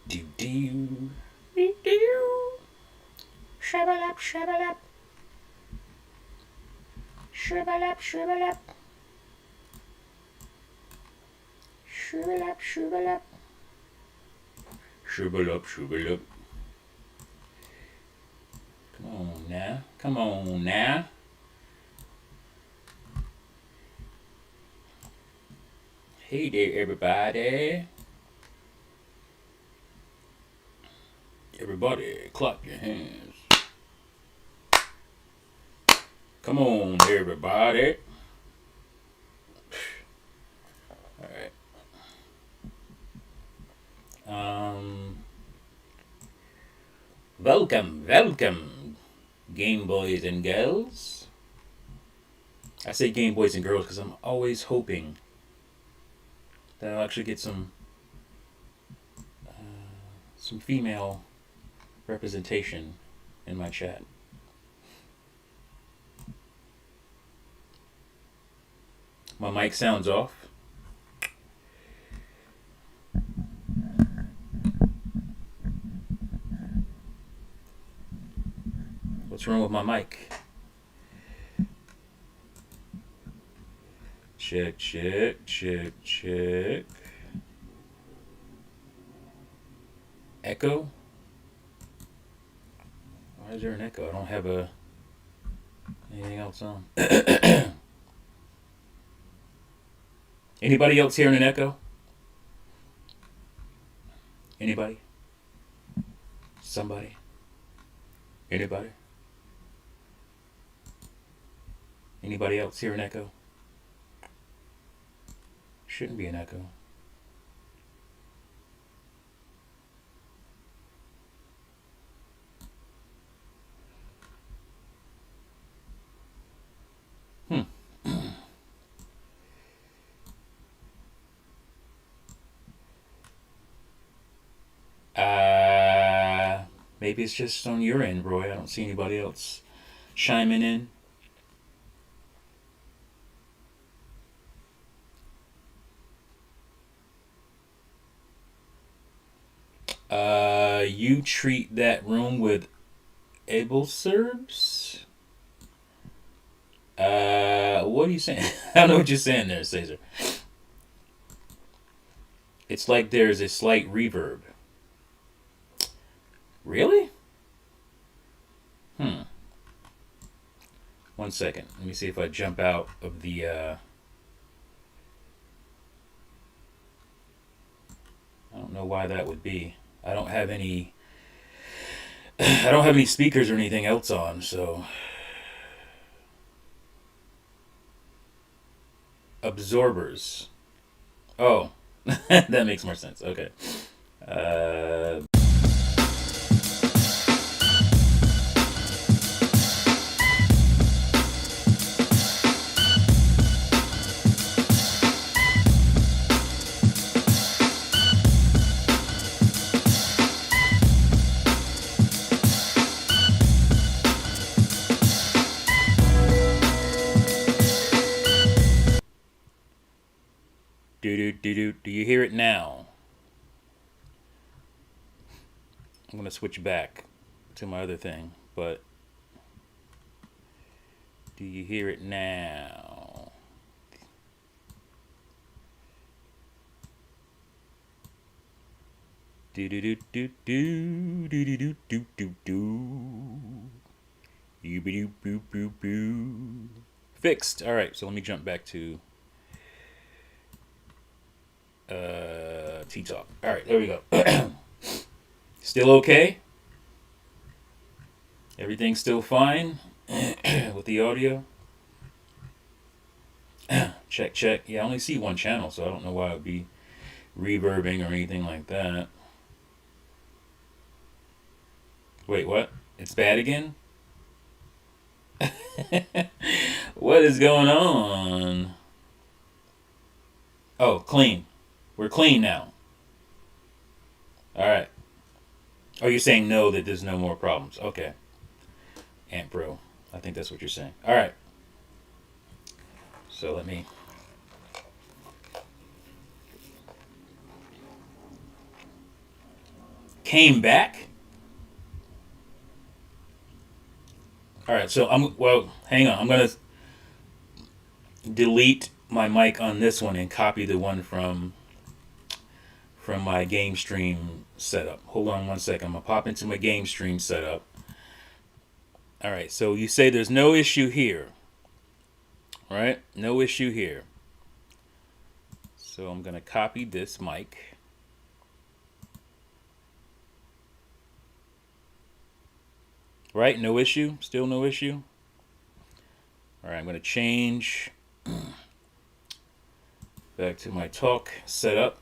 Do do do do. Shabalap shabalap. Shabalap shabalap. Shabalap shabalap. Shabalap shabalap. Come on now. Come on now. Hey there, everybody. Everybody, clap your hands. Come on, everybody. All right. Welcome, welcome, Game Boys and girls. I say Game Boys and girls because I'm always hoping that I'll actually get some female representation in my chat. My mic sounds off. What's wrong with my mic? Check, check, check, check. Echo? Why is there an echo? I don't have anything else on. Anybody else hearing an echo? Anybody? Somebody? Anybody? Anybody else hear an echo? Shouldn't be an echo. Maybe it's just on your end, Roy. I don't see anybody else chiming in. You treat that room with able serbs? What are you saying? I don't know what you're saying there, Caesar. It's like there's a slight reverb. Really? 1 second. Let me see if I jump out of the. I don't know why that would be. I don't have any. I don't have any speakers or anything else on, so. Absorbers. Oh, that makes more sense. Okay. Do you hear it now? I'm going to switch back to my other thing, but do you hear it now? Do do do do do do do do do do do. Boo boo boo boo. Fixed. All right, so let me jump back to T-Talk. All right, there we go. Still okay? Everything's still fine with the audio? Check, check. Yeah, I only see one channel, so I don't know why it would be reverbing or anything like that. Wait, what? It's bad again? What is going on? Oh, clean. We're clean now. All right. Oh, you're saying no, that there's no more problems. Okay. Ant Bro. I think that's what you're saying. All right. So let me. came back? All right, so hang on. I'm going to delete my mic on this one and copy the one from my game stream setup. Hold on one second. I'm going to pop into my game stream setup. All right, so you say there's no issue here, right? No issue here. So I'm going to copy this mic. Right? No issue? Still no issue? All right, I'm going to change back to my talk setup.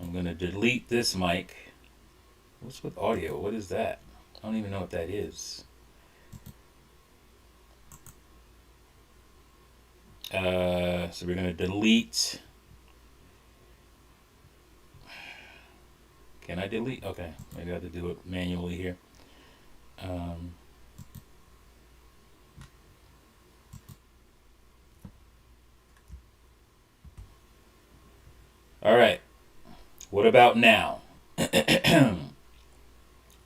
I'm going to delete this mic. What's with audio? What is that? I don't even know what that is. So we're going to delete. Can I delete? Okay, maybe I have to do it manually here. All right. What about now?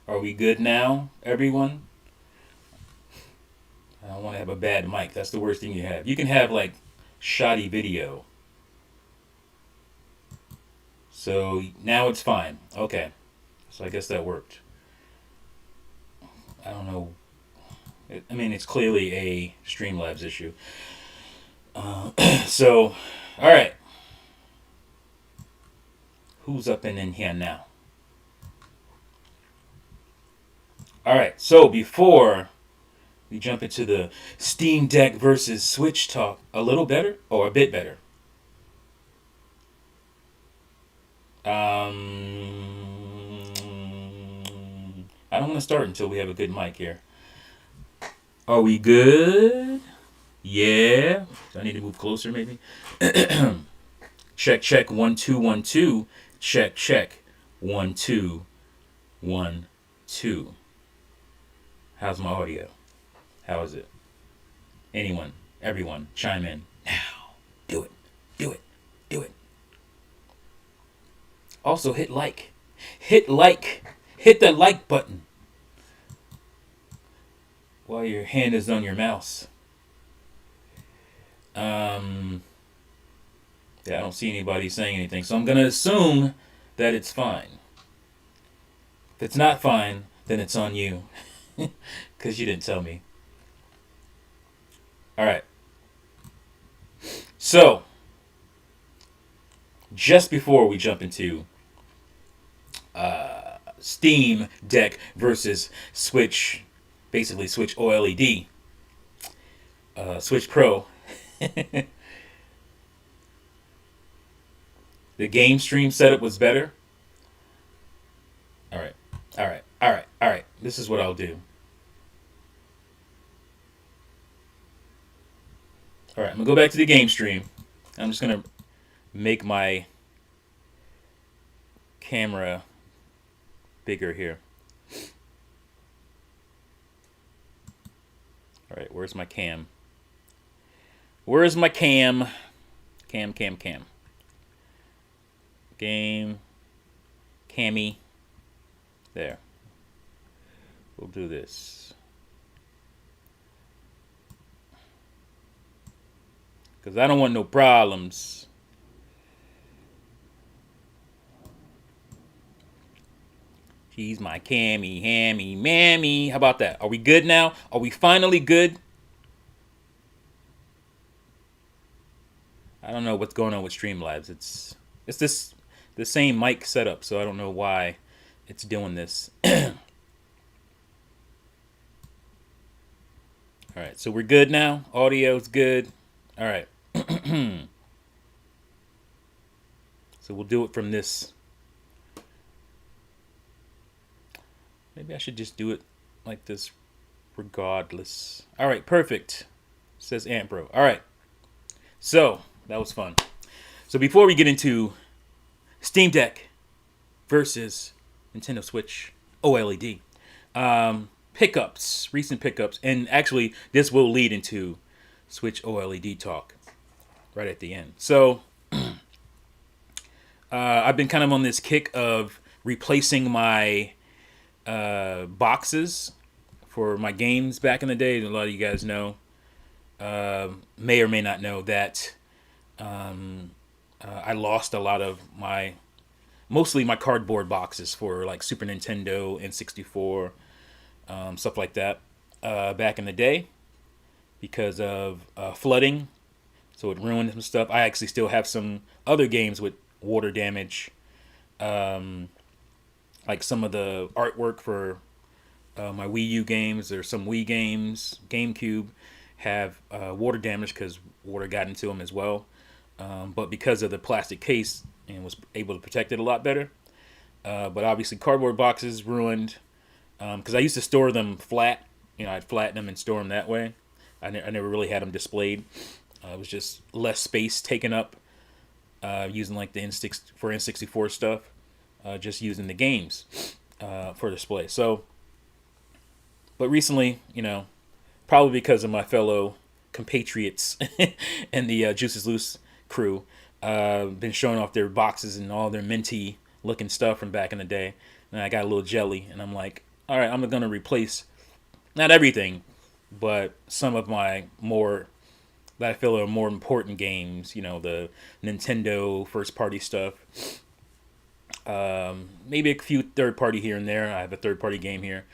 Are we good now, everyone? I don't want to have a bad mic. That's the worst thing you have. You can have like shoddy video. So now it's fine. Okay. So I guess that worked. I don't know. I mean, it's clearly a Streamlabs issue. So, all right. Who's up and in here now? All right. So before we jump into the Steam Deck versus Switch talk, a little better or a bit better? I don't want to start until we have a good mic here. Are we good? Yeah. Do I need to move closer maybe? Check 1 2 1 2. Check 1 2 1 2. How's my audio? How is it? Anyone, everyone, chime in now. Do it. Do it. Do it. Also hit like. Hit like. Hit the like button while your hand is on your mouse. Yeah, I don't see anybody saying anything, so I'm going to assume that it's fine. If it's not fine, then it's on you, because you didn't tell me. All right. So, just before we jump into Steam Deck versus Switch, basically Switch OLED, Switch Pro, the game stream setup was better. All right. This is what I'll do. All right, I'm going to go back to the game stream. I'm just going to make my camera bigger here. All right, where's my cam? Where's my cam? Cam. Game. Cammy. There. We'll do this. Because I don't want no problems. She's my cammy, hammy, mammy. How about that? Are we good now? Are we finally good? I don't know what's going on with Streamlabs. It's the same mic setup, so I don't know why it's doing this. All right, so we're good now. Audio's good. All right. So we'll do it from this. Maybe I should just do it like this regardless. All right, perfect. Says Antbro. All right. So, that was fun. So before we get into Steam Deck versus Nintendo Switch OLED, recent pickups, and actually this will lead into Switch OLED talk right at the end. So, I've been kind of on this kick of replacing my boxes for my games back in the day. A lot of you guys know, may or may not know that I lost a lot of mostly my cardboard boxes for like Super Nintendo, N64, stuff like that, back in the day because of flooding. So it ruined some stuff. I actually still have some other games with water damage, like some of the artwork for my Wii U games. There's some Wii games, GameCube, have water damage because water got into them as well. But because of the plastic case, and was able to protect it a lot better. But obviously, cardboard boxes ruined because I used to store them flat. I'd flatten them and store them that way. I never really had them displayed. It was just less space taken up using like the N64 stuff, just using the games for display. So, but recently, probably because of my fellow compatriots and the Juices Loose crew, been showing off their boxes and all their minty looking stuff from back in the day, and I got a little jelly, and I'm like, all right, I'm gonna replace not everything, but some of my more that I feel are more important games. The Nintendo first party stuff. Maybe a few third party here and there. I have a third party game here.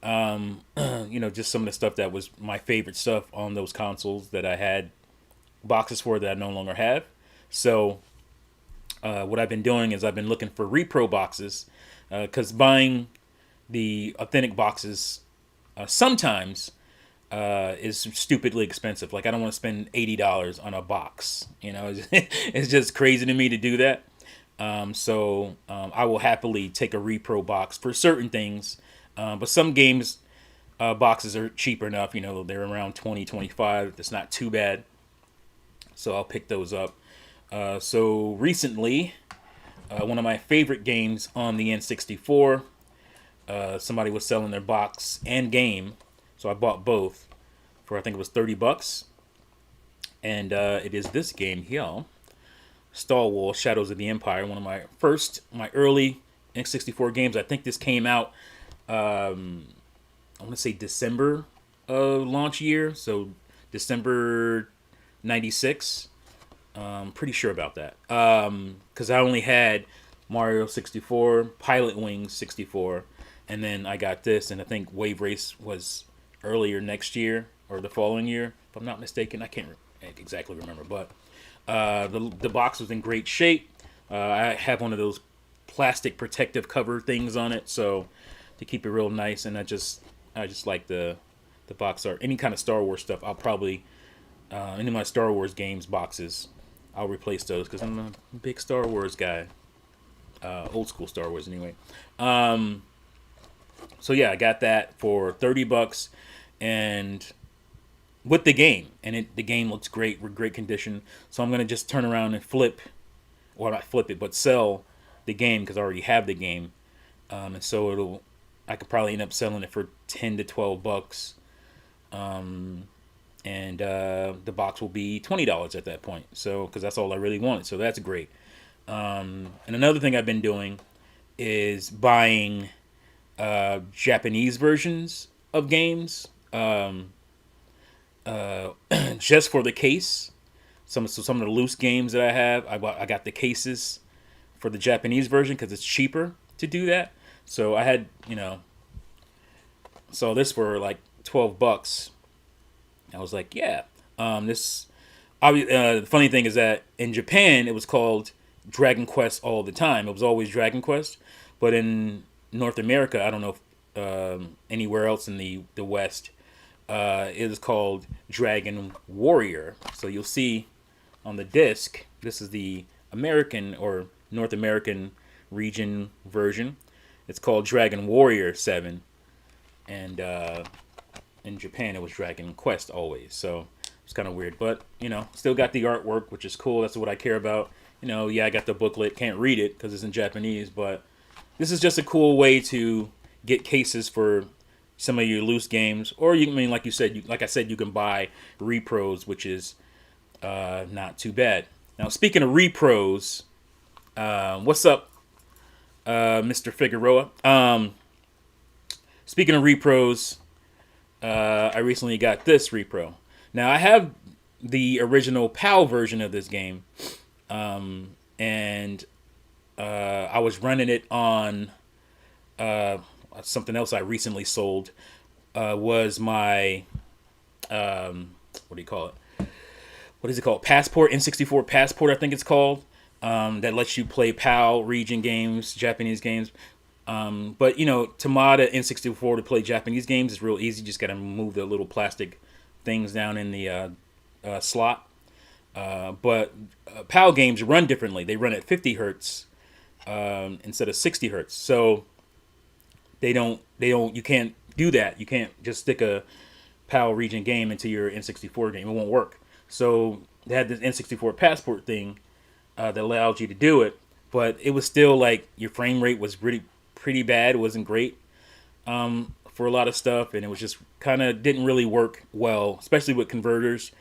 Just some of the stuff that was my favorite stuff on those consoles that I had boxes for that I no longer have. So what I've been doing is I've been looking for repro boxes because buying the authentic boxes sometimes is stupidly expensive. Like I don't want to spend $80 on a box. It's just crazy to me to do that. So I will happily take a repro box for certain things. But some games boxes are cheaper enough. They're around 20, 25. That's not too bad. So I'll pick those up. So recently, one of my favorite games on the N64, somebody was selling their box and game. So I bought both for, I think it was $30. And it is this game here, Star Wars Shadows of the Empire, one of my early N64 games. I think this came out, I want to say December launch year. So December 96. Pretty sure about that. Because I only had Mario 64, Pilot Wings 64, and then I got this, and I think Wave Race was earlier next year or the following year, if I'm not mistaken. I can't exactly remember, but the box was in great shape. I have one of those plastic protective cover things on it, so to keep it real nice. And I just like the box art. Any kind of Star Wars stuff, I'll probably any of my Star Wars games boxes, I'll replace those because I'm a big Star Wars guy. Old school Star Wars anyway. So yeah, I got that for $30 and with the game, and the game looks great. We're great condition. So I'm gonna just turn around and not flip it, but sell the game because I already have the game. And so I could probably end up selling it for $10 to $12. And the box will be $20 at that point. So because that's all I really wanted. So that's great. And another thing I've been doing is buying Japanese versions of games. Just for the case. Some of the loose games that I have, I got the cases for the Japanese version because it's cheaper to do that. So I had, saw this for like $12. I was like, yeah. The funny thing is that in Japan it was called Dragon Quest all the time. It was always Dragon Quest, but in North America, I don't know if anywhere else in the West, it is called Dragon Warrior. So you'll see on the disc, this is the American or North American region version. It's called Dragon Warrior 7, and in Japan it was Dragon Quest always. So it's kind of weird, but still got the artwork, which is cool. That's what I care about. Yeah, I got the booklet. Can't read it because it's in Japanese, but this is just a cool way to get cases for some of your loose games, or like I said, you can buy repros, which is not too bad. Now, speaking of repros, What's up, Mr. Figueroa? Speaking of repros, I recently got this repro. Now I have the original PAL version of this game, and I was running it on something else I recently sold. Was my what do you call it? What is it called? Passport, N64 Passport, I think it's called. That lets you play PAL region games, Japanese games. But to mod an N64 to play Japanese games is real easy. Just gotta move the little plastic things down in the slot. But PAL games run differently. They run at 50 hertz instead of 60 hertz. So you can't do that. You can't just stick a PAL region game into your N64 game. It won't work. So they had this N64 Passport thing that allowed you to do it, but it was still like your frame rate was pretty bad. It wasn't great for a lot of stuff, and it was just kind of didn't really work well, especially with converters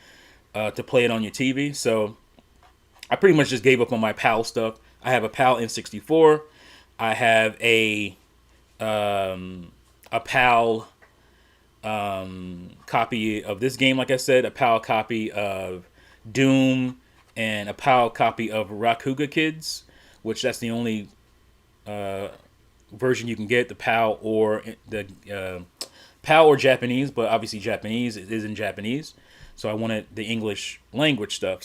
to play it on your TV. So I pretty much just gave up on my PAL stuff. I have a PAL N64. I have a PAL copy of this game, like I said, a PAL copy of Doom, and a PAL copy of Rakuga Kids, which that's the only version you can get, the PAL or the PAL or Japanese, but obviously Japanese, it is in Japanese. So I wanted the English language stuff.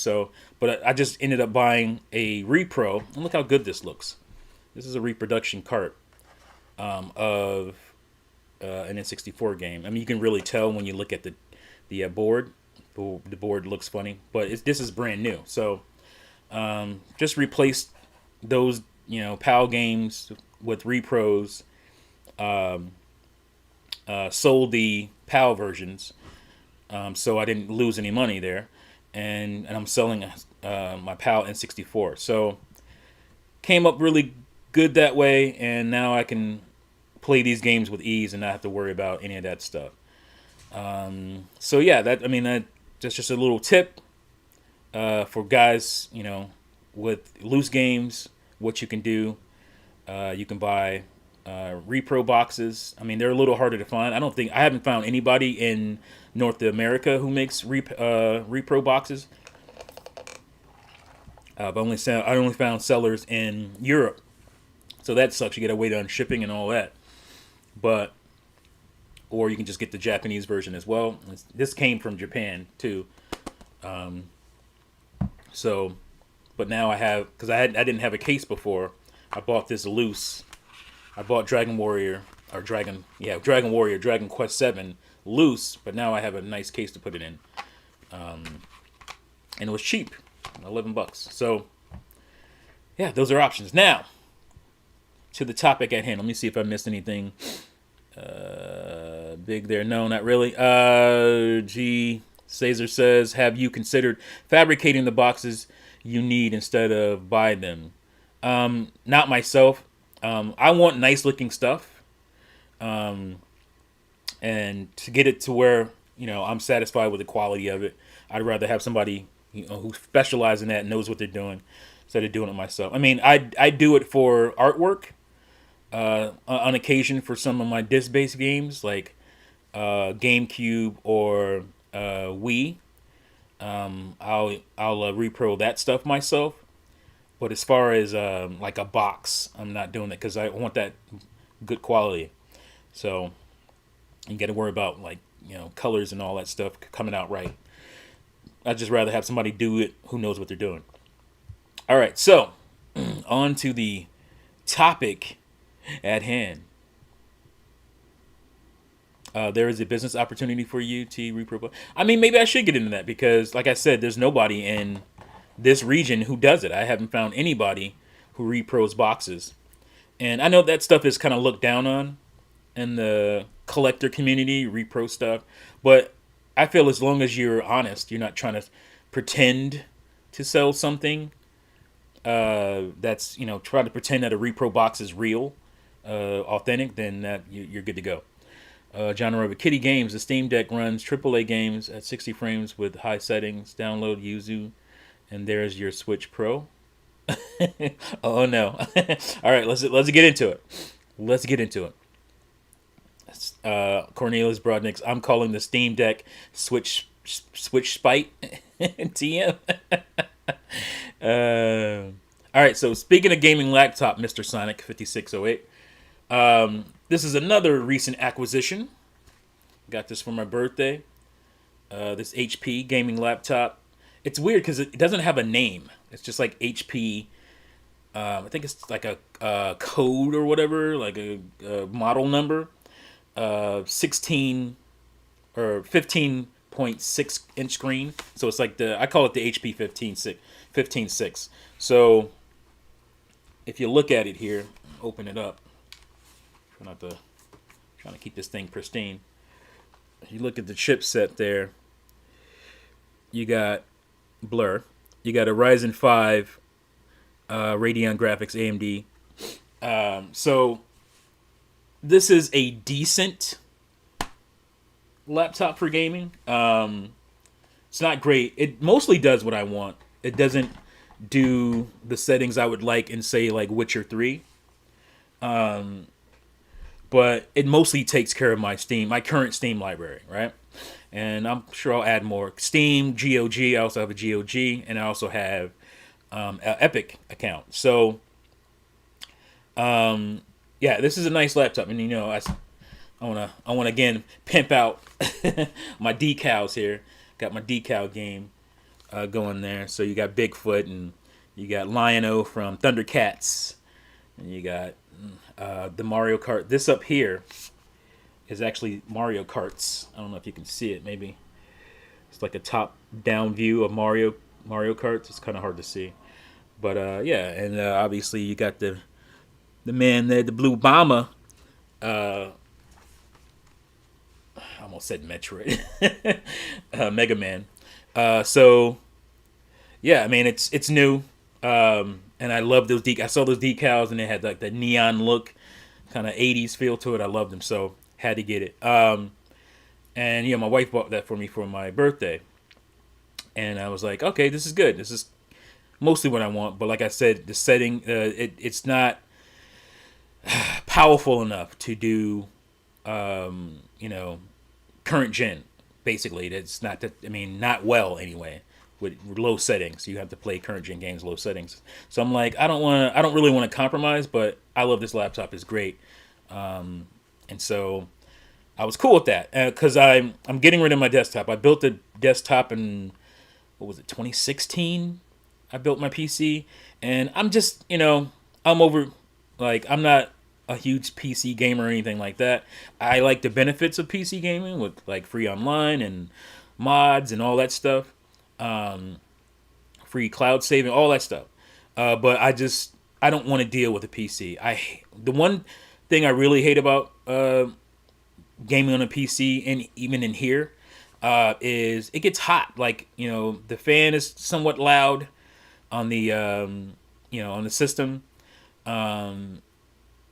But I just ended up buying a repro, and look how good this looks. This is a reproduction cart of an N64 game. I mean, you can really tell when you look at the board. The board looks funny, but this is brand new. So just replaced those PAL games with repros. Sold the PAL versions, so I didn't lose any money there, and I'm selling my PAL N64. So came up really good that way, and now I can play these games with ease and not have to worry about any of that stuff. So yeah, that's just a little tip for guys, with loose games. What you can do, you can buy repro boxes. I mean, they're a little harder to find. I haven't found anybody in North America who makes repro boxes. I only found sellers in Europe, so that sucks. You got to wait on shipping and all that. Or you can just get the Japanese version as well. This came from Japan too. But now I have, because I didn't have a case before. I bought this loose. I bought Dragon Warrior Dragon Quest 7 loose, but now I have a nice case to put it in. And it was cheap, $11. So yeah, those are options. Now to the topic at hand. Let me see if I missed anything big there. No, not really. Caesar says, have you considered fabricating the boxes you need instead of buy them? Not myself. I want nice looking stuff. And to get it to where, I'm satisfied with the quality of it, I'd rather have somebody, who specializes in that and knows what they're doing instead of doing it myself. I mean, I do it for artwork, on occasion for some of my disc-based games like GameCube or Wii. I'll repro that stuff myself. But as far as like a box, I'm not doing it because I want that good quality. So you got to worry about colors and all that stuff coming out right. I'd just rather have somebody do it who knows what they're doing. All right, so on to the topic at hand. There is a business opportunity for you to repro. I mean, maybe I should get into that because, like I said, there's nobody in this region who does it. I haven't found anybody who repros boxes. And I know that stuff is kind of looked down on in the collector community, repro stuff. But I feel as long as you're honest, you're not trying to pretend to sell something that's, try to pretend that a repro box is real, authentic, then that you're good to go. John Robert Kitty Games, the Steam Deck runs AAA games at 60 frames with high settings. Download Yuzu, and there's your Switch Pro. Oh no! All right, let's get into it. Let's get into it. Cornelius Brodnick's. I'm calling the Steam Deck Switch Spite TM. All right, so speaking of gaming laptop, Mr. Sonic 5608. This is another recent acquisition. Got this for my birthday. This HP gaming laptop. It's weird because it doesn't have a name. It's just like HP. I think it's like a code or whatever, like a model number. 16 or 15.6 inch screen. So it's like I call it the HP 15.6. So if you look at it here, open it up. Trying to keep this thing pristine. If you look at the chipset there, you got Blur. You got a Ryzen 5 Radeon Graphics AMD. So this is a decent laptop for gaming. It's not great. It mostly does what I want. It doesn't do the settings I would like in, say, like Witcher 3. But it mostly takes care of my current Steam library, right? And I'm sure I'll add more. Steam, GOG. I also have a GOG, and I also have an Epic account. So, yeah, this is a nice laptop, and I wanna again pimp out my decals here. Got my decal game going there. So you got Bigfoot, and you got Lion-O from Thundercats, and you got the Mario Kart. This up here is actually Mario Karts. I don't know if you can see it. Maybe it's like a top-down view of Mario Karts. It's kind of hard to see, but yeah. And obviously you got the man there, the Blue Bomber. I almost said Metroid, Mega Man. So yeah, I mean it's new. And I love those I saw those decals, and they had like the neon look, kind of 80s feel to it. I loved them, so had to get it. And my wife bought that for me for my birthday, and I was like, okay, this is good. This is mostly what I want. But like I said, the setting, it's not powerful enough to do, current gen. Basically, it's not that. I mean, not well anyway. With low settings, you have to play current gen games low settings. So I'm like, I don't really want to compromise, but I love this laptop. It's great, and so I was cool with that because I'm getting rid of my desktop. I built a desktop in, what was it, 2016? I built my PC, and I'm just I'm over, like, I'm not a huge PC gamer or anything like that. I like the benefits of PC gaming with like free online and mods and all that stuff. Free cloud saving, all that stuff. But I don't want to deal with a PC. The one thing I really hate about gaming on a PC, and even in here, is it gets hot. Like, the fan is somewhat loud on the on the system.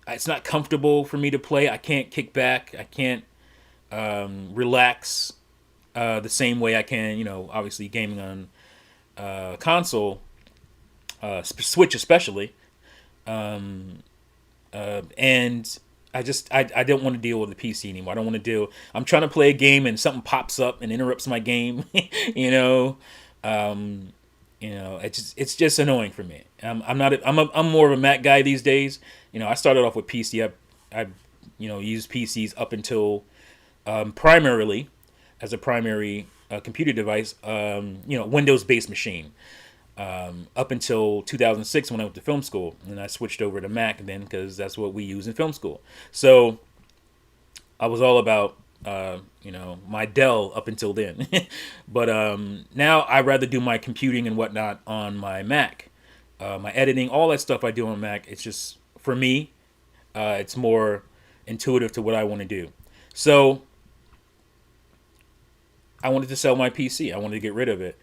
It's not comfortable for me to play. I can't kick back. I can't relax the same way I can, obviously gaming on console, Switch especially. And I don't want to deal with the PC anymore. I don't want to deal. I'm trying to play a game and something pops up and interrupts my game. It's just annoying for me. I'm more of a Mac guy these days. I started off with PC. I used PCs up until primarily as a primary computer device, Windows-based machine, up until 2006 when I went to film school, and I switched over to Mac then because that's what we use in film school. So I was all about my Dell up until then, but now I rather do my computing and whatnot on my Mac, my editing, all that stuff I do on Mac. It's just, for me, it's more intuitive to what I want to do. So I wanted to sell my PC. I wanted to get rid of it.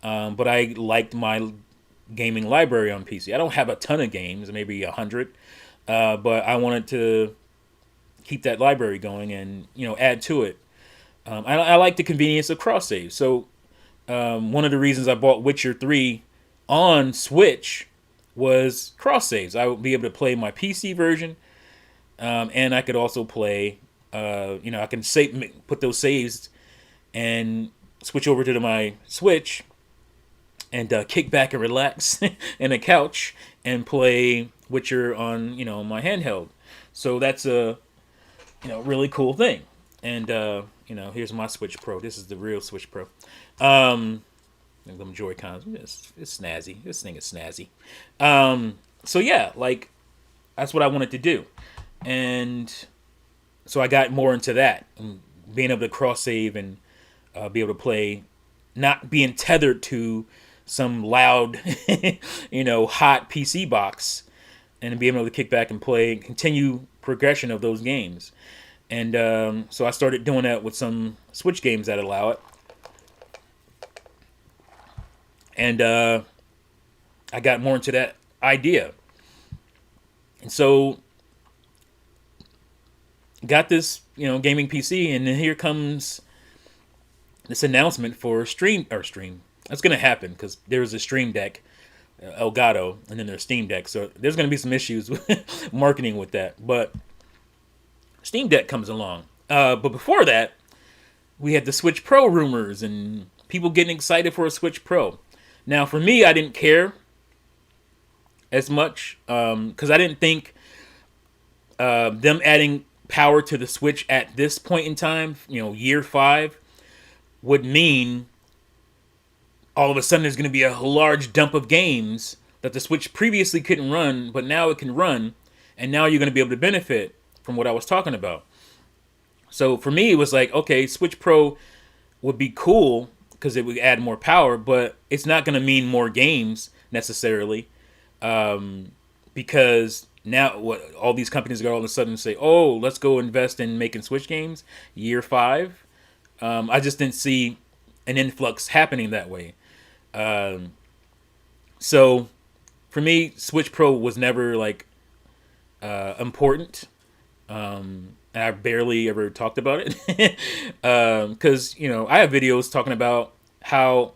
But I liked my gaming library on PC. I don't have a ton of games, maybe 100. But I wanted to keep that library going and, add to it. I like the convenience of cross save. So one of the reasons I bought Witcher 3 on Switch was cross saves. I would be able to play my PC version, and I could also play. I can put those saves and switch over to my Switch and kick back and relax in a couch and play Witcher on my handheld. So that's a really cool thing. And here's my Switch Pro. This is the real Switch Pro. Them Joy Cons. It's snazzy. This thing is snazzy. So yeah, like that's what I wanted to do, and so I got more into that, and being able to cross save and be able to play, not being tethered to some loud, hot PC box, and being able to kick back and play and continue progression of those games. And so I started doing that with some Switch games that allow it. And I got more into that idea. And so got this, gaming PC, and then here comes this announcement for stream. That's going to happen because there's a Stream Deck, Elgato, and then there's Steam Deck. So there's going to be some issues with marketing with that. But Steam Deck comes along. But before that, we had the Switch Pro rumors and people getting excited for a Switch Pro. Now, for me, I didn't care as much because I didn't think them adding power to the Switch at this point in time, year 5, would mean all of a sudden there's going to be a large dump of games that the Switch previously couldn't run, but now it can run, and now you're going to be able to benefit from what I was talking about. So for me, it was like, okay, Switch Pro would be cool because it would add more power, but it's not going to mean more games necessarily, because now all these companies are all of a sudden say, oh, let's go invest in making Switch games year 5. I just didn't see an influx happening that way. So for me, Switch Pro was never like important. I barely ever talked about it because I have videos talking about how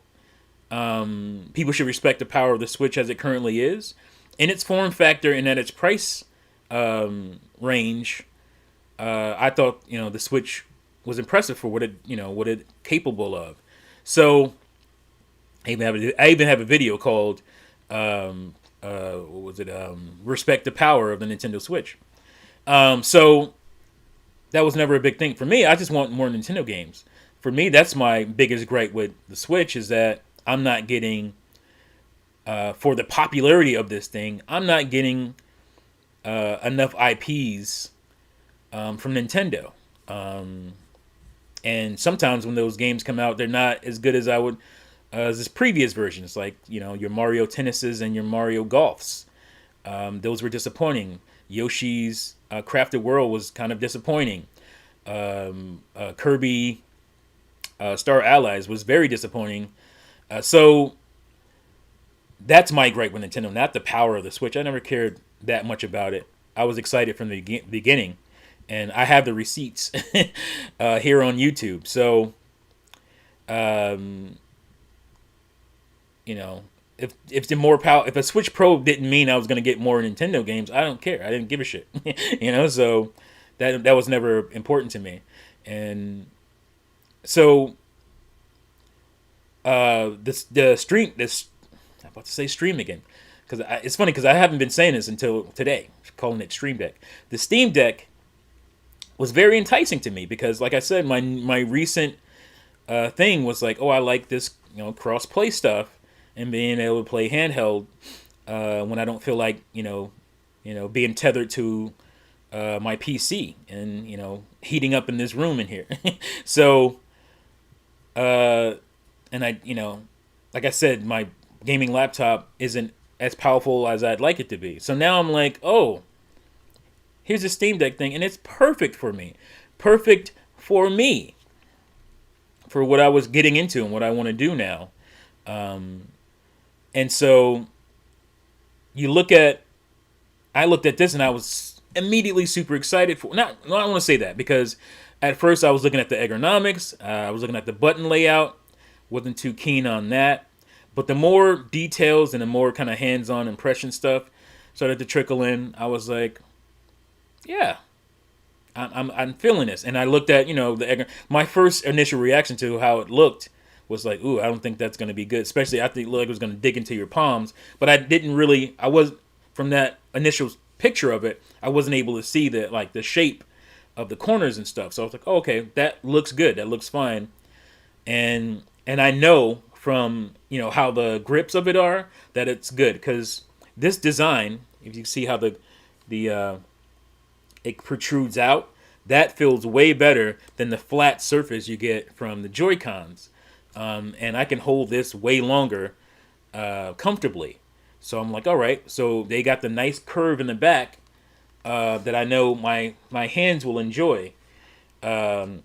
people should respect the power of the Switch as it currently is, in its form factor and at its price range. I thought the Switch was impressive for what it capable of. So I even have a video called what was it? Respect the power of the Nintendo Switch. So that was never a big thing for me. I just want more Nintendo games. For me, that's my biggest gripe with the Switch, is that I'm not getting, for the popularity of this thing, I'm not getting enough IPs from Nintendo. And sometimes when those games come out, they're not as good as I would, as this previous versions, like, your Mario Tennises and your Mario Golfs. Those were disappointing. Yoshi's Crafted World was kind of disappointing. Kirby Star Allies was very disappointing. So that's my gripe with Nintendo, not the power of the Switch. I never cared that much about it. I was excited from the beginning, and I have the receipts here on YouTube. So, if the more power, if a Switch Pro didn't mean I was going to get more Nintendo games, I don't care. I didn't give a shit. So that was never important to me. And so I'm about to say stream again, because it's funny because I haven't been saying this until today, calling it Stream Deck. The Steam Deck was very enticing to me because, like I said, my recent thing was like, oh, I like this cross play stuff and being able to play handheld when I don't feel like being tethered to my PC and heating up in this room in here. So and I like I said, my gaming laptop isn't as powerful as I'd like it to be. So now I'm like, oh, here's a Steam Deck thing, and it's perfect for me. Perfect for me. For what I was getting into and what I want to do now. And so I looked at this and I was immediately super excited for, I don't want to say that, because at first I was looking at the ergonomics, I was looking at the button layout, wasn't too keen on that. But the more details and the more kind of hands-on impression stuff started to trickle in, I was like, yeah, I'm feeling this. And I looked at, my first initial reaction to how it looked was like, ooh, I don't think that's going to be good. Especially I think it looked like it was going to dig into your palms. But I was, from that initial picture of it, I wasn't able to see the shape of the corners and stuff. So I was like, oh, okay, that looks good. That looks fine. And I know from, how the grips of it are that it's good, because this design, if you see how the it protrudes out, that feels way better than the flat surface you get from the Joy-Cons. And I can hold this way longer comfortably. So I'm like, all right. So they got the nice curve in the back that I know my hands will enjoy. Um,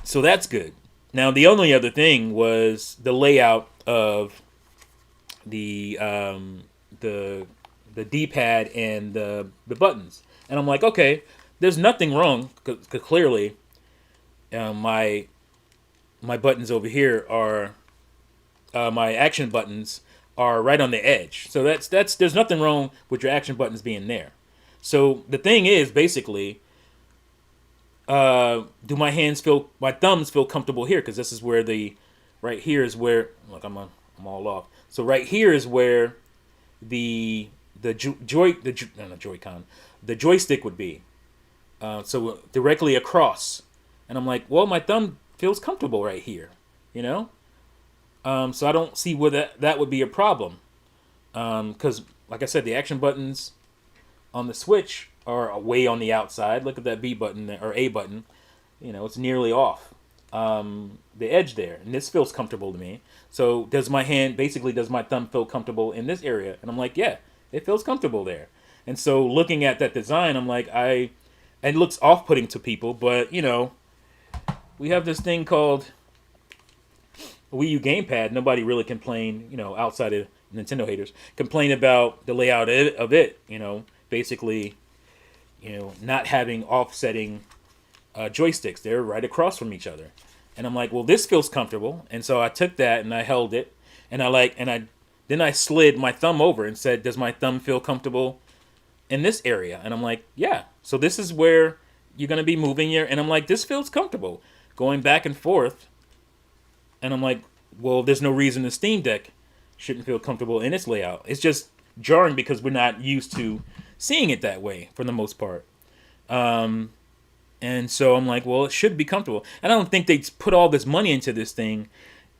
so that's good. Now the only other thing was the layout of the um, the the D-pad and the buttons, and I'm like, okay, there's nothing wrong, because clearly my buttons over here are my action buttons are right on the edge. So that's there's nothing wrong with your action buttons being there. So the thing is basically, do my thumbs feel comfortable here? Because this is where right here is where, look, I'm all off. So right here is where the no, Joy-Con, the joystick would be. So directly across, and I'm like, well, my thumb feels comfortable right here, you know. So I don't see where that would be a problem. Because like I said, the action buttons on the Switch are way on the outside. Look at that B button there, or A button. It's nearly off the edge there, and this feels comfortable to me. So does my thumb feel comfortable in this area? And I'm like, yeah, it feels comfortable there. And so looking at that design, I'm like, and it looks off-putting to people, but we have this thing called Wii U gamepad. Nobody really complained, outside of Nintendo haters, complain about the layout of it. Basically, not having offsetting joysticks. They're right across from each other. And I'm like, well, this feels comfortable. And so I took that and I held it, and then I slid my thumb over and said, does my thumb feel comfortable in this area? And I'm like, yeah. So this is where you're going to be moving and I'm like, this feels comfortable going back and forth. And I'm like, well, there's no reason the Steam Deck shouldn't feel comfortable in its layout. It's just jarring because we're not used to seeing it that way for the most part. And so I'm like, well, it should be comfortable. And I don't think they put all this money into this thing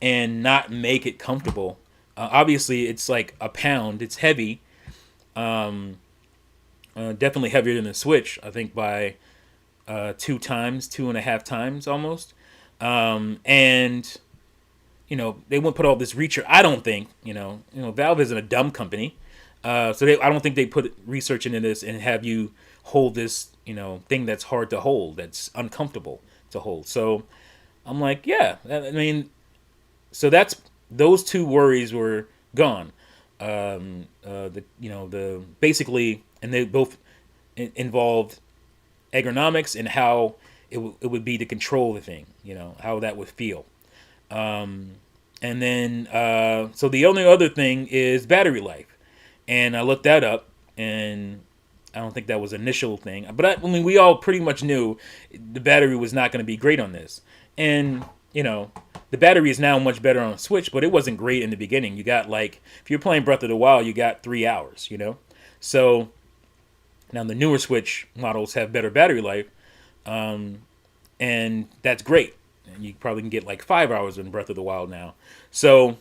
and not make it comfortable. Obviously, it's like a pound. It's heavy. Definitely heavier than the Switch, I think by 2.5 times almost. And they won't put all this research. I don't think, Valve isn't a dumb company. I don't think they put research into this and have you hold this, thing that's hard to hold, that's uncomfortable to hold. So I'm like, yeah, I mean, so those two worries were gone. The basically, and they both involved ergonomics and how it would be to control the thing, how that would feel. And then, so the only other thing is battery life. And I looked that up, and I don't think that was an initial thing. But we all pretty much knew the battery was not going to be great on this. And, the battery is now much better on Switch, but it wasn't great in the beginning. You got, if you're playing Breath of the Wild, you got 3 hours, So, now the newer Switch models have better battery life, and that's great. And you probably can get 5 hours in Breath of the Wild now. So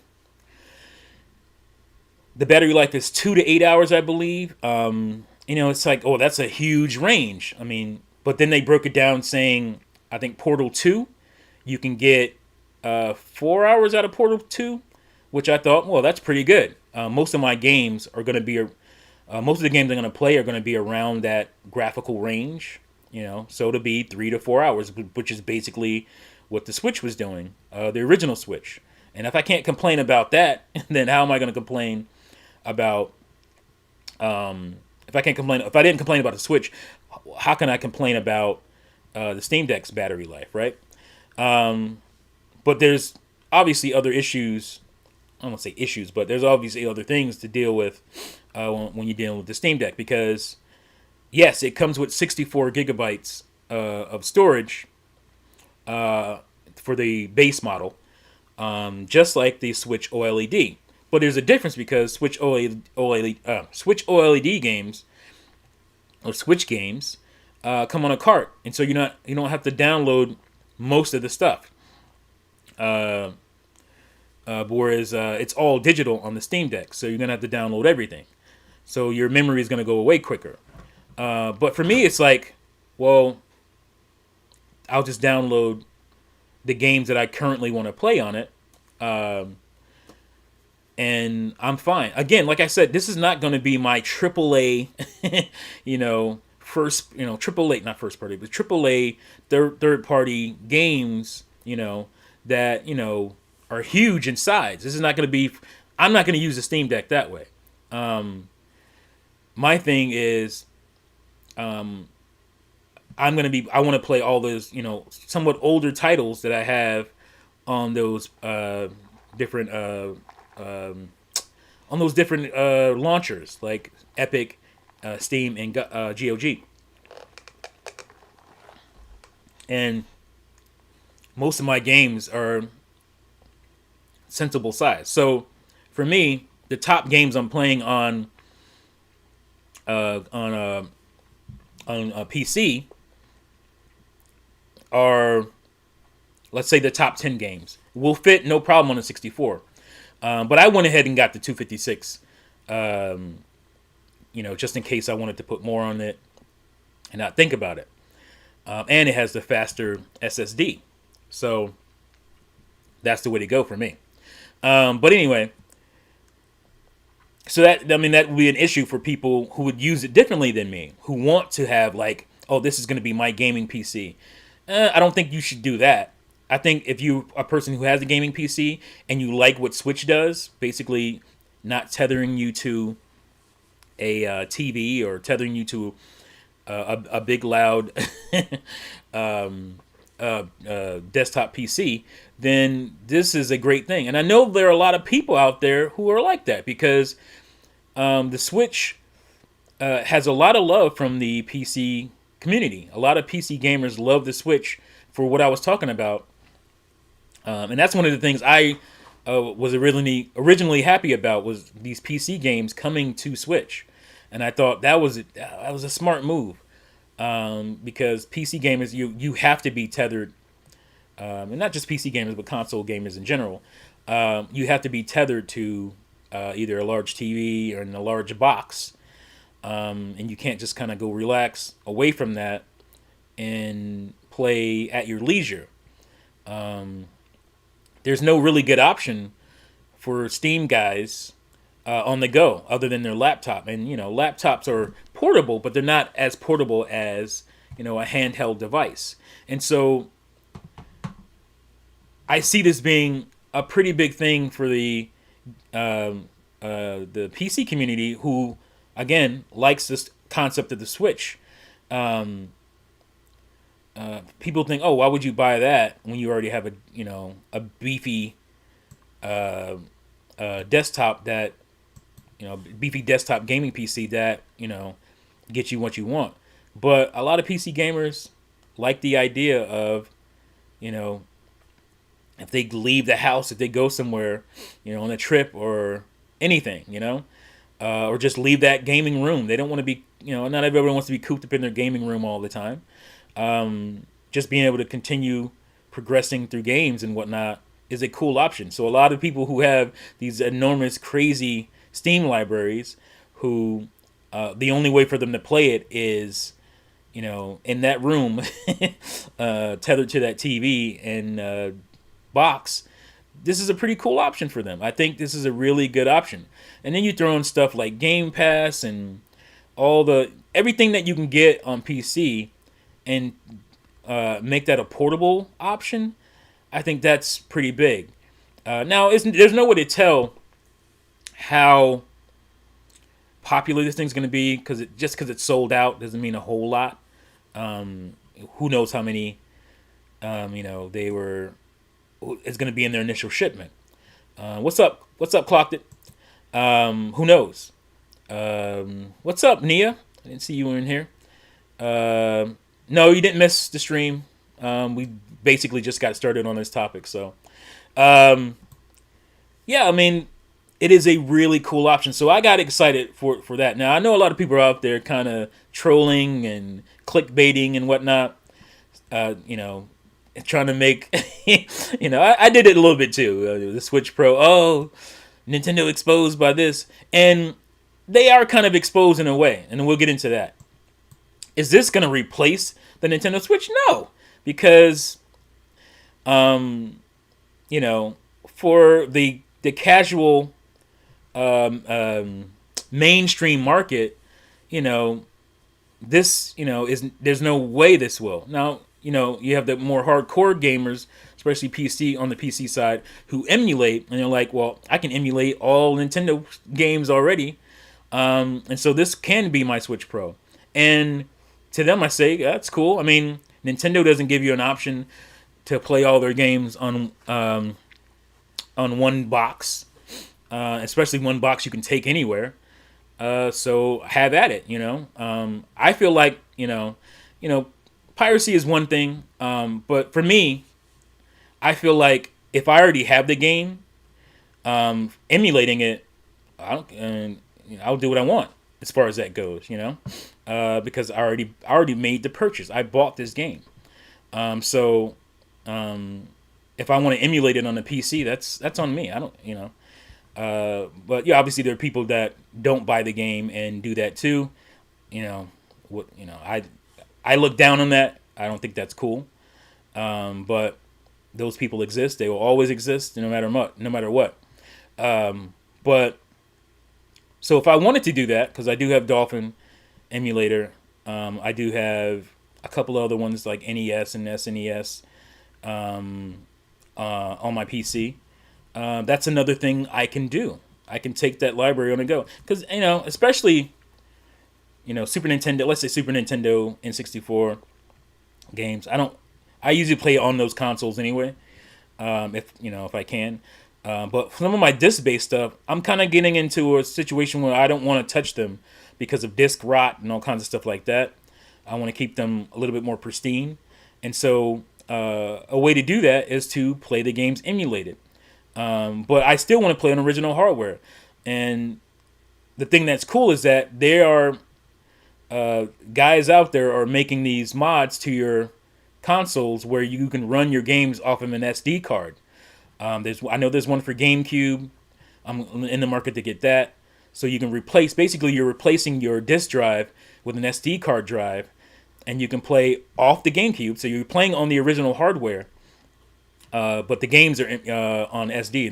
the battery life is 2 to 8 hours, I believe. It's like, oh, that's a huge range. I mean, but then they broke it down saying, I think Portal 2, you can get 4 hours out of Portal 2, which I thought, well, that's pretty good. Most of my games are going to be, most of the games I'm going to play are going to be around that graphical range, so to be 3 to 4 hours, which is basically what the Switch was doing, the original Switch. And if I can't complain about that, then how am I going to complain about, if I didn't complain about the Switch, how can I complain about the Steam Deck's battery life, right? But there's obviously other issues I don't want to say issues, but there's obviously other things to deal with when you're dealing with the Steam Deck, because yes, it comes with 64 gigabytes of storage for the base model, just like the Switch OLED. But there's a difference, because Switch OLED games or Switch games come on a cart, and so you don't have to download most of the stuff. Whereas it's all digital on the Steam Deck, so you're gonna have to download everything. So your memory is gonna go away quicker. But for me, it's like, well, I'll just download the games that I currently want to play on it, and I'm fine. Again, like I said, this is not going to be my AAA, AAA, not first party, but AAA third party games, that are huge in size. This is not going to be. I'm not going to use the Steam Deck that way. My thing is, I want to play all those, somewhat older titles that I have on those different launchers like Epic, Steam, and GOG. And most of my games are sensible size. So for me, the top games I'm playing on a PC are, let's say, the top 10 games. Will fit no problem on a 64. But I went ahead and got the 256, just in case I wanted to put more on it and not think about it. And it has the faster SSD. So that's the way to go for me. But anyway, so that would be an issue for people who would use it differently than me, who want to have like, oh, this is going to be my gaming PC. I don't think you should do that. I think if you're a person who has a gaming PC and you like what Switch does, basically not tethering you to a TV or tethering you to a big loud desktop PC, then this is a great thing. And I know there are a lot of people out there who are like that, because the Switch has a lot of love from the PC community. A lot of PC gamers love the Switch for what I was talking about. And that's one of the things I was originally happy about, was these PC games coming to Switch. And I thought that was a smart move, because PC gamers, you have to be tethered, and not just PC gamers, but console gamers in general. You have to be tethered to either a large TV or in a large box. And you can't just kind of go relax away from that and play at your leisure. There's no really good option for Steam guys on the go other than their laptop. And, laptops are portable, but they're not as portable as, a handheld device. And so I see this being a pretty big thing for the PC community, who, again, likes this concept of the Switch. People think, oh, why would you buy that when you already have a beefy desktop that, beefy desktop gaming PC that, gets you what you want. But a lot of PC gamers like the idea of, if they leave the house, if they go somewhere, on a trip or anything, or just leave that gaming room. They don't want to be, not everyone wants to be cooped up in their gaming room all the time. Just being able to continue progressing through games and whatnot is a cool option. So a lot of people who have these enormous, crazy Steam libraries, who the only way for them to play it is, in that room, tethered to that TV and box. This is a pretty cool option for them. I think this is a really good option. And then you throw in stuff like Game Pass and everything that you can get on PC, and make that a portable option. I think that's pretty big. Now, there's no way to tell how popular this thing's going to be, because it's sold out doesn't mean a whole lot. Who knows how many, it's going to be in their initial shipment. What's up? What's up, Clocked It? Who knows? What's up, Nia? I didn't see you in here. No, you didn't miss the stream. We basically just got started on this topic, so um, yeah, I mean, it is a really cool option. So I got excited for that. Now I know a lot of people are out there kind of trolling and clickbaiting and whatnot. You know, trying to make, I did it a little bit too. The Switch Pro. Oh, Nintendo exposed by this, and they are kind of exposed in a way, and we'll get into that. Is this going to replace the Nintendo Switch? No, because um, you know, for the casual um, um, mainstream market, you know, this is there's no way this will. Now, you have the more hardcore gamers, especially PC on the PC side, who emulate, and they're like, well, I can emulate all Nintendo games already, and so this can be my Switch Pro. And to them, I say, yeah, that's cool. I mean, Nintendo doesn't give you an option to play all their games on one box, especially one box you can take anywhere. So have at it. I feel like piracy is one thing, but for me, I feel like if I already have the game, emulating it, I'll do what I want as far as that goes. Because I already made the purchase. I bought this game. So if I want to emulate it on the PC, that's on me. I don't. But yeah, obviously there are people that don't buy the game and do that too. I look down on that. I don't think that's cool. But those people exist. They will always exist, no matter what. No matter what. But so if I wanted to do that, because I do have Dolphin emulator, I do have a couple other ones like NES and SNES on my PC. That's another thing I can do. I can take that library on the go, because especially Super Nintendo. Let's say Super Nintendo N64 games. I usually play on those consoles anyway. If I can. But some of my disc-based stuff, I'm kind of getting into a situation where I don't want to touch them because of disc rot and all kinds of stuff like that. I want to keep them a little bit more pristine, and so a way to do that is to play the games emulated. But I still want to play on original hardware. And the thing that's cool is that there are guys out there are making these mods to your consoles where you can run your games off of an SD card. I know there's one for GameCube. I'm in the market to get that. So you can you're replacing your disk drive with an SD card drive, and you can play off the GameCube. So you're playing on the original hardware. But the games are on SD.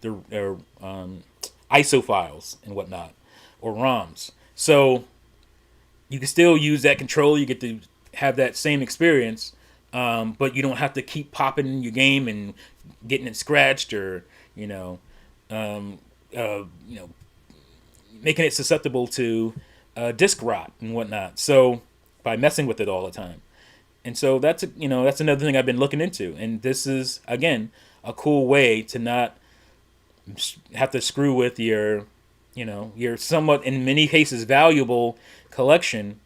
They're ISO files and whatnot, or ROMs. So you can still use that controller. You get to have that same experience, but you don't have to keep popping your game and getting it scratched, or um, uh, you know, making it susceptible to disk rot and whatnot. So by messing with it all the time. And so that's another thing I've been looking into, and this is again a cool way to not have to screw with your somewhat, in many cases, valuable collection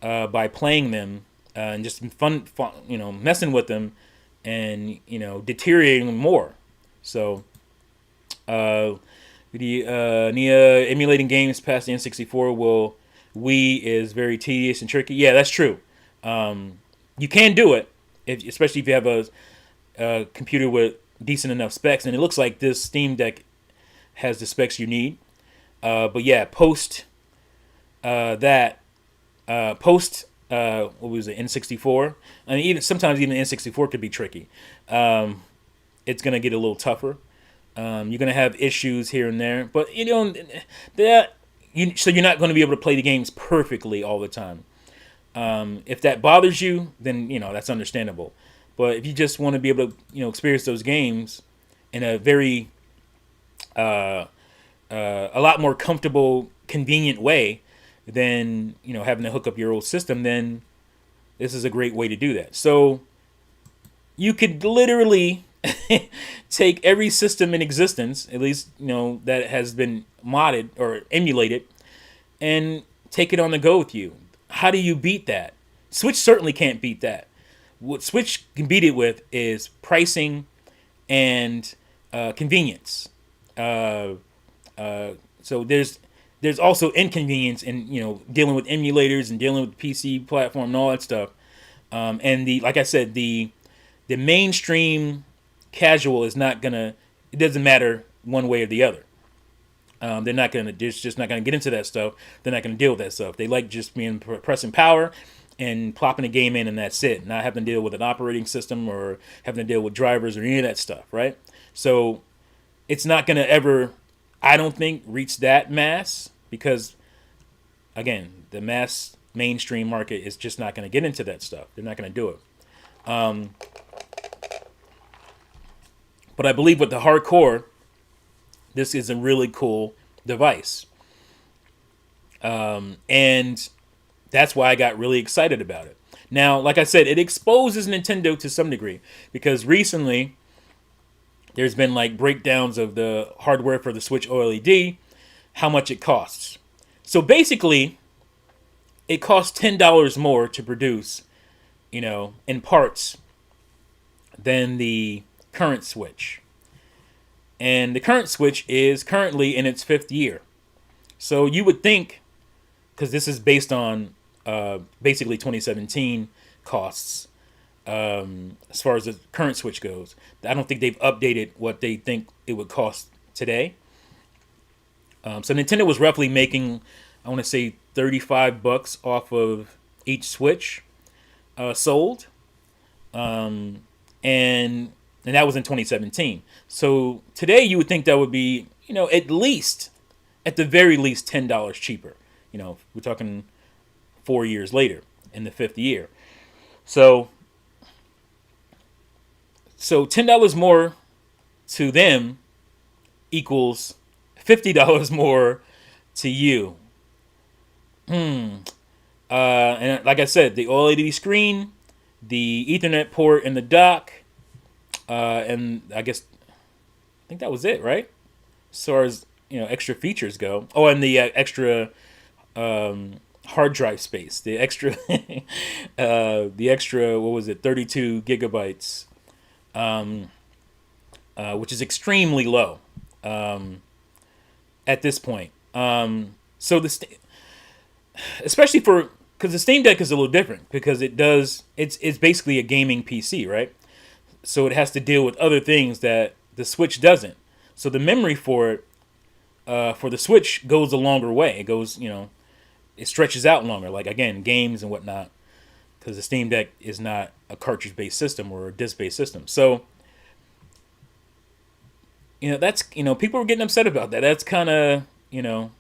by playing them and just fun, messing with them and deteriorating them more. So the Nia emulating games past the N64 Wii is very tedious and tricky. Yeah, that's true. You can do it, especially if you have a computer with decent enough specs, and it looks like this Steam Deck has the specs you need. But yeah, post what was it, N64? I mean, sometimes even N64 could be tricky. It's gonna get a little tougher. You're gonna have issues here and there, but so you're not going to be able to play the games perfectly all the time. If that bothers you, then that's understandable. But if you just want to be able to experience those games in a very a lot more comfortable, convenient way than having to hook up your old system, then this is a great way to do that. So you could literally take every system in existence, at least that has been modded or emulated, and take it on the go with you. How do you beat that? Switch certainly can't beat that. What Switch can beat it with is pricing and convenience. Uh, so there's also inconvenience in dealing with emulators and dealing with the PC platform and all that stuff. And like I said, the mainstream casual is not gonna. It doesn't matter one way or the other. They're not gonna. They're just not gonna get into that stuff. They're not gonna deal with that stuff. They like just being pressing power and plopping a game in, and that's it. Not having to deal with an operating system or having to deal with drivers or any of that stuff, right? So it's not gonna ever, I don't think, reach that mass because, again, the mass mainstream market is just not gonna get into that stuff. They're not gonna do it. But I believe with the hardcore, this is a really cool device. And that's why I got really excited about it. Now, like I said, it exposes Nintendo to some degree because recently there's been like breakdowns of the hardware for the Switch OLED, how much it costs. So basically, it costs $10 more to produce, in parts than the current Switch. And the current Switch is currently in its 5th year. So you would think, because this is based on basically 2017 costs, as far as the current Switch goes, I don't think they've updated what they think it would cost today. So Nintendo was roughly making, I want to say, $35 off of each Switch sold. And that was in 2017. So today you would think that would be, at the very least, $10 cheaper. We're talking 4 years later in the 5th year. So $10 more to them equals $50 more to you. And like I said, the OLED screen, the Ethernet port in the dock, and I think that was it, right? As far as extra features go. Oh, and the extra hard drive space, the extra, what was it, 32 gigabytes, which is extremely low at this point. So especially because the Steam Deck is a little different because it's basically a gaming PC, right? So it has to deal with other things that the Switch doesn't. So the memory for the Switch goes a longer way. It goes, it stretches out longer. Like, again, games and whatnot, because the Steam Deck is not a cartridge-based system or a disc-based system. So, that's, people were getting upset about that. That's kind of, and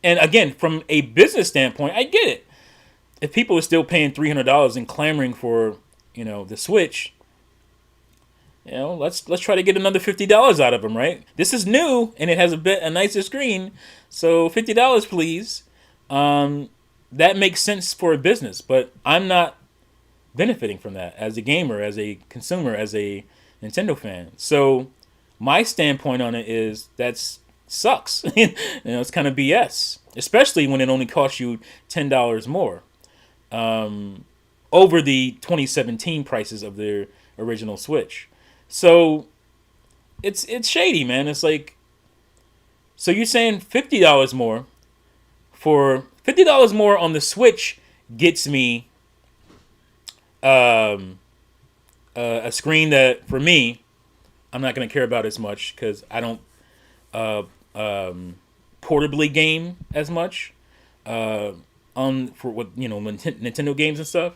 again, from a business standpoint, I get it. If people are still paying $300 and clamoring for, the Switch, let's try to get another $50 out of them, right? This is new and it has a nicer screen, so $50, please. That makes sense for a business, but I'm not benefiting from that as a gamer, as a consumer, as a Nintendo fan. So my standpoint on it is that's sucks. It's kind of BS, especially when it only costs you $10 more over the 2017 prices of their original Switch. So it's shady, man. It's like, so you're saying $50 more for $50 more on the Switch gets me a screen that, for me, I'm not going to care about as much because I don't portably game as much for what Nintendo games and stuff.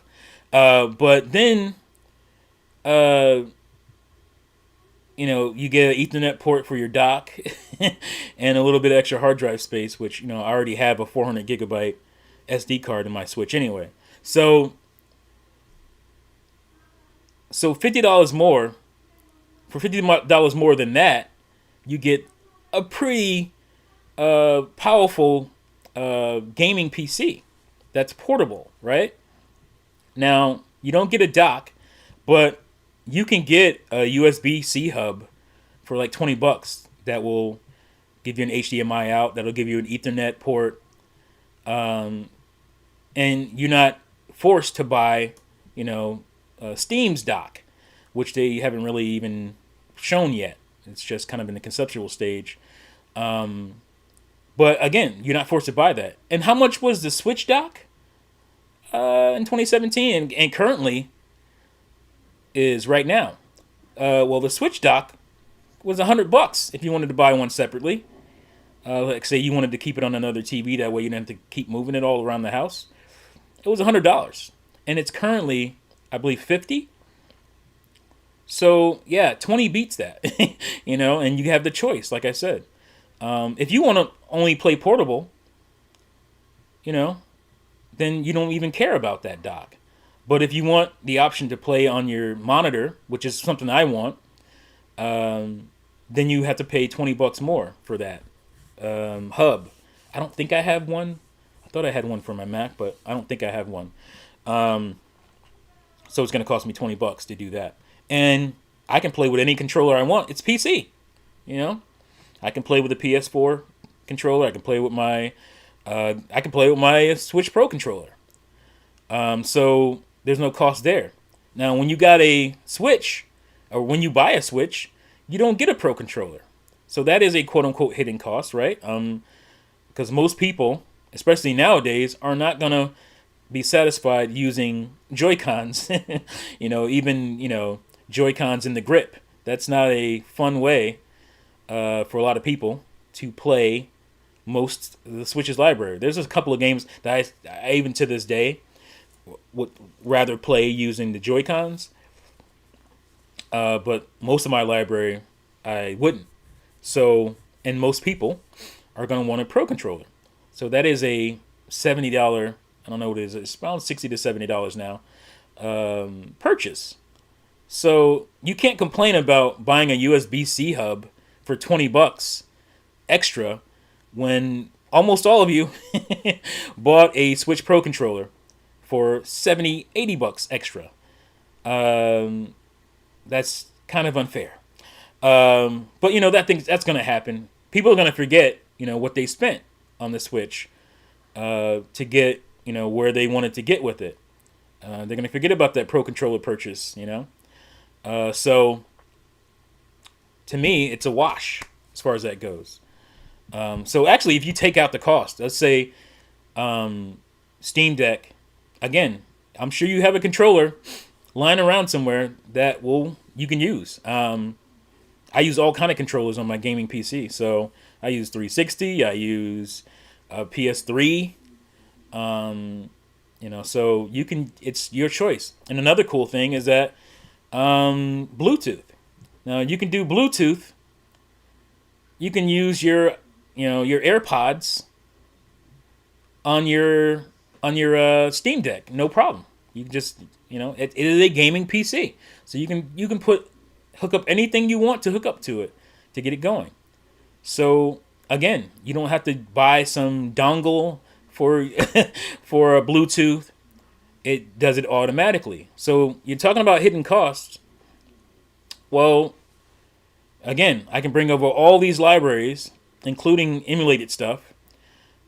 But then you get an Ethernet port for your dock and a little bit of extra hard drive space, which, I already have a 400 gigabyte SD card in my Switch anyway. So $50 more, for $50 more than that, you get a pretty powerful gaming PC that's portable, right? Now, you don't get a dock, but you can get a USB-C hub for like $20 that will give you an HDMI out. That'll give you an Ethernet port, and you're not forced to buy, Steam's dock, which they haven't really even shown yet. It's just kind of in the conceptual stage. But again, you're not forced to buy that. And how much was the Switch dock in 2017 and currently is right now? Well, the Switch dock was $100 if you wanted to buy one separately. Like say you wanted to keep it on another TV, that way you didn't have to keep moving it all around the house. It was $100, and it's currently, I believe, $50. So yeah, 20 beats that, and you have the choice. Like I said, if you want to only play portable, then you don't even care about that dock. But if you want the option to play on your monitor, which is something I want, then you have to pay $20 more for that hub. I don't think I have one. I thought I had one for my Mac, but I don't think I have one. So it's going to cost me $20 to do that. And I can play with any controller I want. It's PC, I can play with a PS4 controller. I can play with my Switch Pro controller. So there's no cost there. Now, when you got a Switch, or when you buy a Switch, you don't get a Pro controller. So that is a quote-unquote hidden cost, right? Because most people, especially nowadays, are not going to be satisfied using Joy-Cons. Even Joy-Cons in the grip. That's not a fun way for a lot of people to play most of the Switch's library. There's a couple of games that I even to this day would rather play using the Joy-Cons. But most of my library, I wouldn't. So, and most people are going to want a Pro controller. So that is a $70, I don't know what it is, it's around $60 to $70 now, purchase. So you can't complain about buying a USB-C hub for $20 extra when almost all of you bought a Switch Pro controller for $70, $80 extra. That's kind of unfair. But that's going to happen. People are going to forget, what they spent on the Switch to get, where they wanted to get with it. They're going to forget about that Pro controller purchase, So to me, it's a wash as far as that goes. So actually, if you take out the cost, let's say Steam Deck, again, I'm sure you have a controller lying around somewhere that you can use. I use all kind of controllers on my gaming PC. So I use 360. I use PS3. So you can. It's your choice. And another cool thing is that Bluetooth. Now you can do Bluetooth. You can use your AirPods on your Steam Deck, no problem. You can just it is a gaming PC, so you can hook up anything you want to hook up to it to get it going. So again, you don't have to buy some dongle for for a Bluetooth. It does it automatically. So you're talking about hidden costs. Well, again, I can bring over all these libraries, including emulated stuff.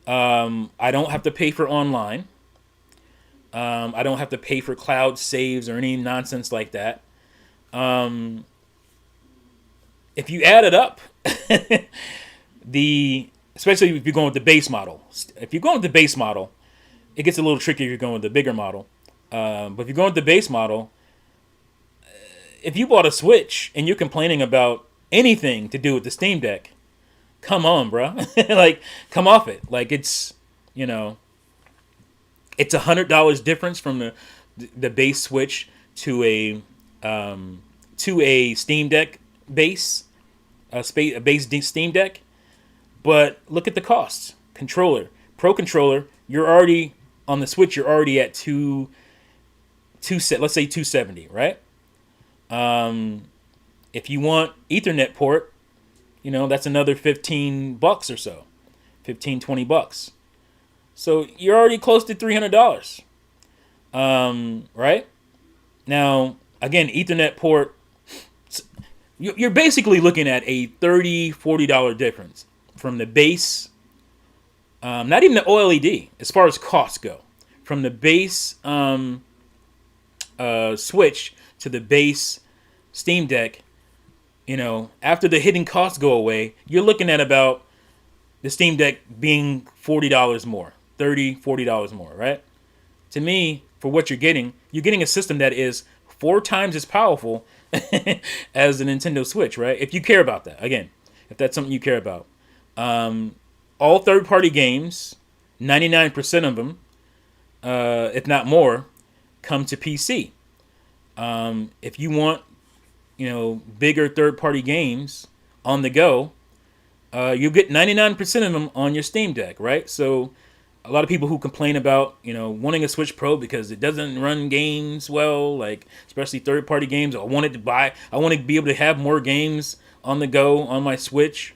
I don't have to pay for online. I don't have to pay for cloud saves or any nonsense like that. If you add it up, especially if you're going with the base model. If you're going with the base model, it gets a little tricky if you're going with the bigger model. But if you're going with the base model, if you bought a Switch and you're complaining about anything to do with the Steam Deck, come on, bro. Like, come off it. Like, it's $100 difference from the base Switch to a Steam Deck base, a base Steam Deck. But look at the costs. Controller, Pro controller, you're already on the Switch. You're already at let's say 270, right? If you want Ethernet port, that's another $15 or so, $20. So you're already close to $300. Right? Now, Again, Ethernet port. You're basically looking at a $30-$40 difference from the base. Not even the OLED as far as costs go. From the base Switch to the base Steam Deck, after the hidden costs go away, you're looking at about the Steam Deck being $40 more, $30-$40 more, right? To me, for what you're getting a system that is 4 times as powerful as the Nintendo Switch, right? If you care about that, again, if that's something you care about. All third-party games, 99% of them, if not more, come to PC. If you want, bigger third-party games on the go, you'll get 99% of them on your Steam Deck, right? So a lot of people who complain about, wanting a Switch Pro because it doesn't run games well, like especially third-party games. I want to be able to have more games on the go on my Switch,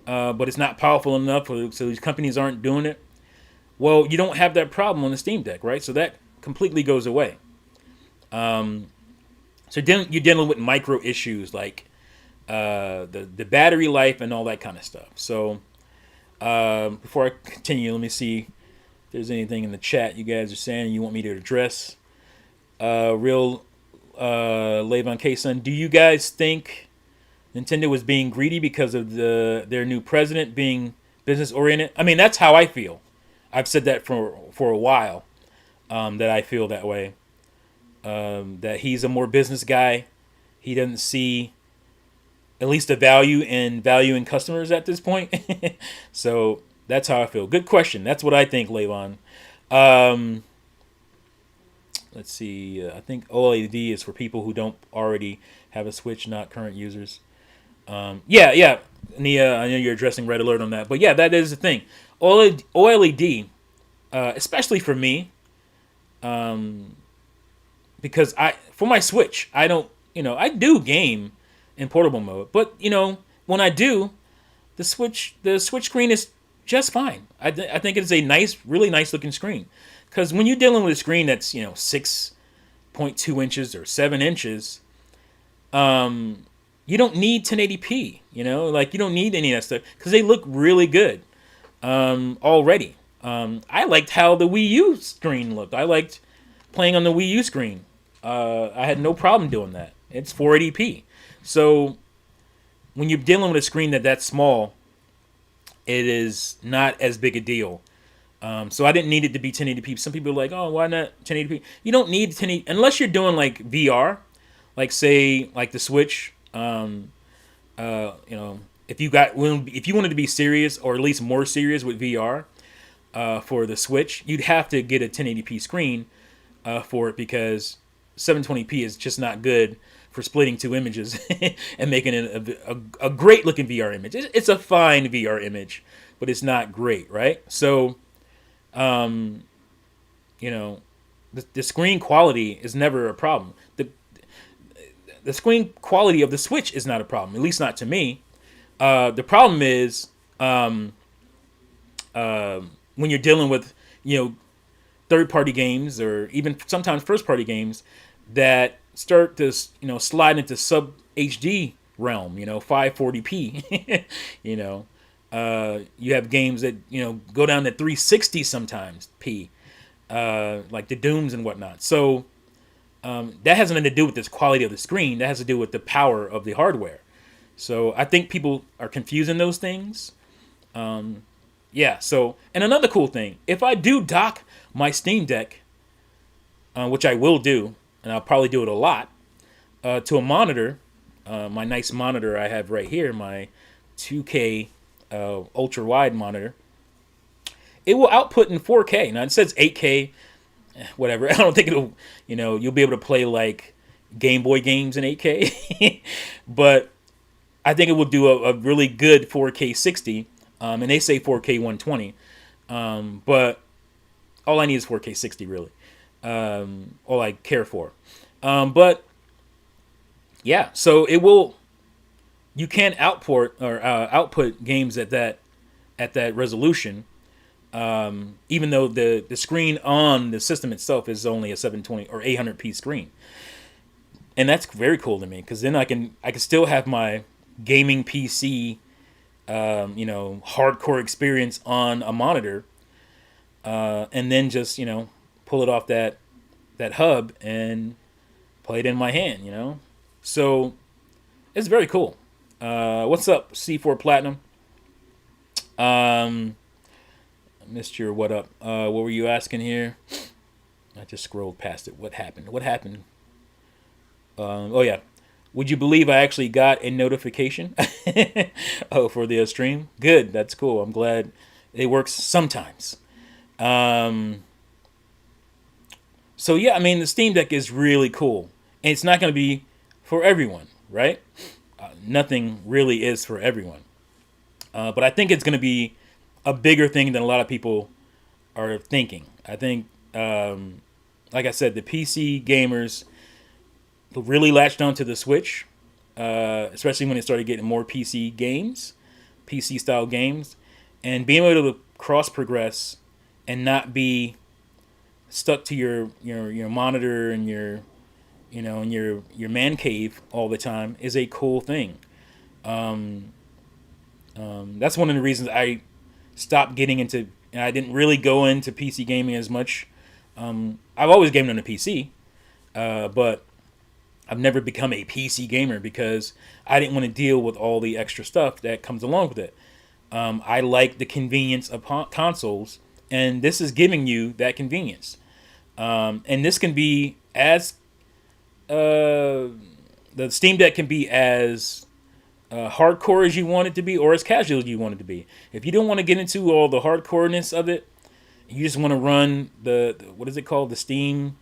but it's not powerful enough, so these companies aren't doing it. Well, you don't have that problem on the Steam Deck, right? So that completely goes away. So then you're dealing with micro issues like the battery life and all that kind of stuff. So before I continue, let me see if there's anything in the chat you guys are saying you want me to address. Real Levon K-Sun, do you guys think Nintendo was being greedy because of their new president being business oriented? I mean, that's how I feel. I've said that for a while, that I feel that way. That he's a more business guy. He doesn't see at least a value in customers at this point. So that's how I feel. Good question. That's what I think, Levon. Let's see. I think OLED is for people who don't already have a Switch, not current users. Yeah. Nia, I know you're addressing Red Alert on that. But yeah, that is the thing. OLED, especially for me, because for my Switch, I don't, I do game in portable mode, but when I do, the Switch screen is just fine. I think it's a really nice looking screen, because when you're dealing with a screen that's 6.2 inches or 7 inches, you don't need 1080p. Like you don't need any of that stuff because they look really good already. I liked how the Wii U screen looked. I liked playing on the Wii U screen. I had no problem doing that. It's 480p. So when you're dealing with a screen that's small, it is not as big a deal. So I didn't need it to be 1080p. Some people are like, oh, why not 1080p? You don't need 1080p unless you're doing like VR, like say like the Switch. If you wanted to be serious or at least more serious with VR for the Switch, you'd have to get a 1080p screen for it, because 720p is just not good for splitting 2 images and making it a great looking VR image. It's a fine VR image, but it's not great, right? So, the screen quality is never a problem. The screen quality of the Switch is not a problem, at least not to me. The problem is when you're dealing with third-party games or even sometimes first-party games that start to slide into sub HD realm, 540p. You have games that go down to 360 sometimes p, like the Dooms and whatnot. So that has nothing to do with this quality of the screen. That has to do with the power of the hardware. So I think people are confusing those things. Yeah. So, and another cool thing, if I do dock my Steam Deck, which I will do, and I'll probably do it a lot, to a monitor, my nice monitor I have right here, my 2K ultra wide monitor, it will output in 4K. Now it says 8K, whatever. I don't think it'll, you'll be able to play like Game Boy games in 8K, but I think it will do a really good 4K 60, and they say 4K 120, but all I need is 4K 60 really. All I care for. But yeah, so you can output games at that resolution, even though the screen on the system itself is only a 720 or 800p screen. And that's very cool to me because then I can still have my gaming PC, hardcore experience on a monitor, and then just pull it off that hub and play it in my hand. So it's very cool. What's up, C4 Platinum? Um, I missed your what up. What were you asking here? I just scrolled past it. What happened? What happened? Oh yeah. Would you believe I actually got a notification? Oh, for the stream. Good. That's cool. I'm glad it works sometimes. Um, so yeah, I mean the Steam Deck is really cool, and it's not going to be for everyone, right? Nothing really is for everyone, but I think it's going to be a bigger thing than a lot of people are thinking. I think, like I said, the PC gamers really latched onto the Switch, especially when it started getting more PC style games, and being able to cross progress and not be stuck to your monitor and your man cave all the time is a cool thing. That's one of the reasons I stopped getting into. I didn't really go into PC gaming as much. I've always gamed on a PC, but I've never become a PC gamer because I didn't want to deal with all the extra stuff that comes along with it. I like the convenience of consoles, and this is giving you that convenience. And this can be as the Steam Deck can be as hardcore as you want it to be, or as casual as you want it to be. If you don't want to get into all the hardcoreness of it, you just want to run the what is it called, the Steam.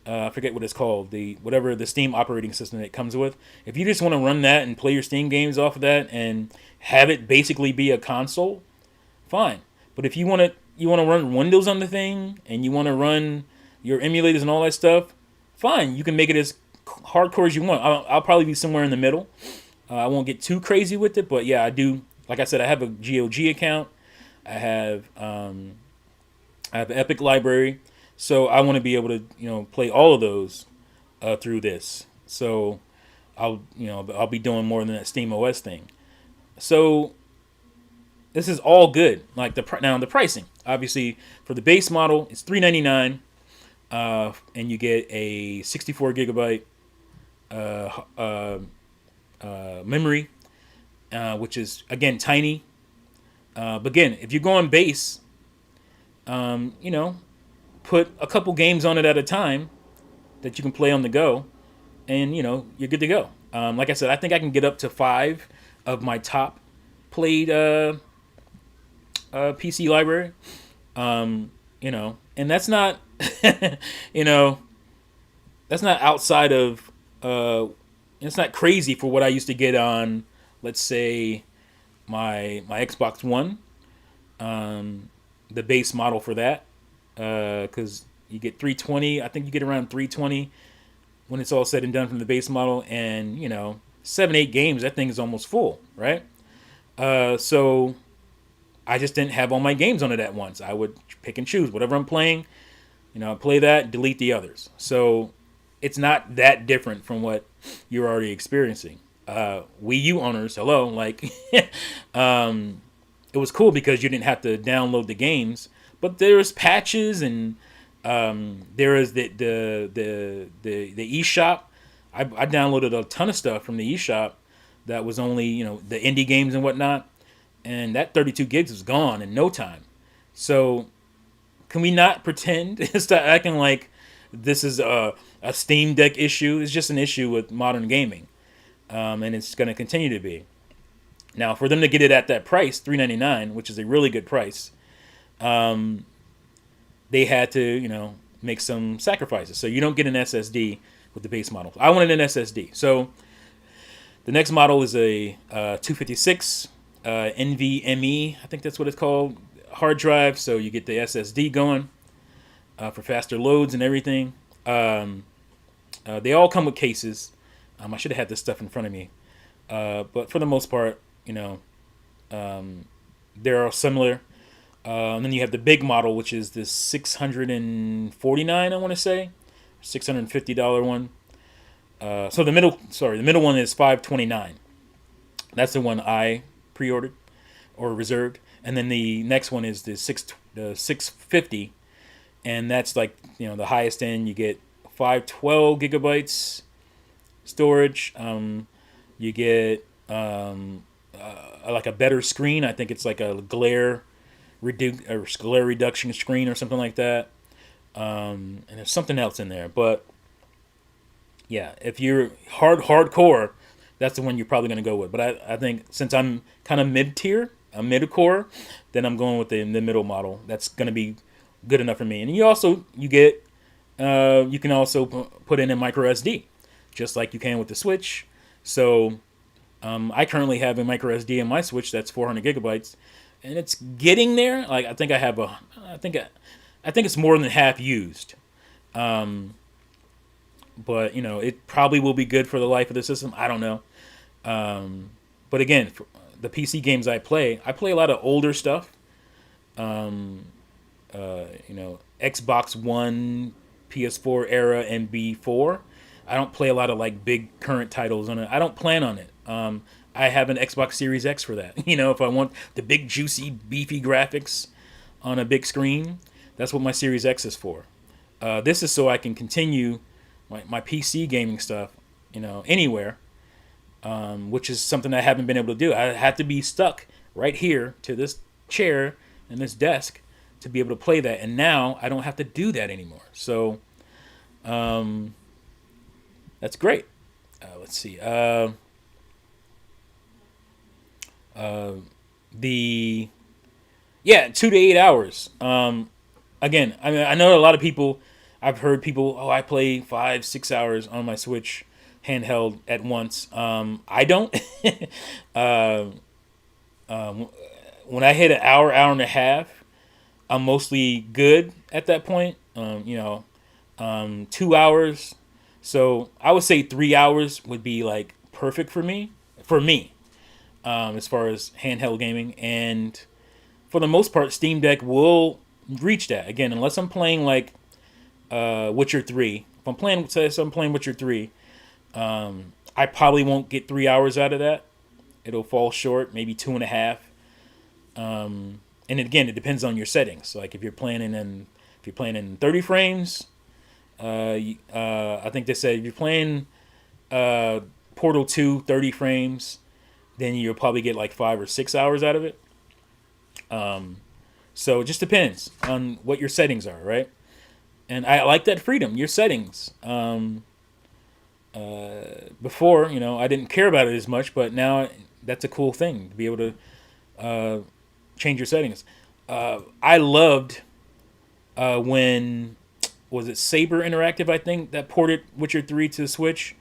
I forget what it's called, the Steam operating system it comes with. If you just want to run that and play your Steam games off of that and have it basically be a console, fine. But if you want to run Windows on the thing and you want to run your emulators and all that stuff, fine. You can make it as hardcore as you want. I'll probably be somewhere in the middle. I won't get too crazy with it, but yeah, I do. Like I said, I have a GOG account. I have an Epic library, so I want to be able to play all of those through this. So I'll be doing more than that Steam OS thing. So this is all good. Like now the pricing, obviously for the base model, it's $399, and you get a 64 gigabyte memory, which is again tiny. But again, if you go on base, put a couple games on it at a time that you can play on the go, and you're good to go. Like I said, I think I can get up to 5 of my top played PC library. And that's not, you know, that's not outside of, it's not crazy for what I used to get on, let's say, my Xbox One, the base model for that, because you get 320. I think you get around 320 when it's all said and done from the base model, and 7-8 games. That thing is almost full, right? So I just didn't have all my games on it at once. I would pick and choose whatever I'm playing. Play that, delete the others. So it's not that different from what you're already experiencing. Wii U owners, hello, like, it was cool because you didn't have to download the games, but there's patches and there is the eShop. I downloaded a ton of stuff from the eShop that was only the indie games and whatnot, and that 32 gigs was gone in no time. So can we not pretend and start acting like this is a Steam Deck issue? It's just an issue with modern gaming, and it's going to continue to be. Now, for them to get it at that price, $399, which is a really good price, they had to, make some sacrifices. So you don't get an SSD with the base model. I wanted an SSD. So the next model is a 256 NVMe, I think that's what it's called, hard drive. So you get the SSD going for faster loads and everything. They all come with cases. I should have had this stuff in front of me. But for the most part, they're all similar. And then you have the big model, which is the $649, I want to say, $650 one. So the middle one is 529. That's the one I pre-ordered or reserved, and then the next one is the 650, and that's like the highest end. You get 512 gigabytes storage. You get like a better screen. I think it's like a glare reduction screen or something like that. And there's something else in there, but yeah, if you're hardcore, that's the one you're probably going to go with. But I think since I'm kind of mid tier, I'm mid core, then I'm going with the middle model. That's going to be good enough for me. And you can also put in a micro SD, just like you can with the Switch. So I currently have a micro SD in my Switch that's 400 gigabytes, and it's getting there. Like I think it's more than half used. But it probably will be good for the life of the system. I don't know. But again, for the PC games I play a lot of older stuff. Xbox One, PS4 era, and B4. I don't play a lot of like big current titles on it. I don't plan on it. I have an Xbox Series X for that. If I want the big, juicy, beefy graphics on a big screen, that's what my Series X is for. This is so I can continue my PC gaming stuff, anywhere, which is something I haven't been able to do. I had to be stuck right here to this chair and this desk to be able to play that, and now I don't have to do that anymore. So, that's great. Let's see. The 2 to 8 hours. Again, I mean, I know a lot of people. I've heard people. Oh, I play 5-6 hours on my Switch handheld at once. I don't. When I hit an hour and a half, I'm mostly good at that point. 2 hours. So I would say 3 hours would be like perfect for me. As far as handheld gaming, and for the most part, Steam Deck will reach that. Again, unless I'm playing like Witcher 3. If I'm playing, say, I'm playing Witcher 3, I probably won't get 3 hours out of that. It'll fall short, maybe 2.5. And again, it depends on your settings. So like if you're playing in 30 frames, I think they said if you're playing Portal 2 30 frames, then you'll probably get like 5 or 6 hours out of it. So it just depends on what your settings are, right? And I like that freedom, your settings. Before, I didn't care about it as much, but now that's a cool thing to be able to change your settings. I loved when, was it Saber Interactive, I think, that ported Witcher 3 to the Switch,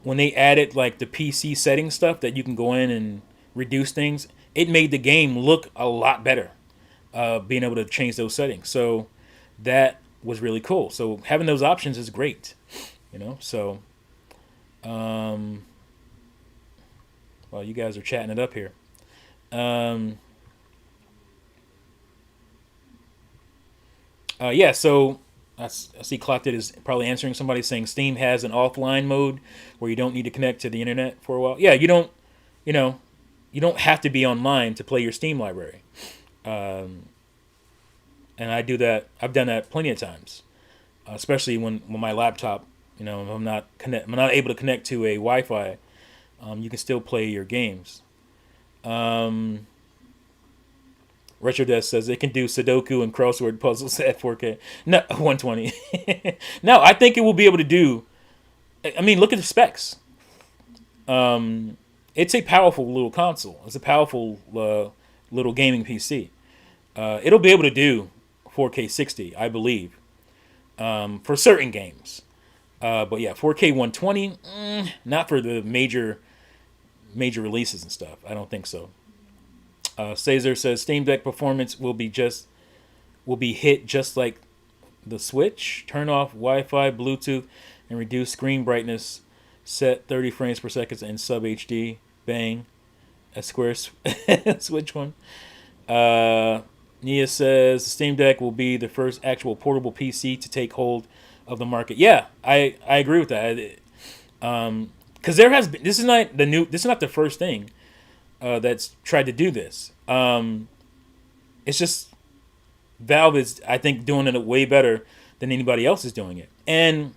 when they added like the PC setting stuff that you can go in and reduce things. It made the game look a lot better, being able to change those settings. So that was really cool. So having those options is great, So, well, you guys are chatting it up here. So I see Clocked is probably answering somebody saying Steam has an offline mode where you don't need to connect to the internet for a while. Yeah, you don't have to be online to play your Steam library. And I do that. I've done that plenty of times, especially when my laptop, I'm not able to connect to a Wi-Fi. You can still play your games. RetroDesk says it can do Sudoku and crossword puzzles at 4K. No, 120. No, I think it will be able to do. I mean, look at the specs. It's a powerful little console. It's a powerful little gaming PC. It'll be able to do 4K 60, I believe, for certain games. But yeah, 4K 120, not for the major releases and stuff. I don't think so. Caesar says Steam Deck performance will be hit just like the Switch. Turn off Wi-Fi, Bluetooth, and reduce screen brightness. Set 30 frames per second and sub HD. Bang. A square Switch one. Nia says the Steam Deck will be the first actual portable PC to take hold of the market. Yeah, I agree with that. Because there has been, this is not the first thing that's tried to do this. It's just Valve is, I think, doing it way better than anybody else is doing it. And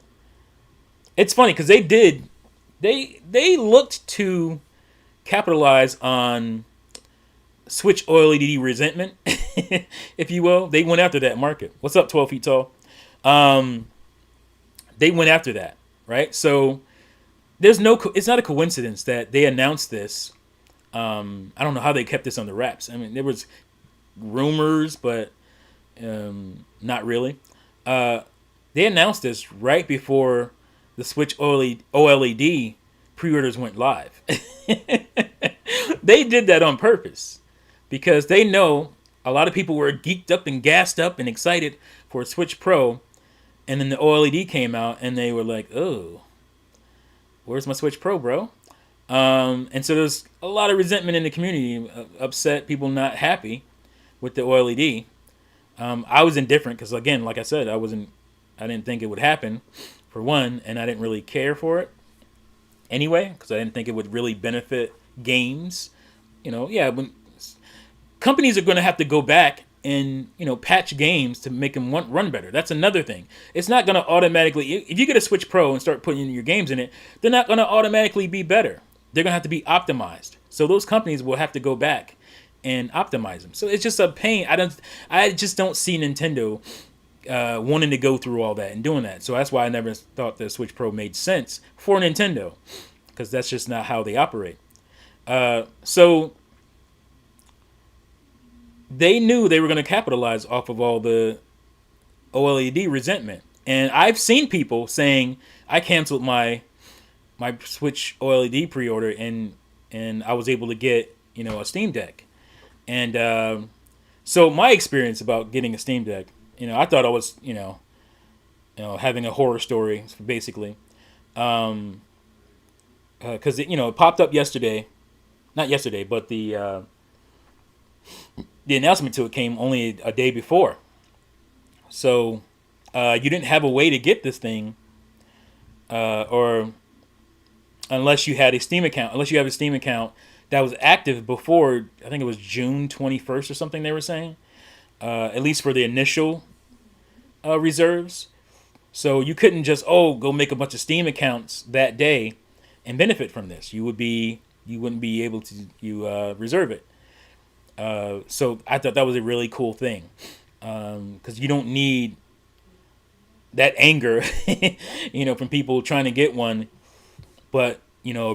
it's funny because they looked to capitalize on Switch OLED resentment, if you will. They went after that market. What's up, 12 feet tall? They went after that, right? So it's not a coincidence that they announced this. I don't know how they kept this under wraps. I mean, there was rumors, but not really. They announced this right before the Switch OLED pre-orders went live. They did that on purpose because they know a lot of people were geeked up and gassed up and excited for a Switch Pro, and then the OLED came out and they were like, "Oh, where's my Switch Pro, bro?" And so there's a lot of resentment in the community, upset, people not happy with the OLED. I was indifferent because, again, like I said, I didn't think it would happen, for one, and I didn't really care for it anyway because I didn't think it would really benefit games. When companies are going to have to go back and patch games to make them run better. That's another thing. It's not going to automatically, if you get a Switch Pro and start putting your games in it, they're not going to automatically be better. They're going to have to be optimized. So those companies will have to go back and optimize them. So it's just a pain. I just don't see Nintendo wanting to go through all that and doing that. So that's why I never thought the Switch Pro made sense for Nintendo, because that's just not how they operate. So they knew they were going to capitalize off of all the OLED resentment. And I've seen people saying, I canceled my Switch OLED pre-order and I was able to get, a Steam Deck. And so my experience about getting a Steam Deck, I thought I was, having a horror story, basically. Because, it popped up yesterday. Not yesterday, but the announcement to it came only a day before. So you didn't have a way to get this thing, or unless you had a Steam account. Unless you have a Steam account that was active before, I think it was June 21st or something they were saying, at least for the initial reserves. So you couldn't just go make a bunch of Steam accounts that day and benefit from this. You wouldn't be able to reserve it. So I thought that was a really cool thing, because you don't need that anger, from people trying to get one, but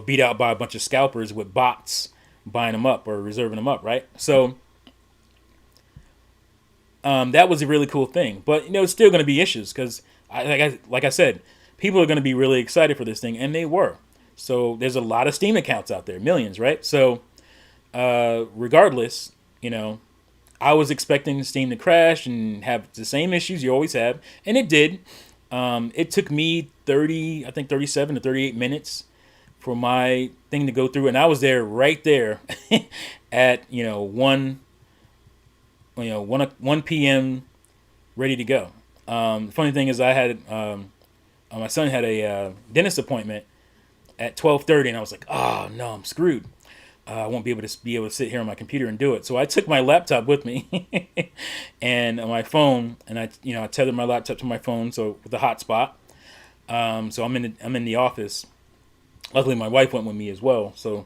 beat out by a bunch of scalpers with bots buying them up or reserving them up, right? So that was a really cool thing, but it's still going to be issues because, like I said, people are going to be really excited for this thing, and they were. So there's a lot of Steam accounts out there, millions, right? So regardless, I was expecting Steam to crash and have the same issues you always have, and it did. It took me 37 to 38 minutes for my thing to go through, and I was there right there at 1 p.m. ready to go. The funny thing is, I had my son had a dentist appointment at 12:30, and I was like, oh no, I'm screwed. I won't be able to sit here on my computer and do it. So I took my laptop with me and my phone, and I tethered my laptop to my phone, so with the hotspot. So I'm in the office. Luckily, my wife went with me as well, so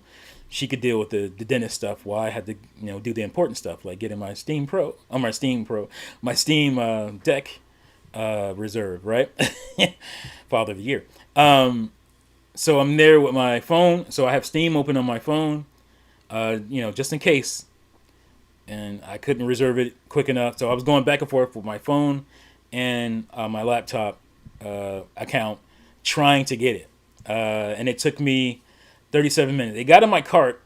she could deal with the dentist stuff while I had to do the important stuff like getting my Steam Deck reserve, right? Father of the year. So I'm there with my phone. So I have Steam open on my phone, just in case. And I couldn't reserve it quick enough. So I was going back and forth with my phone and my laptop account trying to get it. And it took me 37 minutes. It got in my cart.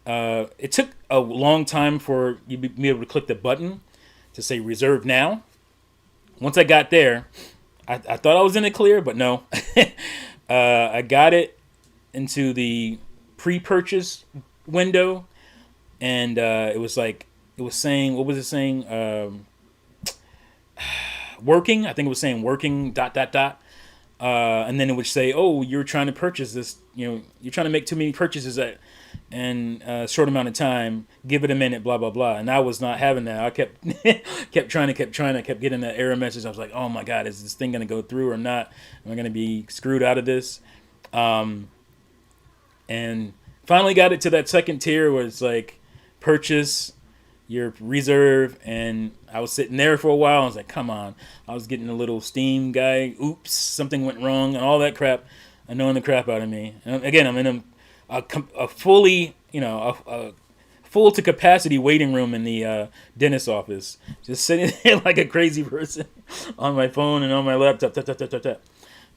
It took a long time for you to be able to click the button to say reserve now. Once I got there, I thought I was in the clear, but no. I got it into the pre-purchase window, and it was saying, what was it saying? Working. I think it was saying working ... And then it would say, "Oh, you're trying to purchase this. You're trying to make too many purchases at in a short amount of time. Give it a minute, blah blah blah." And I was not having that. I kept kept trying. I kept getting that error message. I was like, "Oh my god, is this thing gonna go through or not? Am I gonna be screwed out of this?" And finally got it to that second tier where it's like, purchase your reserve, and I was sitting there for a while. I was like, come on. I was getting a little Steam guy, oops, something went wrong, and all that crap, annoying the crap out of me. And again, I'm in a fully, a full to capacity waiting room in the dentist office, just sitting there like a crazy person on my phone and on my laptop. Tap, tap, tap, tap, tap.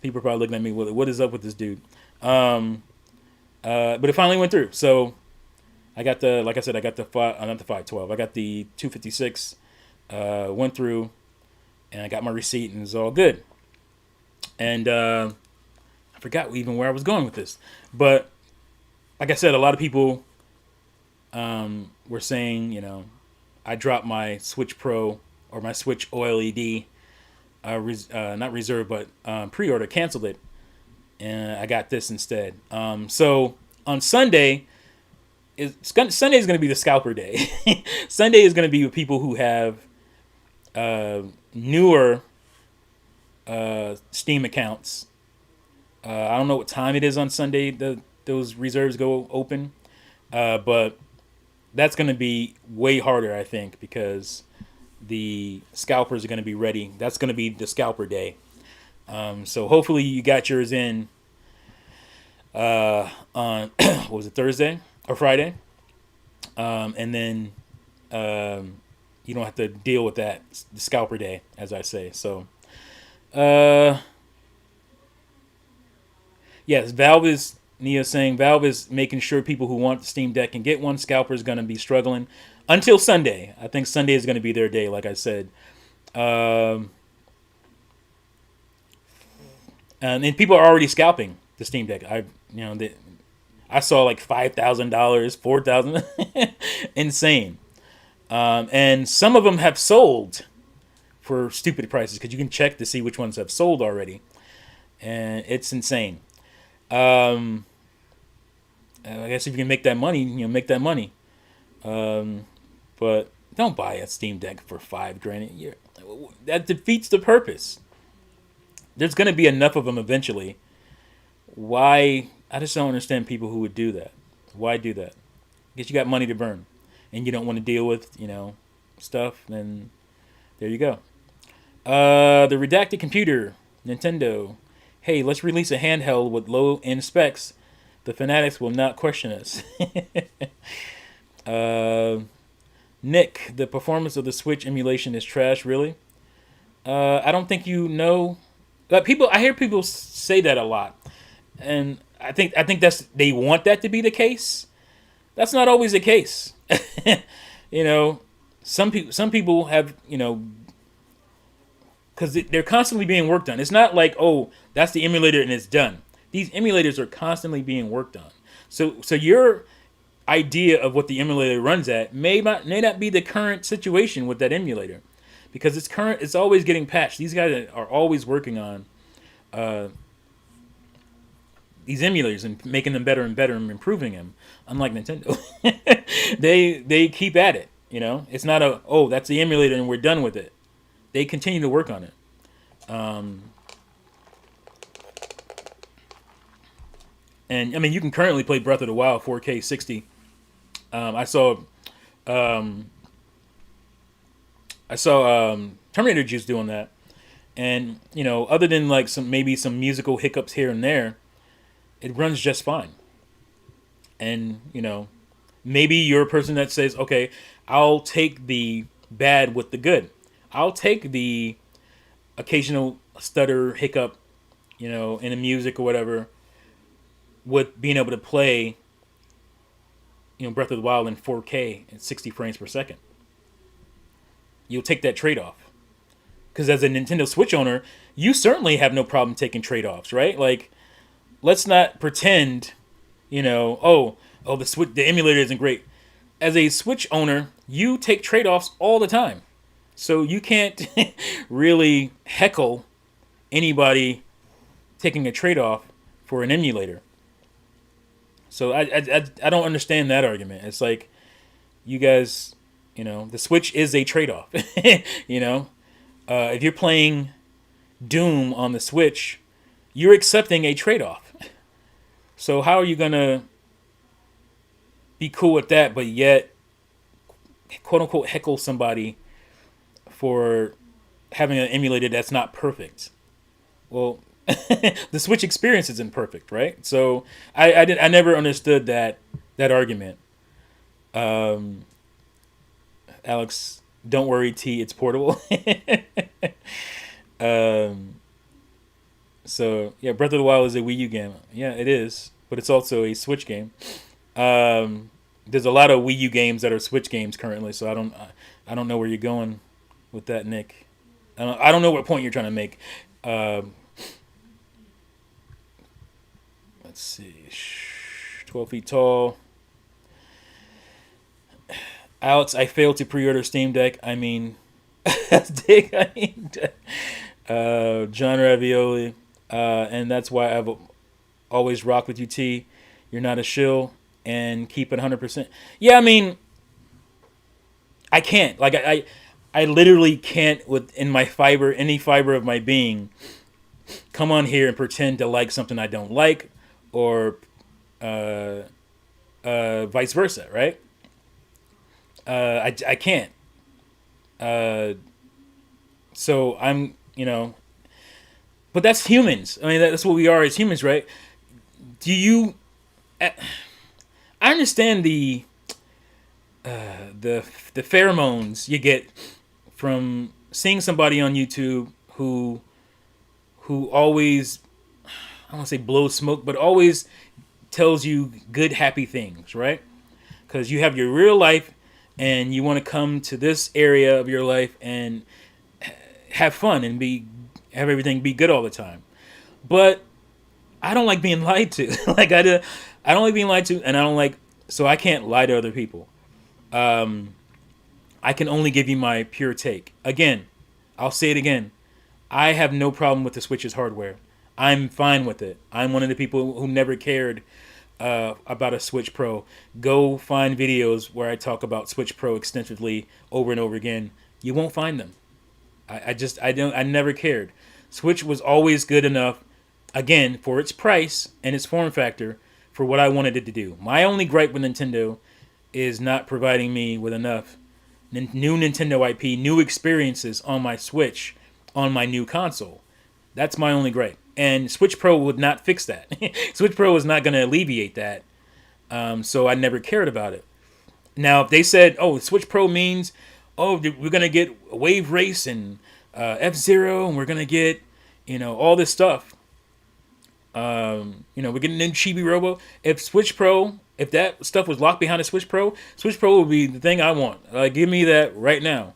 People are probably looking at me, what is up with this dude? But it finally went through. So I got like I said, I got the not the 512. I got the 256. Went through, and I got my receipt, and it was all good. And I forgot even where I was going with this, but like I said, a lot of people were saying, I dropped my Switch Pro or my Switch OLED, not reserve, but pre-order, canceled it, and I got this instead. So on Sunday. Sunday is going to be the scalper day. Sunday is going to be with people who have newer Steam accounts. I don't know what time it is on Sunday those reserves go open, but that's going to be way harder, I think, because the scalpers are going to be ready. That's going to be the scalper day. So hopefully you got yours in on what was it, Thursday or Friday, and then you don't have to deal with that, the scalper day, as I say. So yes, Nia saying Valve is making sure people who want the Steam Deck can get one. Scalper is going to be struggling until Sunday. I think Sunday is going to be their day, like I said. And people are already scalping the Steam Deck. I saw like $5,000, $4,000, insane. And some of them have sold for stupid prices because you can check to see which ones have sold already, and it's insane. I guess if you can make that money, make that money. But don't buy a Steam Deck for $5,000 a year. That defeats the purpose. There's going to be enough of them eventually. Why? I just don't understand people who would do that. Why do that? Guess you got money to burn, and you don't want to deal with stuff. Then there you go. The redacted computer, Nintendo. Hey, let's release a handheld with low-end specs. The fanatics will not question us. Nick, the performance of the Switch emulation is trash. Really? I don't think you know. I hear people say that a lot, and I think that's, they want that to be the case. That's not always the case. Some people have, because they're constantly being worked on. It's not like, oh, that's the emulator and it's done. These emulators are constantly being worked on. So your idea of what the emulator runs at may not be the current situation with that emulator, because it's always getting patched. These guys are always working on these emulators and making them better and better and improving them. Unlike Nintendo, they keep at it. It's not that's the emulator and we're done with it. They continue to work on it. And I mean, you can currently play Breath of the Wild 4K 60. I saw Terminator Juice doing that, and other than like some musical hiccups here and there, it runs just fine. And maybe you're a person that says, okay, I'll take the bad with the good. I'll take the occasional stutter, hiccup, in the music or whatever, with being able to play, Breath of the Wild in 4K at 60 frames per second. You'll take that trade-off. Because as a Nintendo Switch owner, you certainly have no problem taking trade-offs, right? Like, let's not pretend, the emulator isn't great. As a Switch owner, you take trade-offs all the time. So you can't really heckle anybody taking a trade-off for an emulator. So I don't understand that argument. It's like you guys, the Switch is a trade-off. you know, if you're playing Doom on the Switch, you're accepting a trade-off. So how are you gonna be cool with that, but yet quote unquote heckle somebody for having an emulator that's not perfect? Well, the Switch experience isn't perfect, right? So I never understood that argument. Um, Alex, don't worry, T, it's portable. um, so yeah, Breath of the Wild is a Wii U game. Yeah, it is, but it's also a Switch game. There's a lot of Wii U games that are Switch games currently, so I don't know where you're going with that, Nick. I don't know what point you're trying to make. Um, let's see, 12 feet tall. Alex, I failed to pre-order Steam Deck. I mean, that's Dick. I mean, John Ravioli, and that's why I've always rocked with you, T. You're not a shill, and keep it 100%. Yeah, I mean, I can't. Like, I literally can't, within my fiber, any fiber of my being, come on here and pretend to like something I don't like, or uh, vice versa, right? I can't. Uh, so but that's humans. I mean, that's what we are as humans, right? Do you? I understand the pheromones you get from seeing somebody on YouTube who always, I don't want to say blows smoke, but always tells you good, happy things, right? Because you have your real life and you want to come to this area of your life and have fun and have everything be good all the time. But I don't like being lied to. I don't like being lied to, and I don't like, so I can't lie to other people. Um, I can only give you my pure take. Again, I'll say it again. I have no problem with the Switch's hardware. I'm fine with it. I'm one of the people who never cared about a Switch Pro. Go find videos where I talk about Switch Pro extensively over and over again. You won't find them. I never cared. Switch was always good enough, again, for its price and its form factor, for what I wanted it to do. My only gripe with Nintendo is not providing me with enough new Nintendo IP, new experiences on my Switch, on my new console. That's my only gripe. And Switch Pro would not fix that. Switch Pro is not going to alleviate that. So I never cared about it. Now, if they said, oh, Switch Pro means, oh, we're going to get Wave Race and F-Zero, and we're going to get, all this stuff. We're getting in Chibi Robo. If that stuff was locked behind a Switch Pro would be the thing I want. Give me that right now.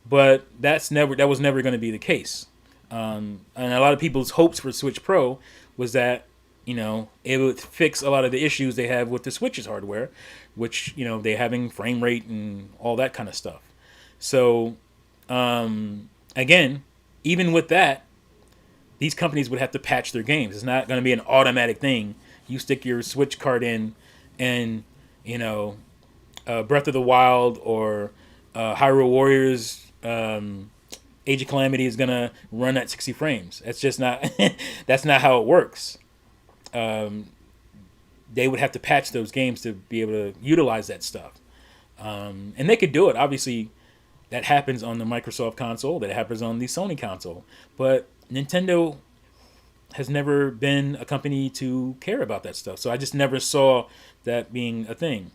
But that was never going to be the case. And a lot of people's hopes for Switch Pro was that, it would fix a lot of the issues they have with the Switch's hardware, which, they're having frame rate and all that kind of stuff. So, again, even with that, these companies would have to patch their games. It's not going to be an automatic thing. You stick your Switch card in and, Breath of the Wild or Hyrule Warriors, Age of Calamity is going to run at 60 frames. That's just not, that's not how it works. They would have to patch those games to be able to utilize that stuff. And they could do it. Obviously, that happens on the Microsoft console. That happens on the Sony console. But Nintendo has never been a company to care about that stuff. So I just never saw that being a thing.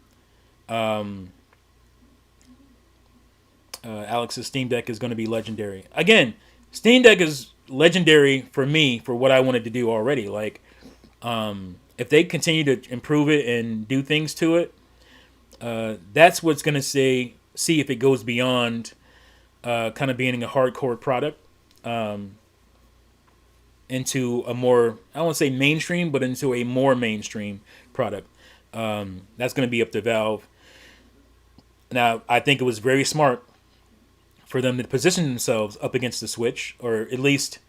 Alex's Steam Deck is going to be legendary. Again, Steam Deck is legendary for me for what I wanted to do already. If they continue to improve it and do things to it, that's what's going to see if it goes beyond kind of being a hardcore product into a more, I don't want to say mainstream, but into a more mainstream product. That's going to be up to Valve. Now, I think it was very smart for them to position themselves up against the Switch, or at least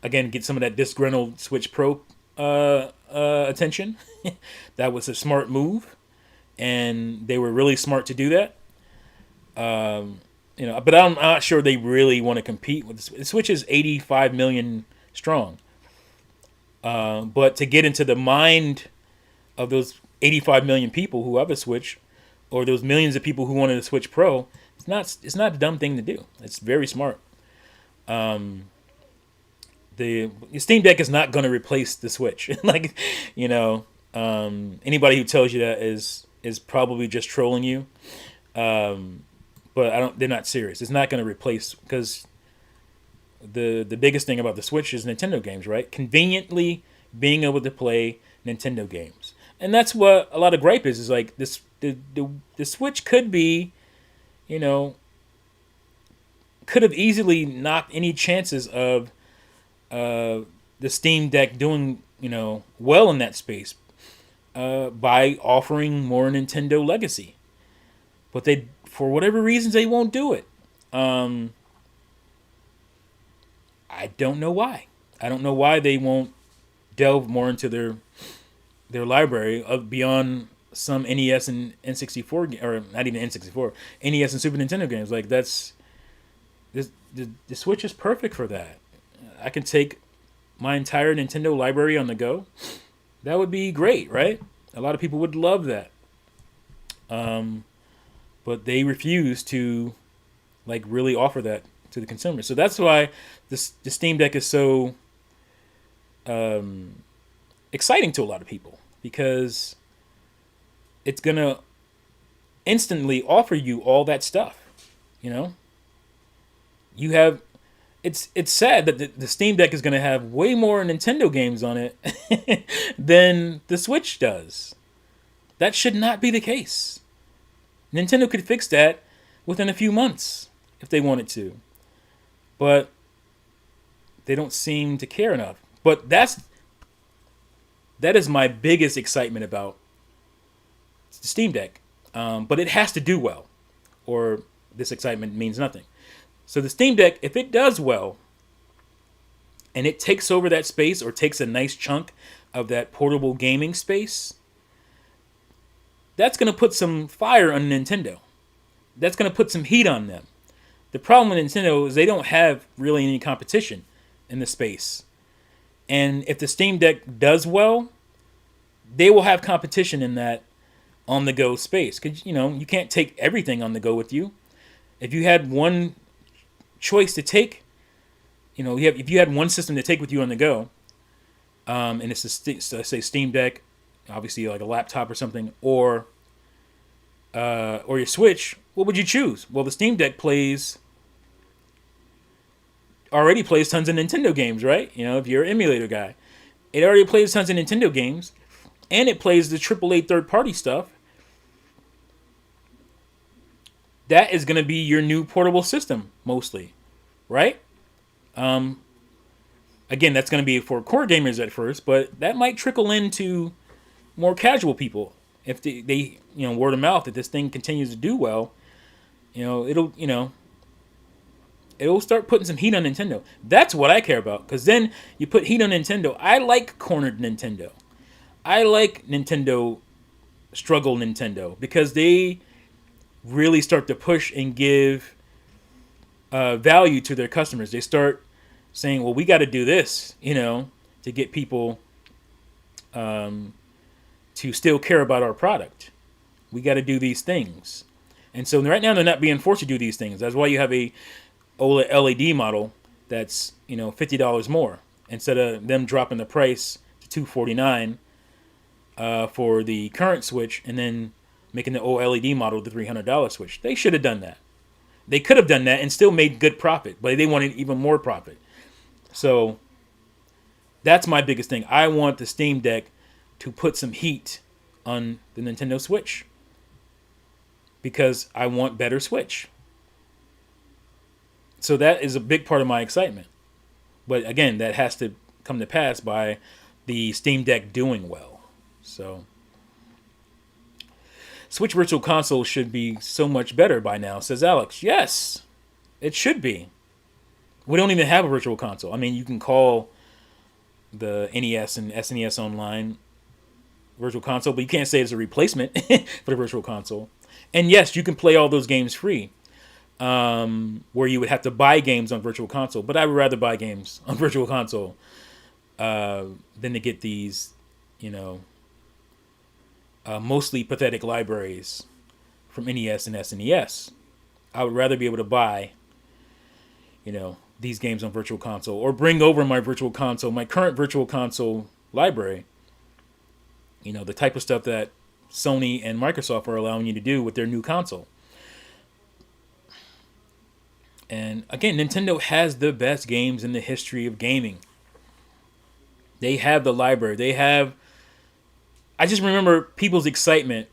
again, get some of that disgruntled Switch Pro attention. That was a smart move, and they were really smart to do that. But I'm not sure they really want to compete with the Switch. Is 85 million strong, but to get into the mind of those 85 million people who have a Switch, or those millions of people who wanted a Switch Pro, it's not a dumb thing to do. It's very smart. The Steam Deck is not going to replace the Switch. Like, anybody who tells you that is probably just trolling you. But they're not serious. It's not going to replace, because the biggest thing about the Switch is Nintendo games, right? Conveniently being able to play Nintendo games. And that's what a lot of gripe is like this the Switch could be, could have easily knocked any chances of the Steam Deck doing, well in that space by offering more Nintendo legacy. But for whatever reasons, they won't do it. I don't know why. I don't know why they won't delve more into their library of beyond some NES and N64, or not even N64, NES and Super Nintendo games. Like, the Switch is perfect for that. I can take my entire Nintendo library on the go. That would be great, right? A lot of people would love that. But they refuse to, like, really offer that to the consumer. So that's why the Steam Deck is so exciting to a lot of people, because it's gonna instantly offer you all that stuff. You have. It's sad that the Steam Deck is going to have way more Nintendo games on it than the Switch does. That should not be the case. Nintendo could fix that within a few months if they wanted to. But they don't seem to care enough. But that is my biggest excitement about the Steam Deck. But it has to do well, or this excitement means nothing. So the Steam Deck, if it does well, and it takes over that space, or takes a nice chunk of that portable gaming space, that's going to put some fire on Nintendo. That's going to put some heat on them. The problem with Nintendo is they don't have really any competition in the space. And if the Steam Deck does well, they will have competition in that on-the-go space. Because, you can't take everything on the go with you. If you had one choice to take, if you had one system to take with you on the go, and it's say Steam Deck, obviously like a laptop or something, or your Switch, what would you choose? Well, the Steam Deck already plays tons of Nintendo games, right? If you're an emulator guy, it already plays tons of Nintendo games, and it plays the AAA third-party stuff. That is going to be your new portable system, mostly, right? Again, that's going to be for core gamers at first, but that might trickle into more casual people. If they word of mouth that this thing continues to do well, it'll start putting some heat on Nintendo. That's what I care about, because then you put heat on Nintendo. I like cornered Nintendo. I like struggle Nintendo, because they really start to push and give value to their customers. They start saying, well, we got to do this, to get people to still care about our product. We got to do these things. And so right now they're not being forced to do these things. That's why you have a OLED LED model that's, $50 more, instead of them dropping the price to $249 for the current Switch, and then making the OLED model the $300 Switch. They should have done that. They could have done that and still made good profit, but they wanted even more profit. So that's my biggest thing. I want the Steam Deck to put some heat on the Nintendo Switch, because I want better Switch. So that is a big part of my excitement. But again, that has to come to pass by the Steam Deck doing well. So Switch Virtual Console should be so much better by now, says Alex. Yes, it should be. We don't even have a virtual console. I mean, you can call the NES and SNES Online virtual console, but you can't say it's a replacement for the virtual console. And yes, you can play all those games free, where you would have to buy games on virtual console. But I would rather buy games on virtual console than to get these, you know, mostly pathetic libraries from NES and SNES. I would rather be able to buy, you know, these games on virtual console or bring over my virtual console, my current virtual console library. You know, the type of stuff that Sony and Microsoft are allowing you to do with their new console. And again, Nintendo has the best games in the history of gaming. They have the library. They have. I just remember people's excitement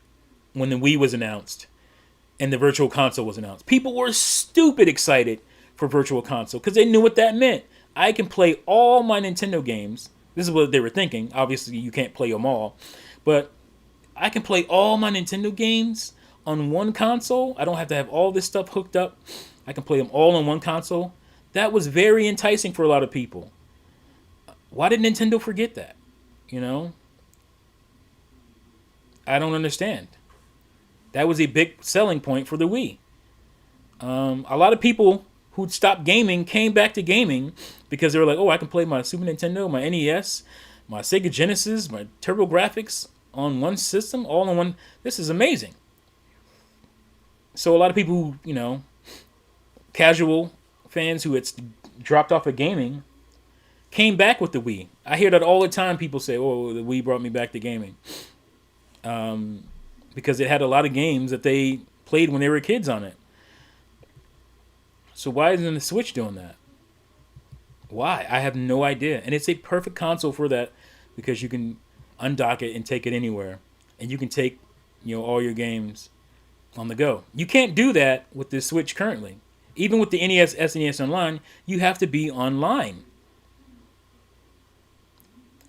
when the Wii was announced and the Virtual Console was announced. People were stupid excited for Virtual Console because they knew what that meant. I can play all my Nintendo games. This is what they were thinking. Obviously, you can't play them all. But I can play all my Nintendo games on one console. I don't have to have all this stuff hooked up. I can play them all on one console. That was very enticing for a lot of people. Why did Nintendo forget that? You know? I don't understand. That was a big selling point for the Wii. A lot of people who'd stopped gaming came back to gaming because they were like, oh, I can play my Super Nintendo, my NES, my Sega Genesis, my TurboGrafx on one system, all in one. This is amazing. So a lot of people who, you know, casual fans who had dropped off of gaming came back with the Wii. I hear that all the time. People say, oh, the Wii brought me back to gaming. Because it had a lot of games that they played when they were kids on it. So why isn't the Switch doing that? Why? I have no idea. And it's a perfect console for that because you can undock it and take it anywhere. And you can take, you know, all your games on the go. You can't do that with the Switch currently. Even with the NES, SNES Online, you have to be online.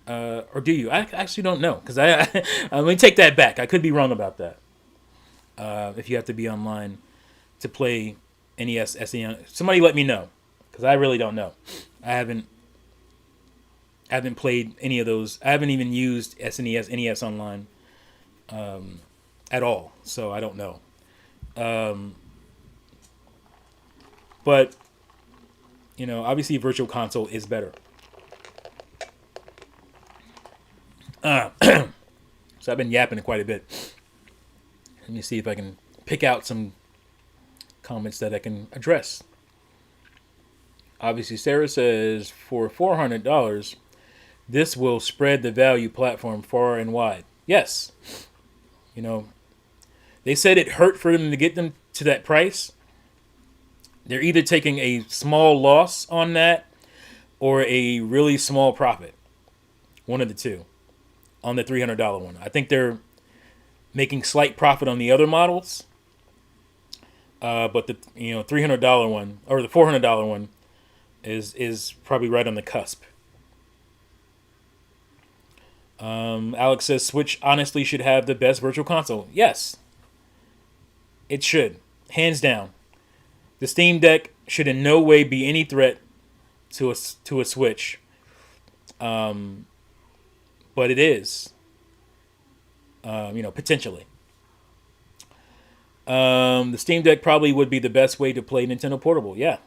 Or do you? I actually don't know. Because let me take that back. I could be wrong about that. If you have to be online to play NES, SNES. Somebody let me know. Because I really don't know. I haven't played any of those. I haven't even used SNES, NES Online at all. So I don't know. But, you know, obviously Virtual Console is better. So I've been yapping quite a bit. Let me see if I can pick out some comments that I can address. Obviously, Sarah says, for $400, this will spread the value platform far and wide. Yes. You know, they said it hurt for them to get them to that price. They're either taking a small loss on that or a really small profit. One of the two. On the $300 one. I think they're making slight profit on the other models. But the $300 one or the $400 one is probably right on the cusp. Alex says Switch honestly should have the best virtual console. Yes. It should. Hands down. The Steam Deck should in no way be any threat to a Switch. But it is. Potentially. The Steam Deck probably would be the best way to play Nintendo Portable. Yeah.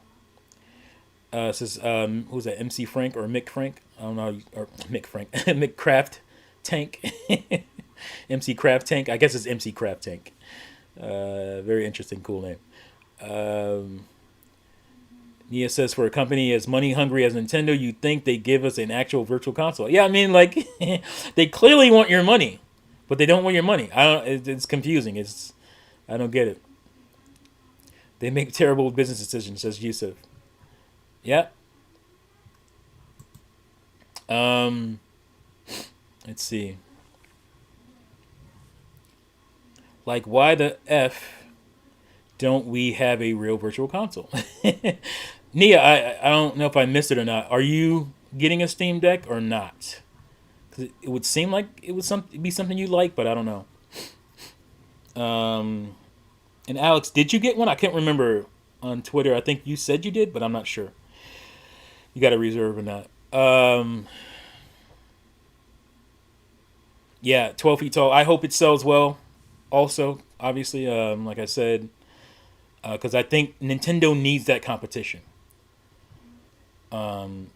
Says who's that? MC Frank or Mick Frank? I don't know. Or Mick Frank. Mick Craft Tank. MC Craft Tank. I guess it's MC Craft Tank. Very interesting, cool name. Nia says, for a company as money hungry as Nintendo, you'd think they give us an actual virtual console. Yeah, I mean, like, they clearly want your money, but they don't want your money. It's confusing. I don't get it. They make terrible business decisions, says Yusuf. Yeah. Let's see. Like, why the F don't we have a real virtual console? Nia, I don't know if I missed it or not. Are you getting a Steam Deck or not? Because it would seem like it would be something you like, but I don't know. And Alex, did you get one? I can't remember on Twitter. I think you said you did, but I'm not sure. You got to reserve or not. Yeah, 12 feet tall. I hope it sells well. Also, obviously, like I said, because I think Nintendo needs that competition. Like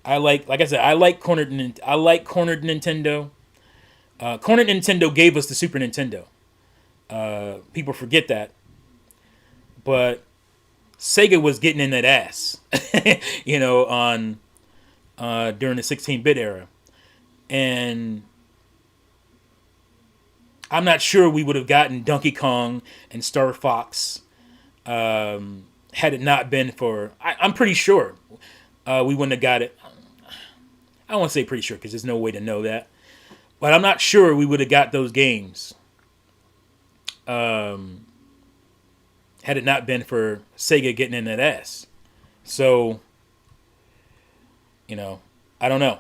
I said, I like cornered. I like cornered Nintendo. Cornered Nintendo gave us the Super Nintendo. People forget that, but Sega was getting in that ass, on during the 16-bit era, and I'm not sure we would have gotten Donkey Kong and Star Fox had it not been for. I'm pretty sure we wouldn't have got it. I don't want to say pretty sure because there's no way to know that, but I'm not sure we would have got those games had it not been for Sega getting in that ass. So, I don't know.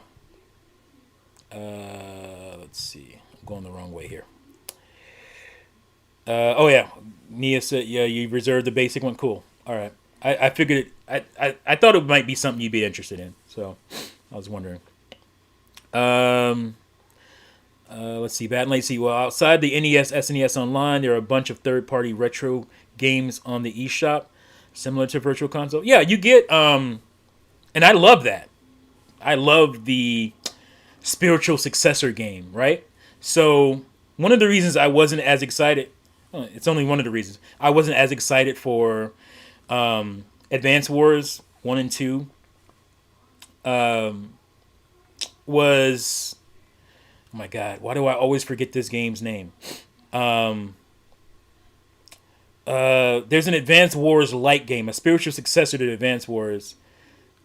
Let's see. I'm going the wrong way here. Oh yeah, Nia said, yeah, you reserved the basic one. Cool. All right. I figured it. I thought it might be something you'd be interested in. So I was wondering. Let's see. Bad Late. See, well, outside the NES, SNES Online, there are a bunch of third-party retro games on the eShop, similar to Virtual Console. Yeah, you get. And I love that. I love the spiritual successor game, right? So one of the reasons I wasn't as excited. It's only one of the reasons I wasn't as excited for Advance Wars 1 and 2 was, oh my god, why do I always forget this game's name? There's an Advance Wars light game, a spiritual successor to Advance Wars.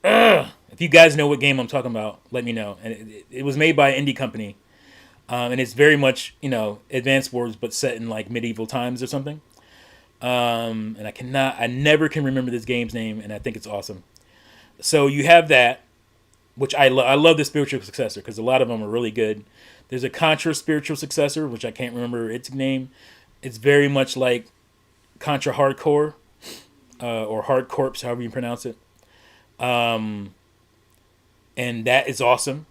If you guys know what game I'm talking about, let me know. And it was made by an indie company. And it's very much, Advance Wars, but set in like medieval times or something. And I never can remember this game's name, and I think it's awesome. So you have that, which I love the spiritual successor because a lot of them are really good. There's a Contra spiritual successor, which I can't remember its name. It's very much like Contra Hardcore, or Hard Corpse, however you pronounce it. And that is awesome.